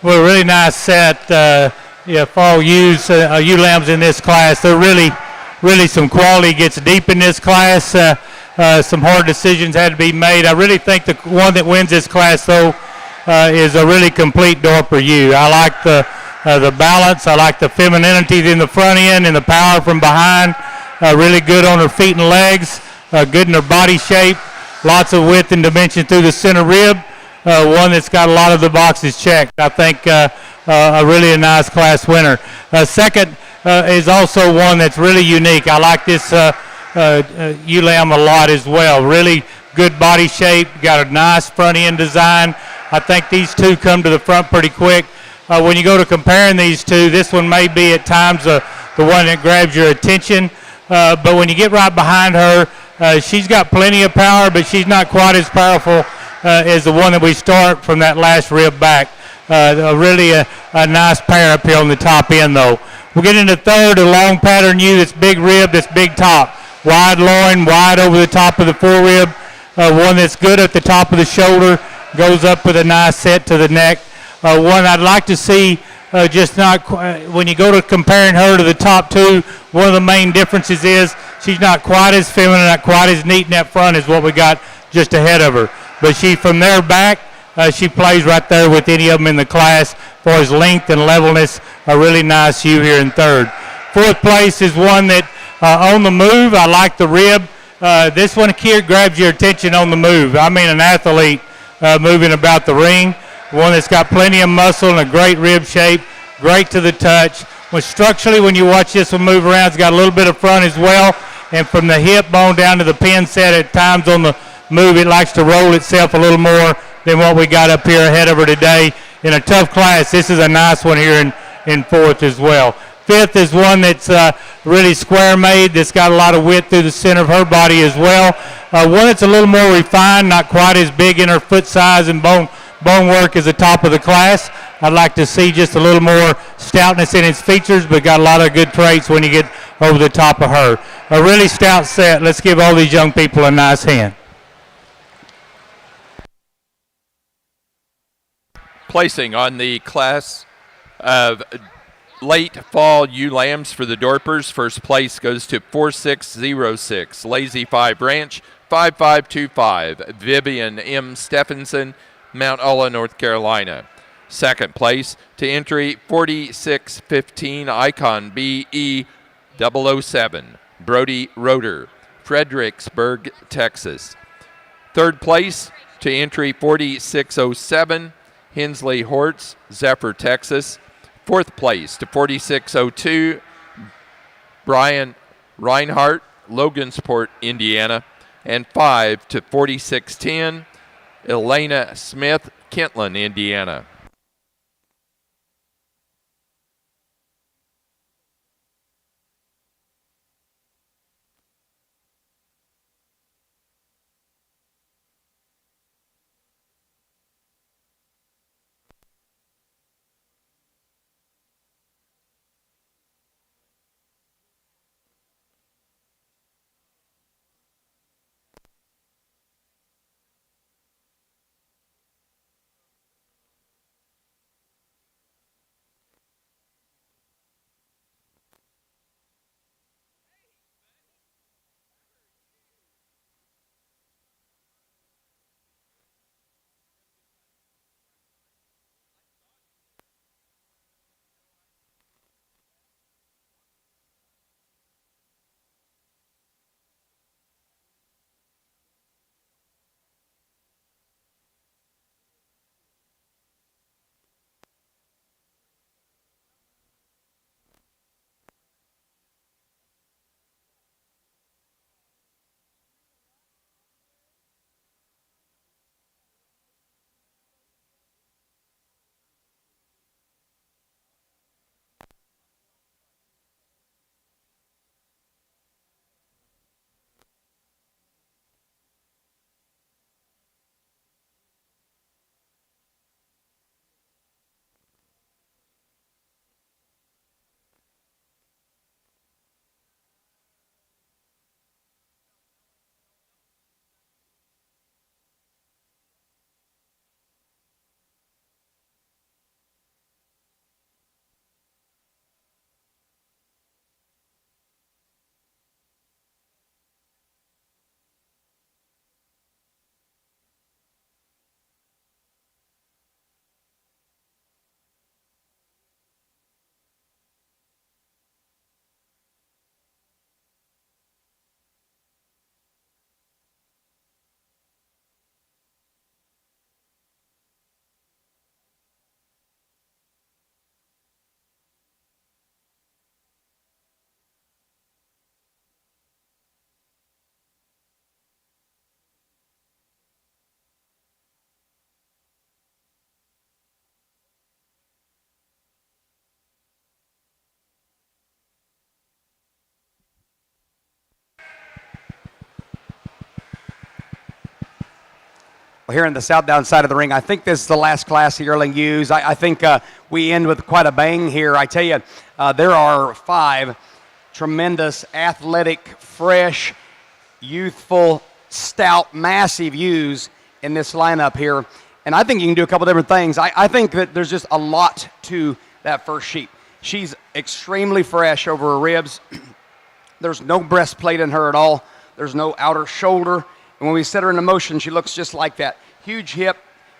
Well, really nice set. Yeah, fall ewes, ewe lambs in this class. They're really some quality. Gets deep in this class. Some hard decisions had to be made. I really think the one that wins this class, though, is a really complete Dorper ewe. I like the balance. I like the femininity in the front end and the power from behind. Really good on her feet and legs. Good in her body shape. Lots of width and dimension through the center rib. One that's got a lot of the boxes checked. I think really a nice class winner. Second is also one that's really unique. I like this ewe lamb a lot as well. Really good body shape. Got a nice front end design. I think these two come to the front pretty quick. When you go to comparing these two, this one may be at times the one that grabs your attention. But when you get right behind her, she's got plenty of power, but she's not quite as powerful as the one that we start from that last rib back. Really a nice pair up here on the top end, though. We'll get into third, a long pattern ewe that's big rib, that's big top. Wide loin, wide over the top of the forerib. One that's good at the top of the shoulder, goes up with a nice set to the neck. One I'd like to see just not when you go to comparing her to the top two, one of the main differences is she's not quite as feminine, not quite as neat in that front as what we got just ahead of her. But she, from there back, she plays right there with any of them in the class for his length and levelness. A really nice ewe here in third. Fourth place is one that on the move. I like the rib. This one here grabs your attention on the move. I mean, an athlete moving about the ring. One that's got plenty of muscle and a great rib shape, great to the touch. Structurally, when you watch this one move around, it's got a little bit of front as well. And from the hip bone down to the pin set, at times on the move, it likes to roll itself a little more than what we got up here ahead of her today. In a tough class, this is a nice one here in fourth as well. Fifth is one that's really square made, that's got a lot of width through the center of her body as well. One that's a little more refined, not quite as big in her foot size and bone work as the top of the class. I'd like to see just a little more stoutness in its features, but got a lot of good traits when you get over the top of her. A really stout set. Let's give all these young people a nice hand. Placing on the class of late fall ewe lambs for the Dorpers. First place goes to 4606, Lazy 5 Ranch, 5525, Vivian M. Stephenson, Mount Ulla, North Carolina. Second place to entry 4615, Icon BE 007, Brody Roeder, Fredericksburg, Texas. Third place to entry 4607, Hensley Hortz, Zephyr, Texas. Fourth place to 4602, Brian Reinhardt, Logansport, Indiana. And 5 to 4610, Elena Smith, Kentland, Indiana. here in the Southdown side of the ring. I think this is the last class of yearling ewes. I think we end with quite a bang here. I tell you, there are 5 tremendous, athletic, fresh, youthful, stout, massive ewes in this lineup here. And I think you can do a couple different things. I think that there's just a lot to that first sheep. She's extremely fresh over her ribs. There's no breastplate in her at all. There's no outer shoulder. And when we set her into motion, she looks just like that. Huge hip,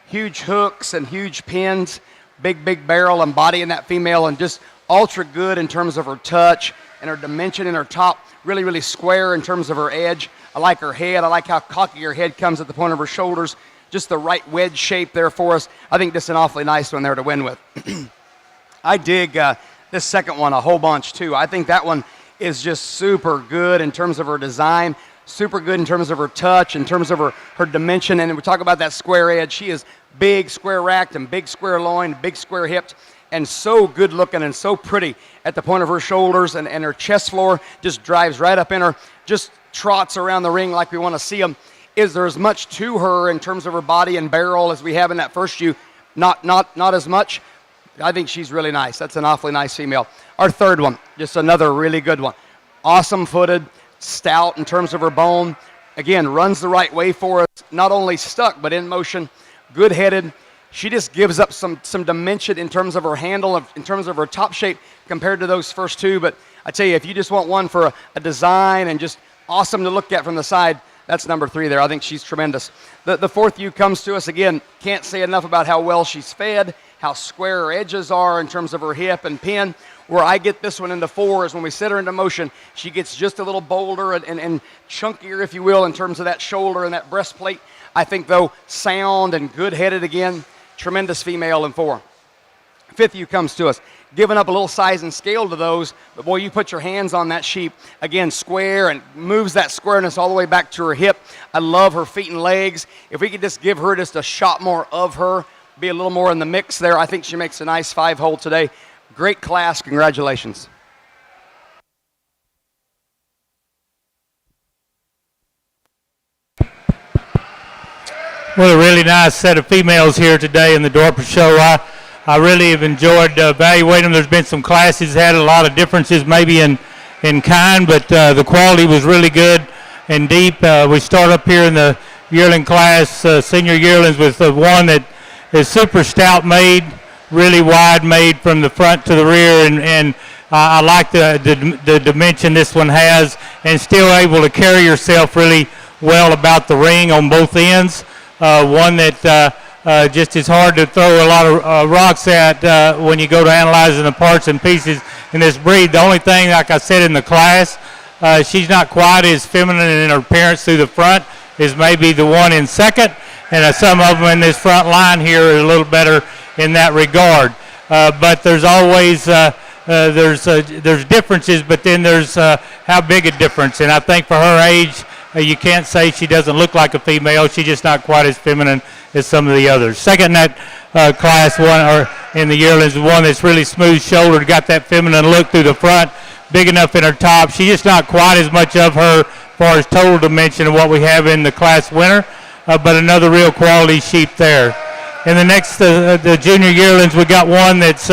huge hooks, and huge pins. Big, big barrel and body in that female, and just ultra good in terms of her touch and her dimension in her top. Really, really square in terms of her edge. I like her head. I like how cocky her head comes at the point of her shoulders. Just the right wedge shape there for us. I think this is an awfully nice one there to win with. I dig this second one a whole bunch too. I think that one is just super good in terms of her design, super good in terms of her touch, in terms of her dimension. And we talk about that square edge. She is big, square racked, and big square loin, big square hips, and so good looking and so pretty at the point of her shoulders, and her chest floor just drives right up in her, just trots around the ring like we want to see them. Is there as much to her in terms of her body and barrel as we have in that first ewe? Not as much. I think she's really nice. That's an awfully nice female. Our third one, just another really good one. Awesome footed, stout in terms of her bone. Again, runs the right way for us. Not only stuck, but in motion. Good headed. She just gives up some dimension in terms of her handle, in terms of her top shape compared to those first 2. But I tell you, if you just want one for a design and just awesome to look at from the side, that's number 3 there. I think she's tremendous. The fourth ewe comes to us again. Can't say enough about how well she's fed, how square her edges are in terms of her hip and pin. Where I get this one into 4 is when we set her into motion, she gets just a little bolder and chunkier, if you will, in terms of that shoulder and that breastplate. I think, though, sound and good-headed again. Tremendous female in 4. Fifth ewe comes to us. Giving up a little size and scale to those, but boy, you put your hands on that sheep, again, square, and moves that squareness all the way back to her hip. I love her feet and legs. If we could just give her just a shot more of her, be a little more in the mix there, I think she makes a nice 5-hole today. Great class. Congratulations. Well, a really nice set of females here today in the Dorper show. I really have enjoyed evaluating them. There's been some classes had a lot of differences maybe in kind, but the quality was really good and deep. We start up here in the yearling class, senior yearlings, with one that is super stout made, really wide made from the front to the rear, and I like the dimension this one has, and still able to carry yourself really well about the ring on both ends. One that just is hard to throw a lot of rocks at when you go to analyzing the parts and pieces in this breed. The only thing, like I said in the class, she's not quite as feminine in her appearance through the front as maybe the one in second, and some of them in this front line here are a little better in that regard. But there's always there's differences, but then there's how big a difference. And I think for her age, you can't say she doesn't look like a female. She's just not quite as feminine as some of the others. Second in that class one, or in the yearlings, one that's really smooth-shouldered, got that feminine look through the front, big enough in her top. She's just not quite as much of her as far as total dimension of what we have in the class winner, but another real quality sheep there. In the next, the junior yearlings, we got one that's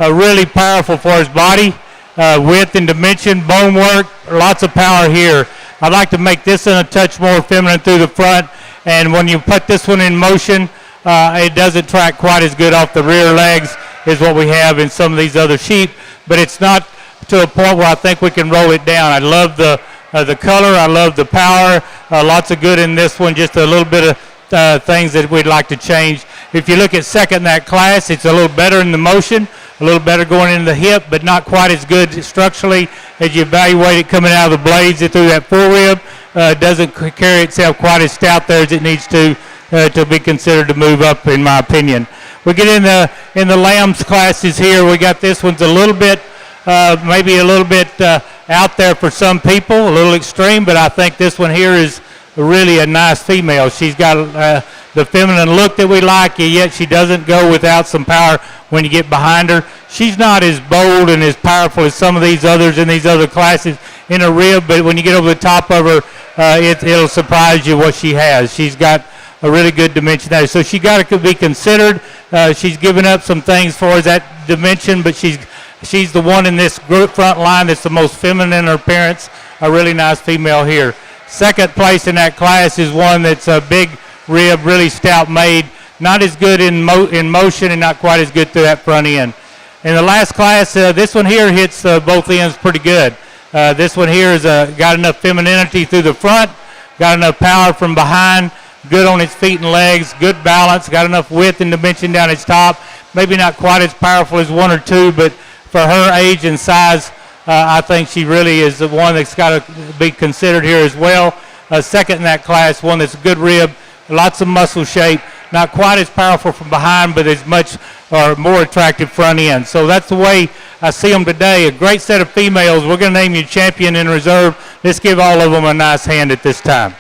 really powerful for his body, width and dimension, bone work, lots of power here. I'd like to make this one a touch more feminine through the front, and when you put this one in motion, it doesn't track quite as good off the rear legs as what we have in some of these other sheep, but it's not to a point where I think we can roll it down. I love the color, I love the power, lots of good in this one, just a little bit of things that we'd like to change. If you look at second in that class, it's a little better in the motion, a little better going into the hip, but not quite as good structurally as you evaluate it coming out of the blades through that forerib. Doesn't carry itself quite as stout there as it needs to be considered to move up, in my opinion. We get in the lambs classes here. We got this one's a little bit, maybe a little bit out there for some people, a little extreme, but I think this one here is really a nice female. She's got the feminine look that we like, yet she doesn't go without some power when you get behind her. She's not as bold and as powerful as some of these others in these other classes in her rib, but when you get over the top of her, it'll surprise you what she has. She's got a really good dimensionator. So she got to be considered. She's given up some things for that dimension, but she's the one in this group front line that's the most feminine in her appearance. A really nice female here. Second place in that class is one that's a big rib, really stout made. Not as good in motion and not quite as good through that front end. In the last class, this one here hits both ends pretty good. This one here is got enough femininity through the front, got enough power from behind, good on its feet and legs, good balance, got enough width and dimension down its top. Maybe not quite as powerful as one or two, but for her age and size, I think she really is the one that's got to be considered here as well. Second in that class, one that's a good rib, lots of muscle shape, not quite as powerful from behind, but as much or more attractive front end. So that's the way I see them today. A great set of females. We're going to name you champion in reserve. Let's give all of them a nice hand at this time.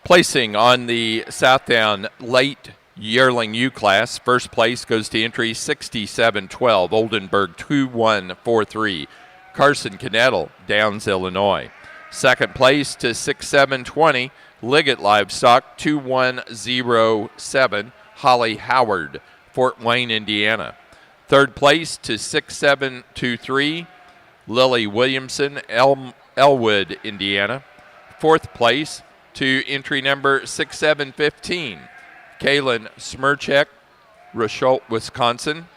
Placing on the Southdown late yearling U class, first place goes to entry 6712, Oldenburg 2143, Carson Knettle, Downs, Illinois. Second place to 6720, Liggett Livestock 2107, Holly Howard, Fort Wayne, Indiana. Third place to 6723, Lily Williamson, Elwood, Indiana. Fourth place to entry number 6715, Kaylin Smirchek, Rochelle, Wisconsin.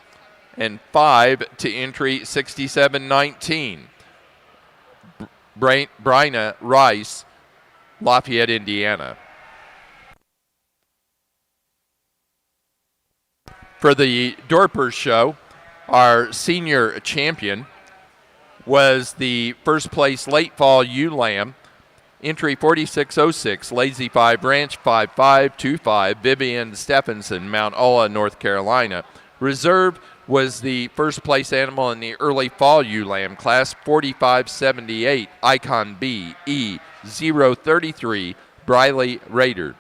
And 5 to entry 6719, Bryna Rice, Lafayette, Indiana. For the Dorper show, our senior champion was the first place late fall ewe lamb, entry 4606, Lazy 5 Ranch 5525, Vivian Stephenson, Mount Ola, North Carolina. Reserve was the first place animal in the early fall ewe lamb class, 4578, Icon B E 033, Briley Raider,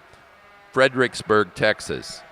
Fredericksburg, Texas.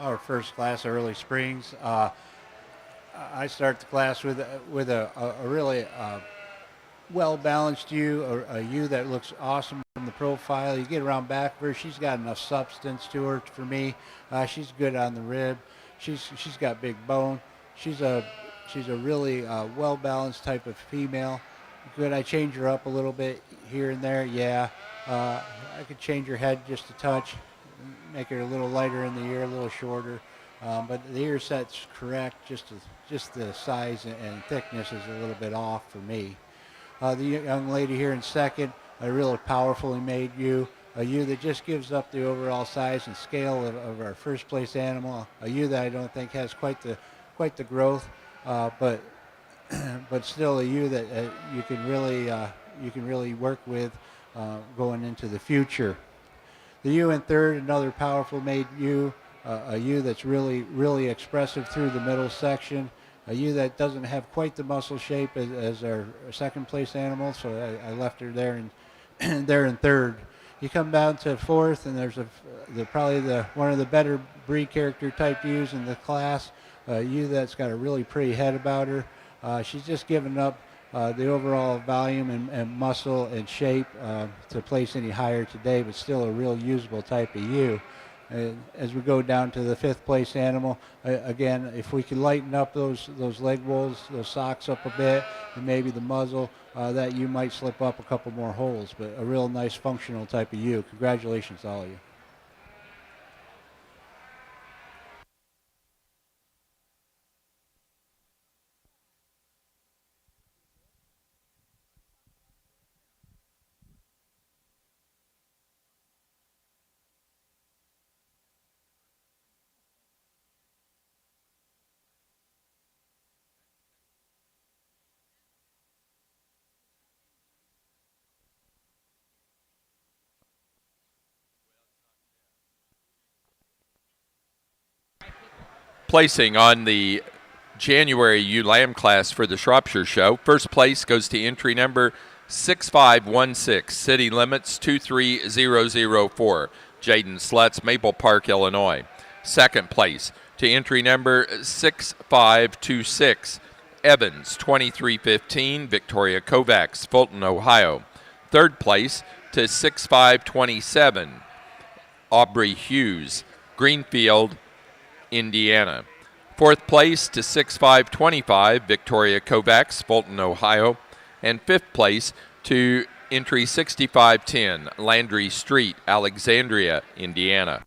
our first class, Early Springs. I start the class with a really well balanced ewe, a ewe that looks awesome from the profile. You get around back of her, she's got enough substance to her for me. She's good on the rib. She's got big bone. She's a really well balanced type of female. Could I change her up a little bit here and there? Yeah. I could change her head just a touch, make her a little lighter in the ear, a little shorter. But the ear set's correct. Just the size and thickness is a little bit off for me. The young lady here in second, a really powerfully made ewe, a ewe that just gives up the overall size and scale of our first place animal, a ewe that I don't think has quite the growth, but but still a ewe that you can really work with going into the future. The ewe in third, another powerful made ewe, a ewe that's really expressive through the middle section, a ewe that doesn't have quite the muscle shape as our second place animal, so I left her there in third. You come down to fourth, and there's probably one of the better breed character type ewes in the class, a ewe that's got a really pretty head about her. She's just given up the overall volume and muscle and shape to place any higher today, but still a real usable type of ewe. As we go down to the fifth place animal, again, if we can lighten up those leg wolves, those socks up a bit, and maybe the muzzle, that ewe might slip up a couple more holes, but a real nice functional type of ewe. Congratulations to all of you. Placing on the January ewe lamb class for the Shropshire show. First place goes to entry number 6516, City Limits 23004, Jaden Slutz, Maple Park, Illinois. Second place to entry number 6526, Evans 2315, Victoria Kovacs, Fulton, Ohio. Third place to 6527, Aubrey Hughes, Greenfield, Indiana. Fourth place to 6525, Victoria Kovacs, Fulton, Ohio. And fifth place to entry 6510, Landry Street, Alexandria, Indiana.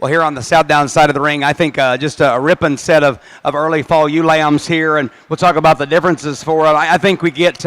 Well, here on the Southdown side of the ring, I think just a ripping set of early fall ewe lambs here, and we'll talk about the differences for it. I think we get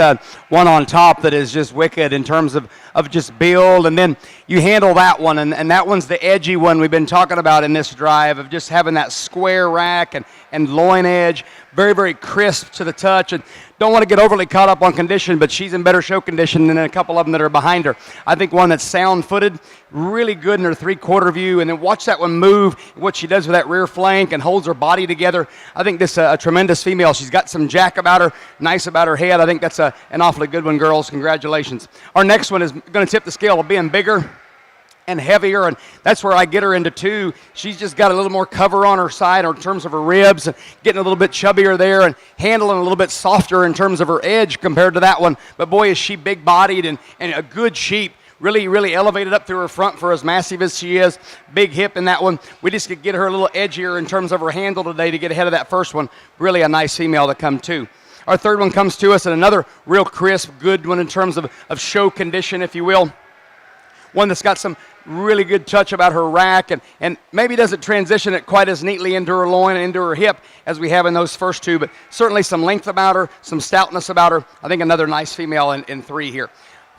one on top that is just wicked in terms of just build, and then you handle that one, and that one's the edgy one we've been talking about in this drive of just having that square rack and loin edge, very, very crisp to the touch, and don't want to get overly caught up on condition, but she's in better show condition than a couple of them that are behind her. I think one that's sound-footed, really good in her three-quarter view, and then watch that one move, what she does with that rear flank and holds her body together. I think this is a tremendous female. She's got some jack about her, nice about her head. I think that's an awfully good one, girls. Congratulations. Our next one is going to tip the scale of being bigger and heavier, and that's where I get her into two. She's just got a little more cover on her side in terms of her ribs, and getting a little bit chubbier there and handling a little bit softer in terms of her edge compared to that one. But boy, is she big-bodied and a good sheep. Really, really elevated up through her front for as massive as she is. Big hip in that one. We just could get her a little edgier in terms of her handle today to get ahead of that first one. Really a nice female to come too. Our third one comes to us, and another real crisp, good one in terms of show condition, if you will. One that's got some really good touch about her rack and maybe doesn't transition it quite as neatly into her loin and into her hip as we have in those first two, but certainly some length about her, some stoutness about her. I think another nice female in three here.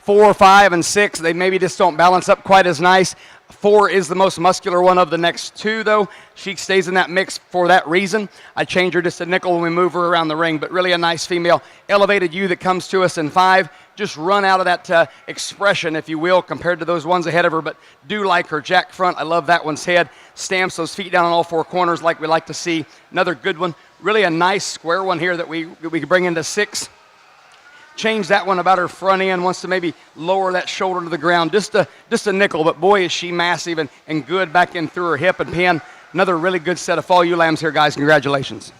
4, 5, and 6, they maybe just don't balance up quite as nice. 4 is the most muscular one of the next two, though. She stays in that mix for that reason. I change her just a nickel when we move her around the ring, but really a nice female. Elevated ewe that comes to us in 5. Just run out of that expression, if you will, compared to those ones ahead of her, but do like her jack front. I love that one's head. Stamps those feet down on all four corners like we like to see. Another good one. Really a nice square one here that we could bring into 6. Change that one about her front end, wants to maybe lower that shoulder to the ground, just a nickel, but boy is she massive and good back in through her hip and pin. Another really good set of fall ewe lambs here, guys. Congratulations.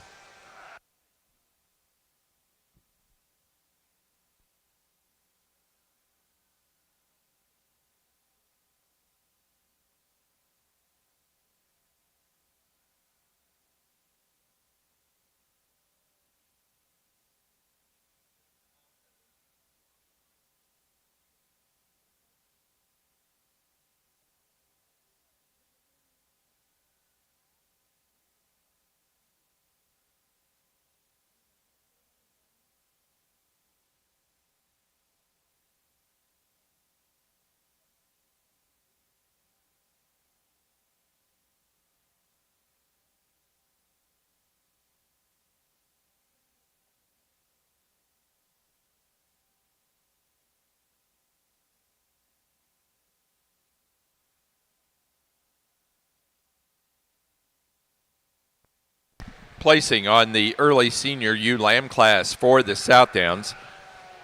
Placing on the early senior ewe lamb class for the Southdowns.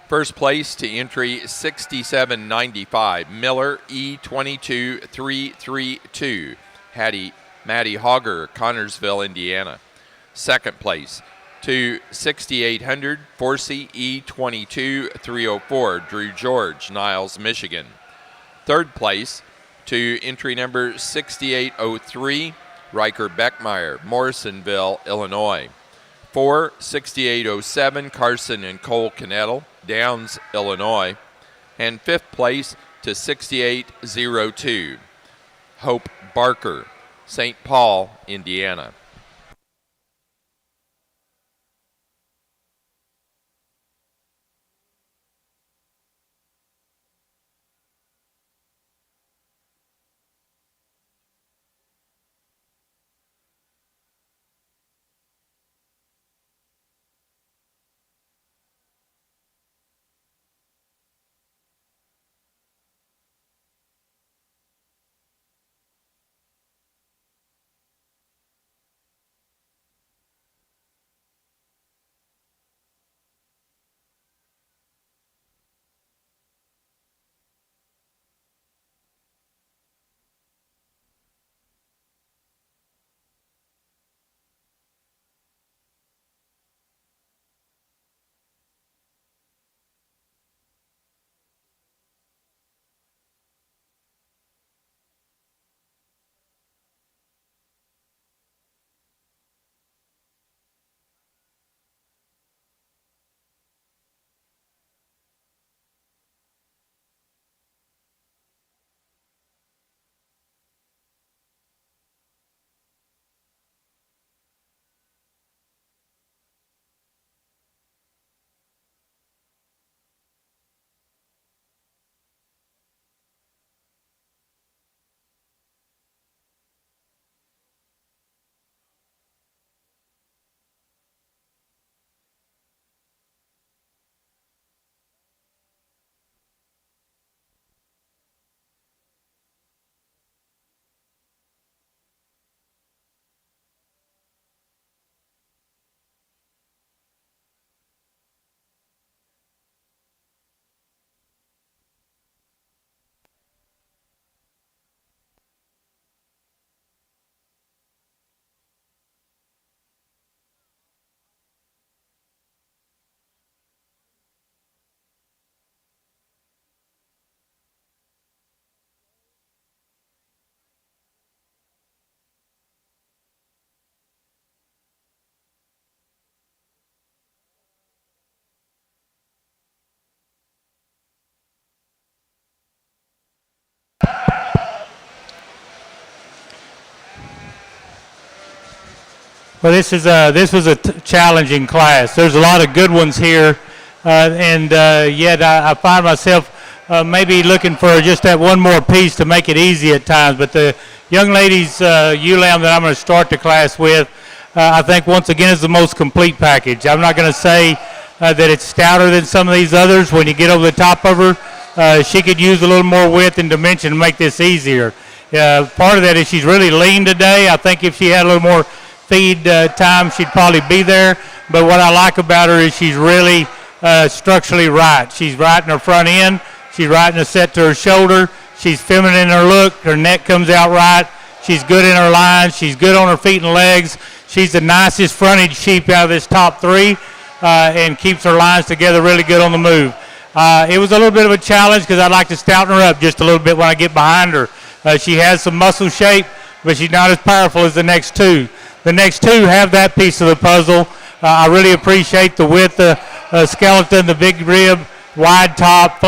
First place to entry 67.95, Miller E22332, Maddie Hogger, Connorsville, Indiana. Second place to 6800, Forsey E22304, Drew George, Niles, Michigan. Third place to entry number 6803, Riker Beckmeyer, Morrisonville, Illinois. 4, 6807, Carson and Cole Cannettle, Downs, Illinois. And fifth place to 6802, Hope Barker, St. Paul, Indiana. Well, this was a challenging class. There's a lot of good ones here, and yet I find myself maybe looking for just that one more piece to make it easy at times. But the young ladies ewe lamb that I'm going to start the class with, I think once again is the most complete package. I'm not going to say that it's stouter than some of these others. When you get over the top of her, she could use a little more width and dimension to make this easier. Part of that is she's really lean today. I think if she had a little more feed time, she'd probably be there. But what I like about her is she's really structurally right. She's right in her front end. She's right in the set to her shoulder. She's feminine in her look. Her neck comes out right. She's good in her lines. She's good on her feet and legs. She's the nicest frontage sheep out of this top three, and keeps her lines together really good on the move. It was a little bit of a challenge because I'd like to stouten her up just a little bit when I get behind her. She has some muscle shape, but she's not as powerful as the next two. The next two have that piece of the puzzle. I really appreciate the width of skeleton, the big rib, wide top,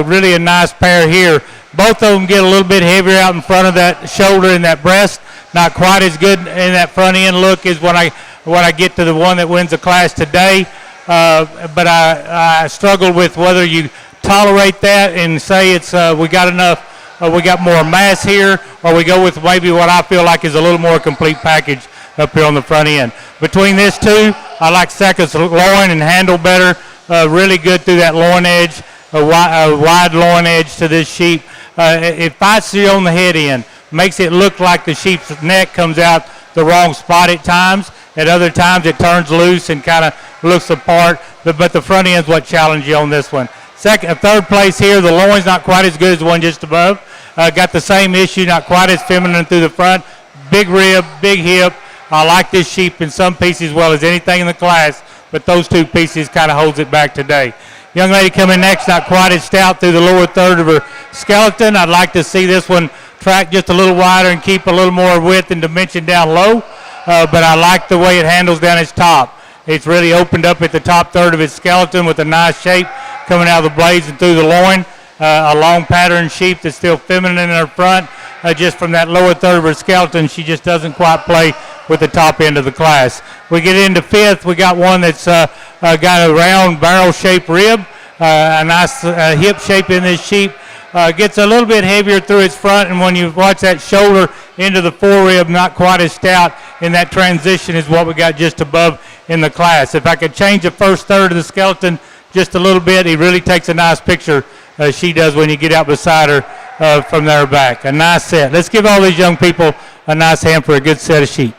really a nice pair here. Both of them get a little bit heavier out in front of that shoulder and that breast. Not quite as good in that front end look as when I get to the one that wins the class today. But I struggle with whether you tolerate that and say it's we got enough. We got more mass here, or we go with maybe what I feel like is a little more complete package up here on the front end. Between these two, I like Second's loin and handle better. Really good through that loin edge, a wide loin edge to this sheep. It fights you on the head end, makes it look like the sheep's neck comes out the wrong spot at times. At other times it turns loose and kind of looks apart, but the front end's what challenged you on this one. Third place here, the loin's not quite as good as the one just above. Got the same issue, not quite as feminine through the front. Big rib, big hip. I like this sheep in some pieces as well as anything in the class, but those two pieces kind of holds it back today. Young lady coming next, not quite as stout through the lower third of her skeleton. I'd like to see this one track just a little wider and keep a little more width and dimension down low, but I like the way it handles down its top. It's really opened up at the top third of its skeleton with a nice shape coming out of the blades and through the loin. A long pattern sheep that's still feminine in her front. Just from that lower third of her skeleton, she just doesn't quite play with the top end of the class. We get into fifth. We got one that's got a round barrel-shaped rib, a nice hip shape in this sheep. Gets a little bit heavier through its front, and when you watch that shoulder into the forerib, not quite as stout in that transition is what we got just above in the class. If I could change the first third of the skeleton just a little bit, he really takes a nice picture, she does, when you get out beside her from there back. A nice set. Let's give all these young people a nice hand for a good set of sheep.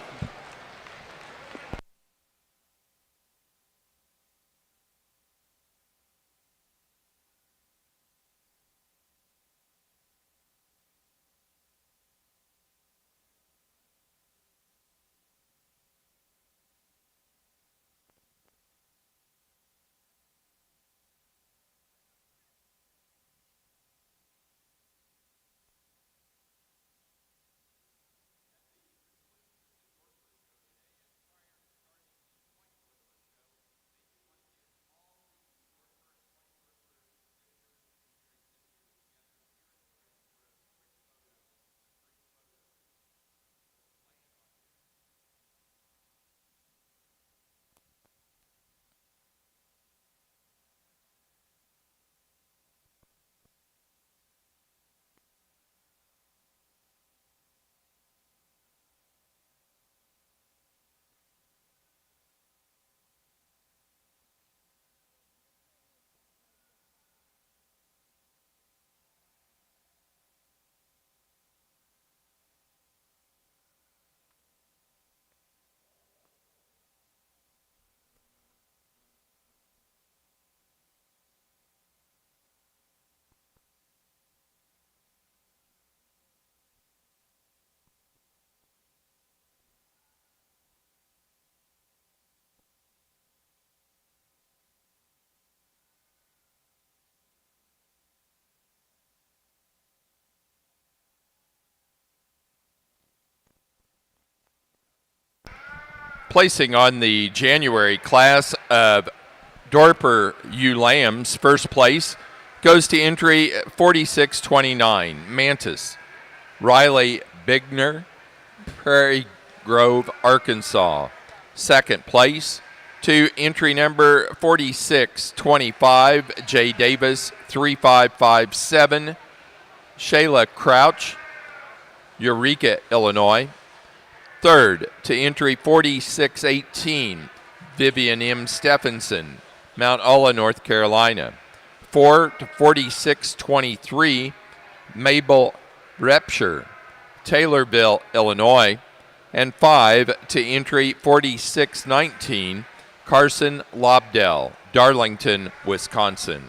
Placing on the January class of Dorper ewe lambs, first place goes to entry 4629, Mantis, Riley Bigner, Prairie Grove, Arkansas. Second place to entry number 4625, Jay Davis, 3557, Shayla Crouch, Eureka, Illinois. Third to entry 4618, Vivian M. Stephenson, Mount Ola, North Carolina. 4 to 4623, Mabel Repshire, Taylorville, Illinois. And 5 to entry 4619, Carson Lobdell, Darlington, Wisconsin.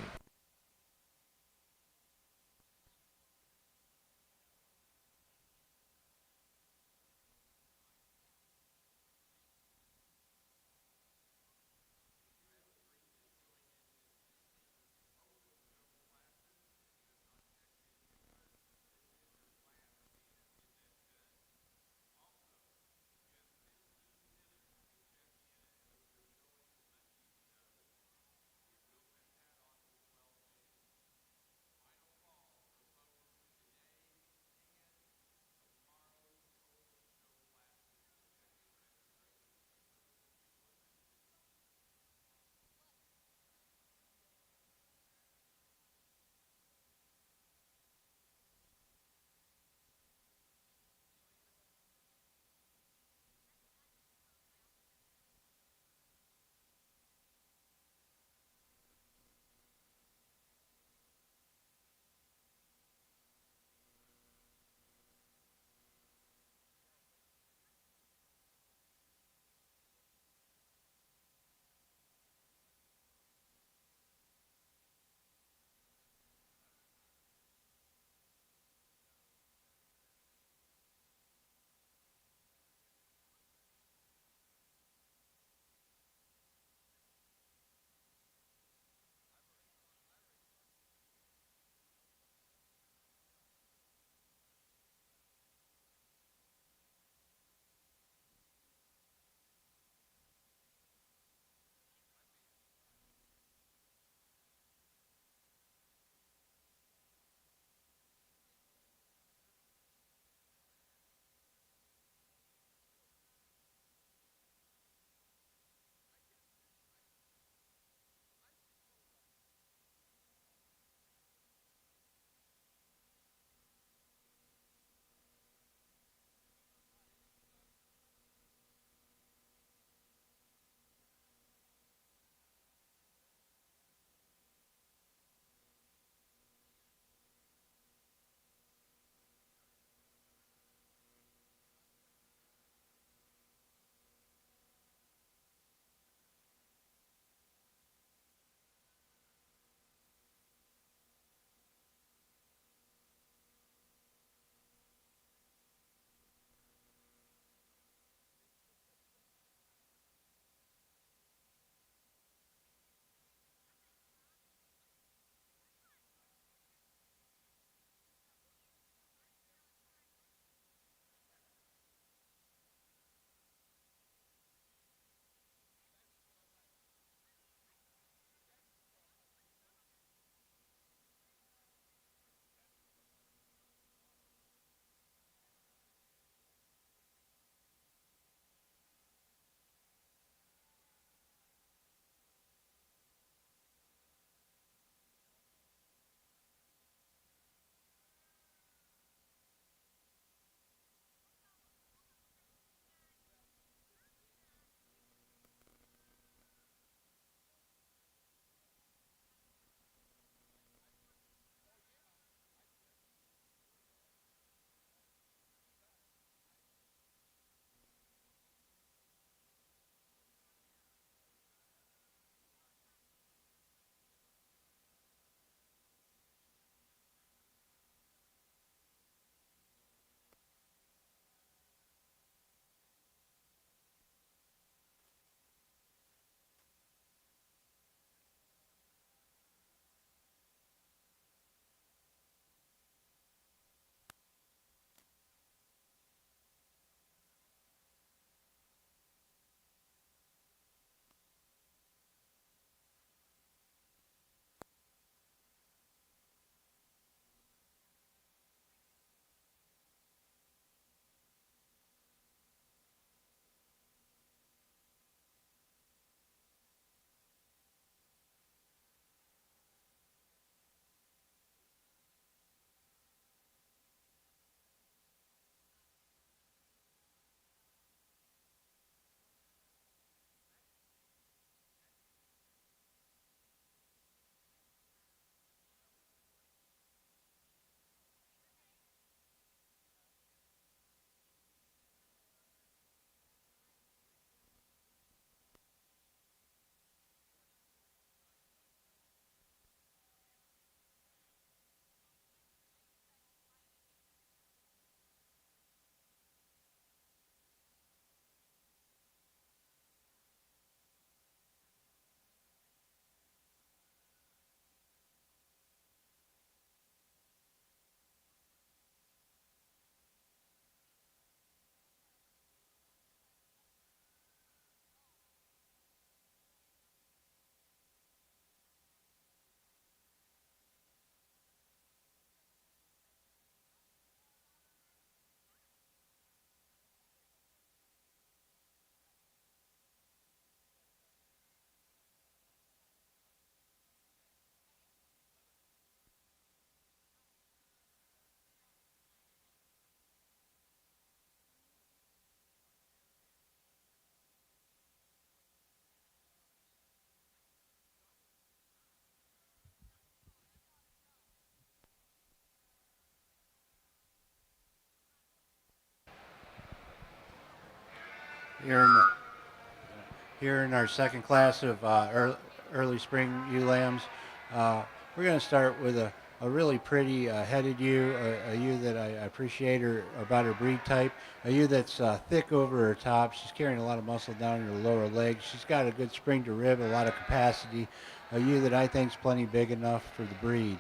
here in our second class of early spring ewe lambs. We're going to start with a really pretty headed ewe, a ewe that I appreciate about her breed type, a ewe that's thick over her top. She's carrying a lot of muscle down in her lower legs. She's got a good spring to rib, a lot of capacity, a ewe that I think is plenty big enough for the breed.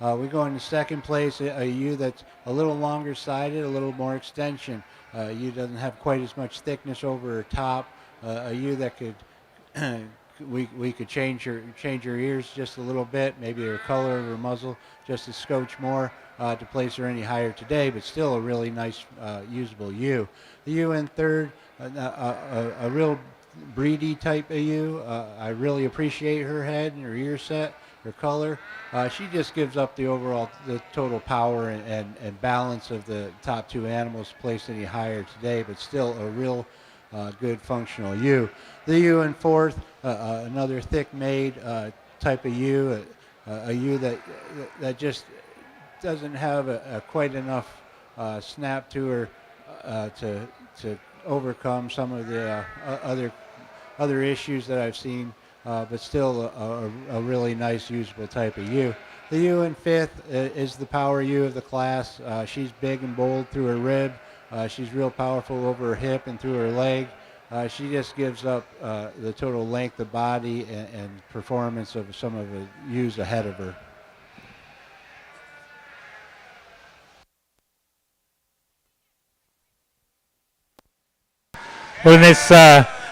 We go into second place, a ewe that's a little longer sided, a little more extension. A ewe doesn't have quite as much thickness over her top. A ewe that could we could change her ears just a little bit, maybe her color of her muzzle just a scotch more to place her any higher today, but still a really nice usable ewe. The ewe in third, a real breedy type of ewe. I really appreciate her head and her ear set, her color. She just gives up the total power and balance of the top two animals placed any higher today, but still a real good functional ewe. The ewe in fourth, another thick-made type of ewe, a ewe that just doesn't have quite enough snap to her to overcome some of the other issues that I've seen, but still a really nice usable type of ewe. The ewe in fifth is the power ewe of the class. She's big and bold through her rib. She's real powerful over her hip and through her leg. She just gives up the total length of body and performance of some of the ewes ahead of her. Well, in this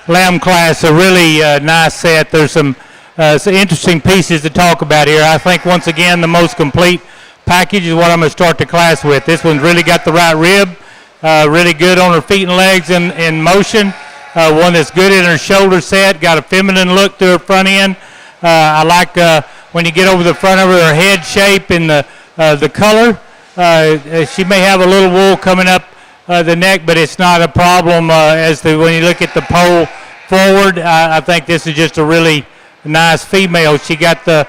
lamb class, a really nice set. There's some interesting pieces to talk about here. I think, once again, the most complete package is what I'm going to start the class with. This one's really got the right rib, really good on her feet and legs in motion. One that's good in her shoulder set, got a feminine look to her front end. I like when you get over the front of her head shape and the color. She may have a little wool coming up the neck, but it's not a problem when you look at the pole forward. I think this is just a really nice female. She got the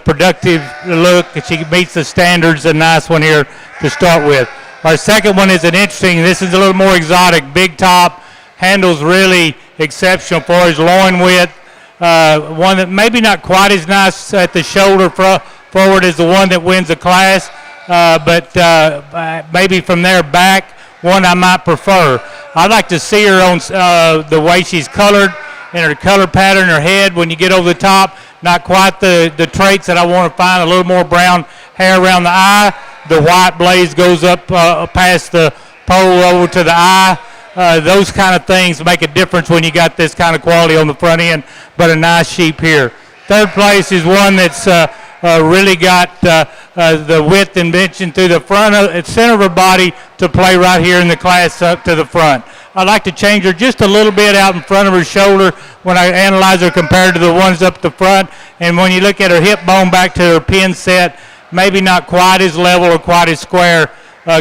productive look. She meets the standards. A nice one here to start with. Our second one is an interesting. This is a little more exotic. Big top. Handles really exceptional for his loin width. One that maybe not quite as nice at the shoulder forward as the one that wins the class, but maybe from there back, one I might prefer. I'd like to see her on the way she's colored and her color pattern, her head when you get over the top. Not quite the traits that I want to find. A little more brown hair around the eye. The white blaze goes up past the pole over to the eye. Those kind of things make a difference when you got this kind of quality on the front end, but a nice sheep here. Third place is one that's really got the width and dimension through the center of her body to play right here in the class up to the front. I like to change her just a little bit out in front of her shoulder when I analyze her compared to the ones up the front. And when you look at her hip bone back to her pin set, maybe not quite as level or quite as square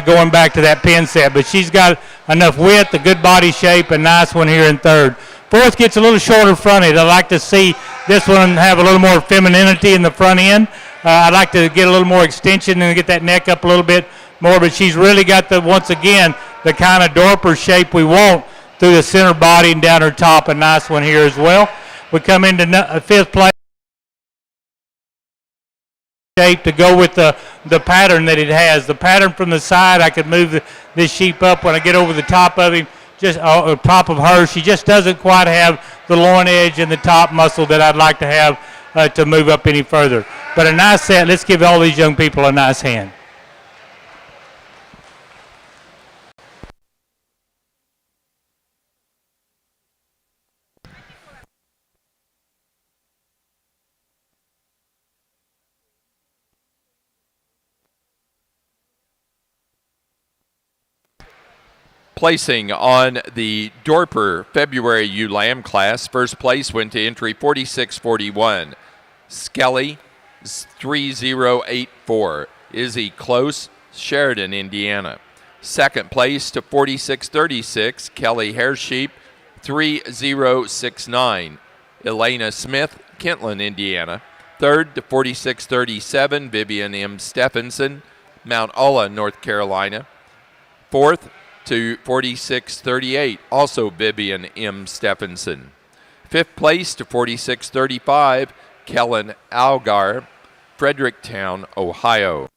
going back to that pin set, but she's got enough width, a good body shape, a nice one here in third. Fourth gets a little shorter fronted. I like to see this one have a little more femininity in the front end. I'd like to get a little more extension and get that neck up a little bit more, but she's really got once again, the kind of Dorper shape we want through the center body and down her top. A nice one here as well. We come into fifth place. Shape to go with the pattern that it has. The pattern from the side, I could move this sheep up when I get over the top of him, just top of her. She just doesn't quite have the loin edge and the top muscle that I'd like to have to move up any further. But a nice set. Let's give all these young people a nice hand. Placing on the Dorper February ewe lamb class, first place went to entry 4641. Skelly 3084. Izzy Close, Sheridan, Indiana. Second place to 4636. Kelly Hairsheep 3069. Elena Smith, Kentland, Indiana. Third to 4637. Vivian M. Stephenson, Mount Ulla, North Carolina. Fourth to 46.38, also Vivian M. Stephenson. 5th place to 46.35, Kellen Algar, Fredericktown, Ohio.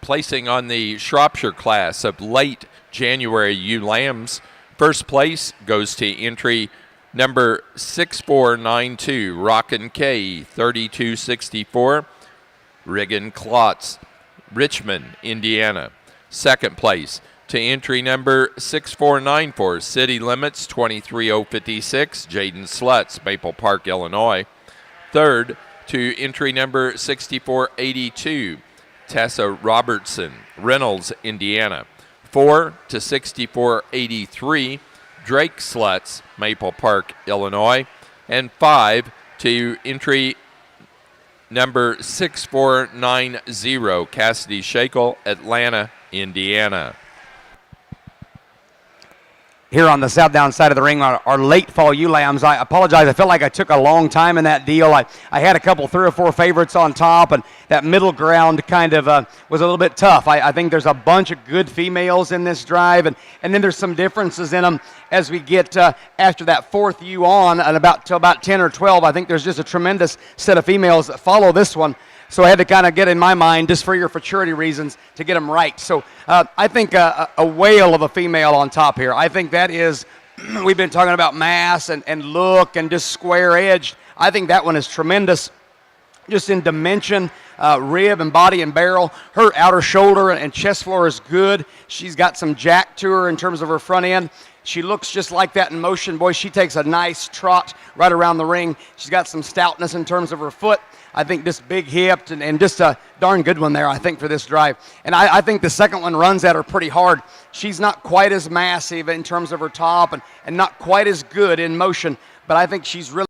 Placing on the Shropshire class of late January ewe lambs, first place goes to entry number 6492, Rockin' K, 3264, Riggin Klotz, Richmond, Indiana. Second place to entry number 6494, City Limits, 23056, Jaden Slutz, Maple Park, Illinois. Third to entry number 6482, Tessa Robertson, Reynolds, Indiana. 4 to 6483, Drake Slutz, Maple Park, Illinois. And 5 to entry number 6490, Cassidy Shakel, Atlanta, Indiana. Here on the Southdown side of the ring are our late fall ewe lambs. I apologize. I felt like I took a long time in that deal. I had a couple, 3 or 4 favorites on top, and that middle ground kind of was a little bit tough. I think there's a bunch of good females in this drive, and then there's some differences in them as we get after that 4th ewe on and about 10 or 12. I think there's just a tremendous set of females that follow this one. So I had to kind of get in my mind, just for your futurity reasons, to get them right. So I think a whale of a female on top here. I think that is, we've been talking about mass and look and just square edged. I think that one is tremendous, just in dimension, rib and body and barrel. Her outer shoulder and chest floor is good. She's got some jack to her in terms of her front end. She looks just like that in motion. Boy, she takes a nice trot right around the ring. She's got some stoutness in terms of her foot. I think just big hipped and just a darn good one there, I think, for this drive. And I think the second one runs at her pretty hard. She's not quite as massive in terms of her top and not quite as good in motion, but I think she's really